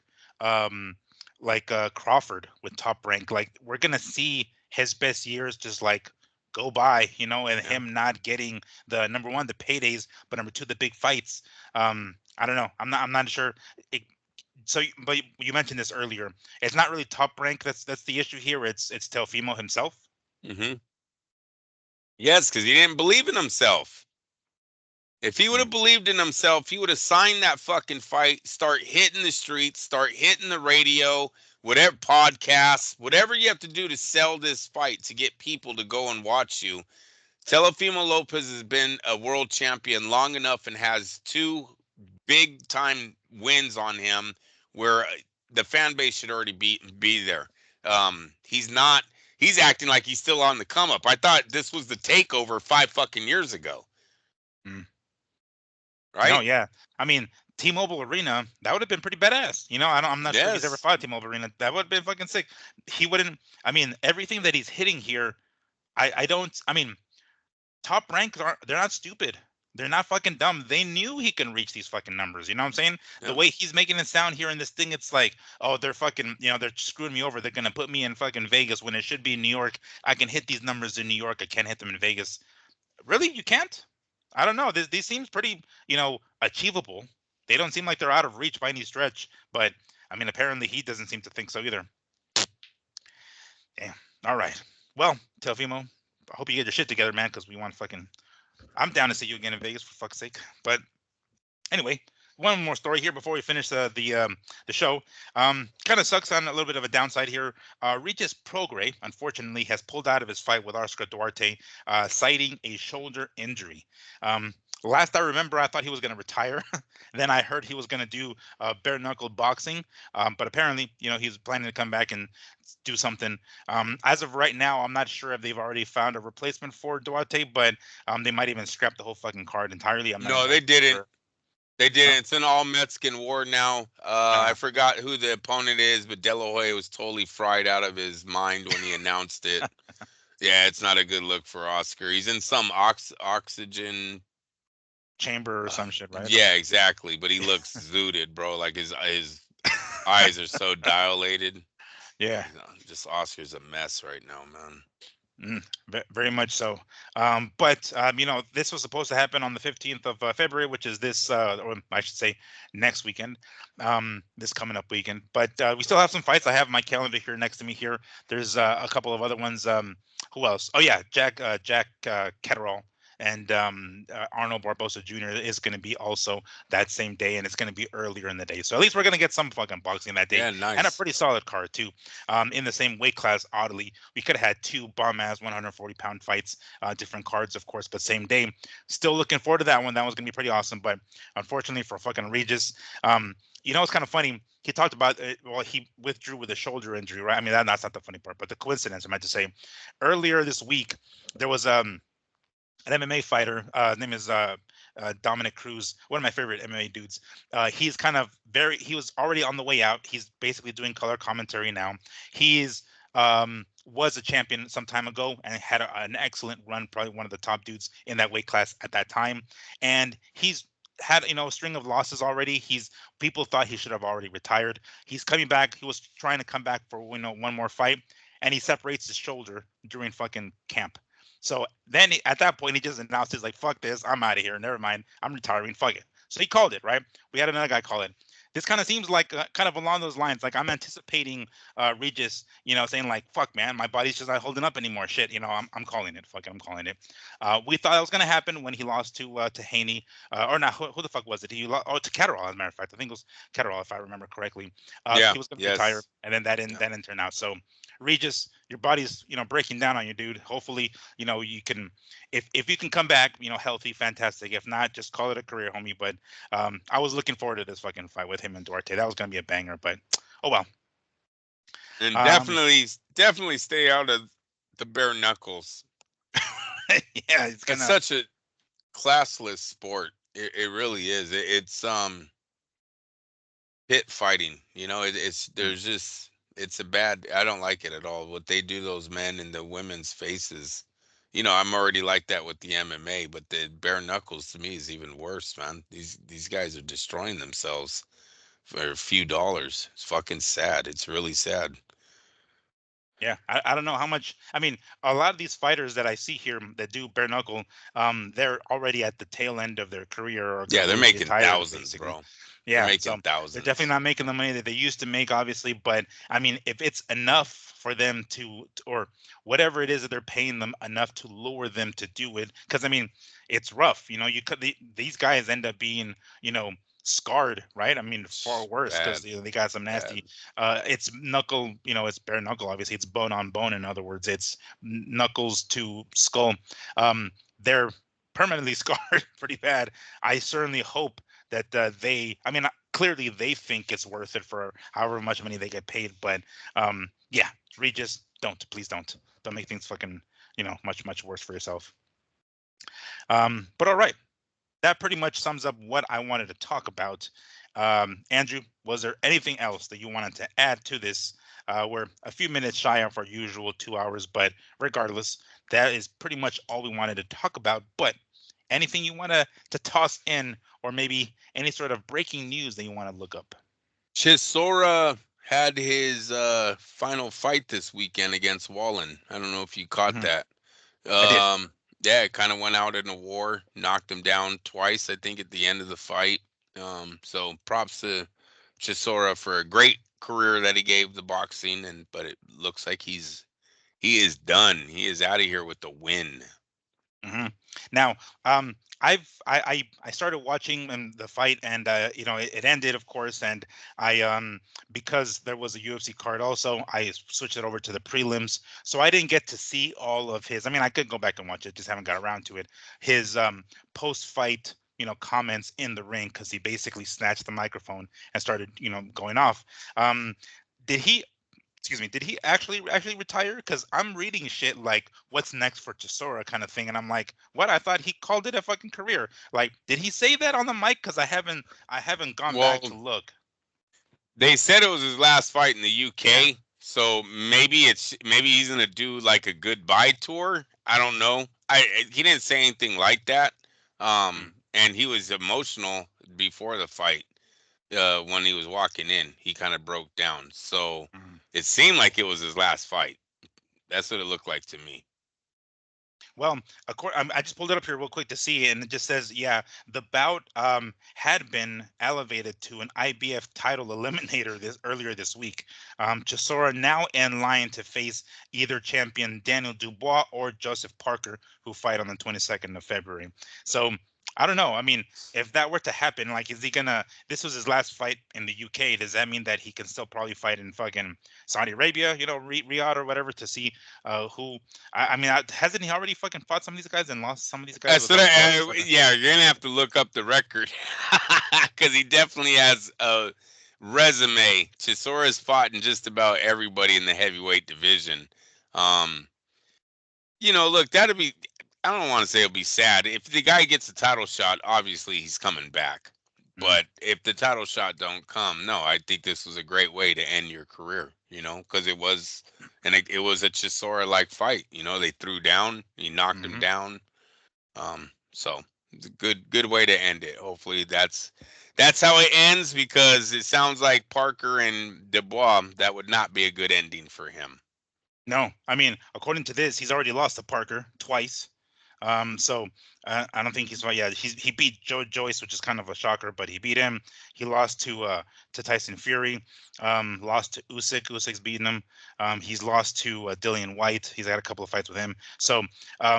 Crawford with Top Rank. Like, we're gonna see his best years just like go by, and him not getting the number one, the paydays, but number two, the big fights. I don't know. I'm not sure. But you mentioned this earlier. It's not really Top Rank that's the issue here. It's Teofimo himself. Mm-hmm. Yes, because he didn't believe in himself. If he would have believed in himself, he would have signed that fucking fight, start hitting the streets, start hitting the radio, whatever, podcasts, whatever you have to do to sell this fight to get people to go and watch you. Teofimo Lopez has been a world champion long enough and has two big time wins on him where the fan base should already be there. He's acting like he's still on the come up. I thought this was the takeover 5 fucking years ago. Right? No, yeah. T-Mobile Arena, that would have been pretty badass. I'm not sure he's ever fought T-Mobile Arena. That would have been fucking sick. He wouldn't. Everything that he's hitting here, Top Rank they're not stupid. They're not fucking dumb. They knew he can reach these fucking numbers. You know what I'm saying? Yeah. The way he's making it sound here in this thing, it's like, oh, they're fucking, they're screwing me over. They're gonna put me in fucking Vegas when it should be in New York. I can hit these numbers in New York. I can't hit them in Vegas. Really? You can't? I don't know. These seems pretty, achievable. They don't seem like they're out of reach by any stretch. But apparently he doesn't seem to think so either. Damn. All right. Well, Teofimo, I hope you get your shit together, man, because we want fucking. I'm down to see you again in Vegas, for fuck's sake. But anyway, one more story here before we finish the show. Kind of sucks on a little bit of a downside here. Regis Prograis, unfortunately, has pulled out of his fight with Oscar Duarte, citing a shoulder injury. Last I remember, I thought he was going to retire. Then I heard he was going to do bare knuckle boxing, but apparently, he's planning to come back and do something. As of right now, I'm not sure if they've already found a replacement for Duarte, but they might even scrap the whole fucking card entirely. I'm not No, they entirely didn't. sure. They Huh? didn't. It's an all Mexican war now. I Uh, forgot who the opponent is, but De La Hoya was totally fried out of his mind when he announced it. Yeah, it's not a good look for Oscar. He's in some oxygen. chamber or some shit, right? Yeah, exactly. But he looks zooted, bro. Like his eyes are so dilated. Yeah. Just Oscar's a mess right now, man. Very much so. But this was supposed to happen on the 15th of February, which is this, or I should say, next weekend, this coming up weekend. But we still have some fights. I have my calendar here next to me. Here, there's a couple of other ones. Who else? Oh yeah, Jack Catterall and Arnold Barbosa Jr. is going to be also that same day, and it's going to be earlier in the day. So at least we're going to get some fucking boxing that day, Yeah, and a nice. pretty solid card too. In the same weight class, oddly, we could have had two bomb ass 140-pound fights, different cards, of course, but same day. Still looking forward to that one. That was gonna be pretty awesome. But unfortunately for fucking Regis, it's kind of funny. He talked about he withdrew with a shoulder injury, right? I mean, that's not the funny part, but the coincidence I meant to say. Earlier this week, there was an MMA fighter. His name is Dominic Cruz, one of my favorite MMA dudes. He's kind of he was already on the way out. He's basically doing color commentary now. He's was a champion some time ago and had an excellent run, probably one of the top dudes in that weight class at that time. And he's had a string of losses already. People thought he should have already retired. He's coming back. He was trying to come back for one more fight, and he separates his shoulder during fucking camp. So then at that point, he just announced, he's like, fuck this. I'm out of here. Never mind. I'm retiring. Fuck it. So he called it, right? We had another guy call it. This kind of seems like kind of along those lines. Like I'm anticipating Regis, saying like, fuck, man, my body's just not holding up anymore. Shit, I'm calling it. Fuck it, I'm calling it. We thought that was going to happen when he lost to Haney. Or not, who the fuck was it? He lost, to Catterall, as a matter of fact. I think it was Catterall, if I remember correctly. Yeah, He was going to retire, yes. and then that Yeah. didn't turn out. So Regis, your body's breaking down on you, dude. Hopefully, you can, if you can come back, healthy, fantastic. If not, just call it a career, homie. But I was looking forward to this fucking fight with him and Duarte. That was gonna be a banger. But oh well. And Um, definitely stay out of the bare knuckles. yeah, it's It's gonna. such a classless sport. It really is. It's pit fighting. It's Mm, there's just it's a bad. I don't like it at all. What they do those men in the women's faces. I'm already like that with the MMA, but the bare knuckles to me is even worse, man. These guys are destroying themselves for a few dollars. It's fucking sad. It's really sad. yeah, I don't know how much. I mean, a lot of these fighters that I see here that do bare knuckle, they're already at the tail end of their career or Yeah, gonna they're be making retired, thousands, basically. bro. They're Yeah, so making they're definitely thousands. not making the money that they used to make, obviously. But I mean, if it's enough for them or whatever it is that they're paying them enough to lure them to do it, because I mean, it's rough. You could these guys end up being, scarred, right? I mean, far worse because Bad, they got some bad. nasty. It's knuckle, it's bare knuckle. Obviously, it's bone on bone. In other words, it's knuckles to skull. They're permanently scarred pretty bad. I certainly hope that I mean, clearly they think it's worth it for however much money they get paid. But yeah, Regis, please don't make things fucking much worse for yourself. But all right, that pretty much sums up what I wanted to talk about. Andrew, was there anything else that you wanted to add to this? We're a few minutes shy of our usual 2 hours, but regardless, that is pretty much all we wanted to talk about. But anything you want to toss in, or maybe any sort of breaking news that you want to look up? Chisora had his final fight this weekend against Wallen. I don't know if you caught Hmm. that. I did. Yeah, it kind of went out in a war, knocked him down twice, I think, at the end of the fight. So props to Chisora for a great career that he gave the boxing, but it looks like he is done. He is out of here with the win. Hmm. Now, I started watching the fight, and it ended, of course, and I because there was a UFC card also, I switched it over to the prelims, so I didn't get to see all of his. I mean, I could go back and watch it, just haven't got around to it. His post fight, comments in the ring, because he basically snatched the microphone and started, going off. Um, did he excuse me, did he actually retire? Because I'm reading shit like what's next for Chisora kind of thing, and I'm like, what? I thought he called it a fucking career. Like, did he say that on the mic? Because I haven't gone back Well, to look. they said it was his last fight in the Yeah. UK, so maybe he's gonna do like a goodbye tour. I don't know. He didn't say anything like that. Mm, And he was emotional before the fight. When he was walking in, he kind of broke down. So mm. it seemed like it was his last fight. That's what it looked like to me. Well, I just pulled it up here real quick to see, and it just says, yeah, the bout had been elevated to an IBF title eliminator this earlier this week. Chisora now in line to face either champion Daniel Dubois or Joseph Parker, who fight on the 22nd of February. So I don't know. I mean, if that were to happen, like, is he gonna? This was his last fight in the UK. Does that mean that he can still probably fight in fucking Saudi Arabia, Riyadh or whatever, to see who I mean, hasn't he already fucking fought some of these guys and lost some of these guys? That's Was what lost his fucking. yeah, you're gonna have to look up the record because he definitely has a resume. Chisora's fought in just about everybody in the heavyweight division. Um, look, that'd be. I don't want to say it'll be sad if the guy gets a title shot. Obviously, he's coming back. Mm, But if the title shot don't come, no, I think this was a great way to end your career. Because it was a Chisora like fight. They threw down, he knocked him hmm down. So it's a good way to end it. Hopefully that's how it ends because it sounds like Parker and Dubois, that would not be a good ending for him. No, I mean, according to this, he's already lost to Parker twice. So I don't think he's. Well, yeah, he beat Joe Joyce, which is kind of a shocker, but he beat him. He lost to Tyson Fury. Lost to Usyk. Usyk's beaten him. He's lost to Dillian White. He's had a couple of fights with him. So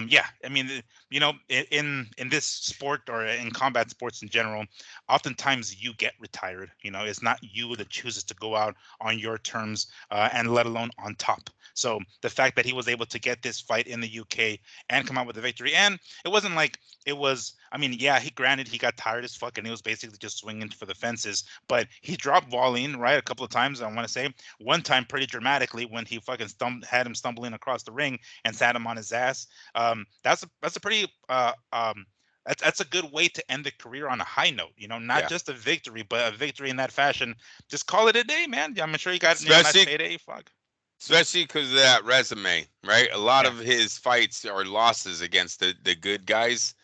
yeah, I mean, in this sport or in combat sports in general, oftentimes you get retired. It's not you that chooses to go out on your terms, and let alone on top. So the fact that he was able to get this fight in the UK and come out with a victory, and it wasn't like it was. I mean, yeah, he got tired as fuck, and he was basically just swinging for the fences. But he dropped Wallin right a couple of times. I want to say one time pretty dramatically when he fucking had him stumbling across the ring and sat him on his ass. That's a pretty that's a good way to end the career on a high note. Not Yeah. just a victory, but a victory in that fashion. Just call it a day, man. I'm sure you got nice Especially payday. Fuck. especially because of that resume, right? A lot Yeah. of his fights are losses against the good guys.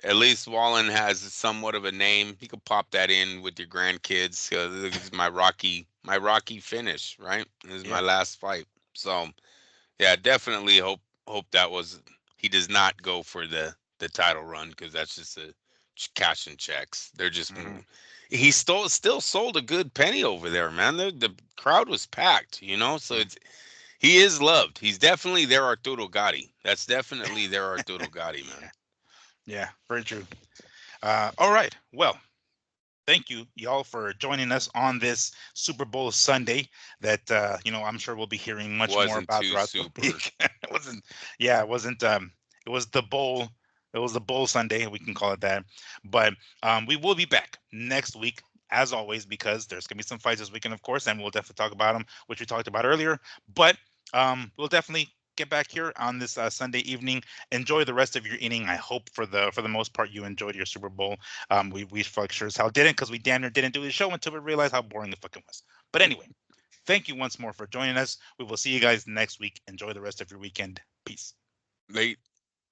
At least Wallen has somewhat of a name. You could pop that in with your grandkids. Look, this is my Rocky finish, right? This is my Yeah. last fight. So yeah, definitely hope that was he does not go for the title run because that's just a cashing checks. They're just hmm he still sold a good penny over there, man. The crowd was packed. So he is loved. He's definitely their Arturo Gotti. That's definitely their Arturo Gotti, man. Yeah. Yeah. Very true. All right. Well, thank you, y'all, for joining us on this Super Bowl Sunday. That I'm sure we'll be hearing much more Wasn't about too throughout the super. week. It wasn't. Yeah, it wasn't. It was the bowl. It was the bowl Sunday. We can call it that. But we will be back next week, as always, because there's gonna be some fights this weekend, of course, and we'll definitely talk about them, which we talked about earlier. But we'll definitely get back here on this Sunday evening. Enjoy the rest of your evening. I hope for the most part you enjoyed your Super Bowl. We fuck sure as hell didn't, because we damn near didn't do the show until we realized how boring it fucking was. But anyway, thank you once more for joining us. We will see you guys next week. Enjoy the rest of your weekend. Peace. Late.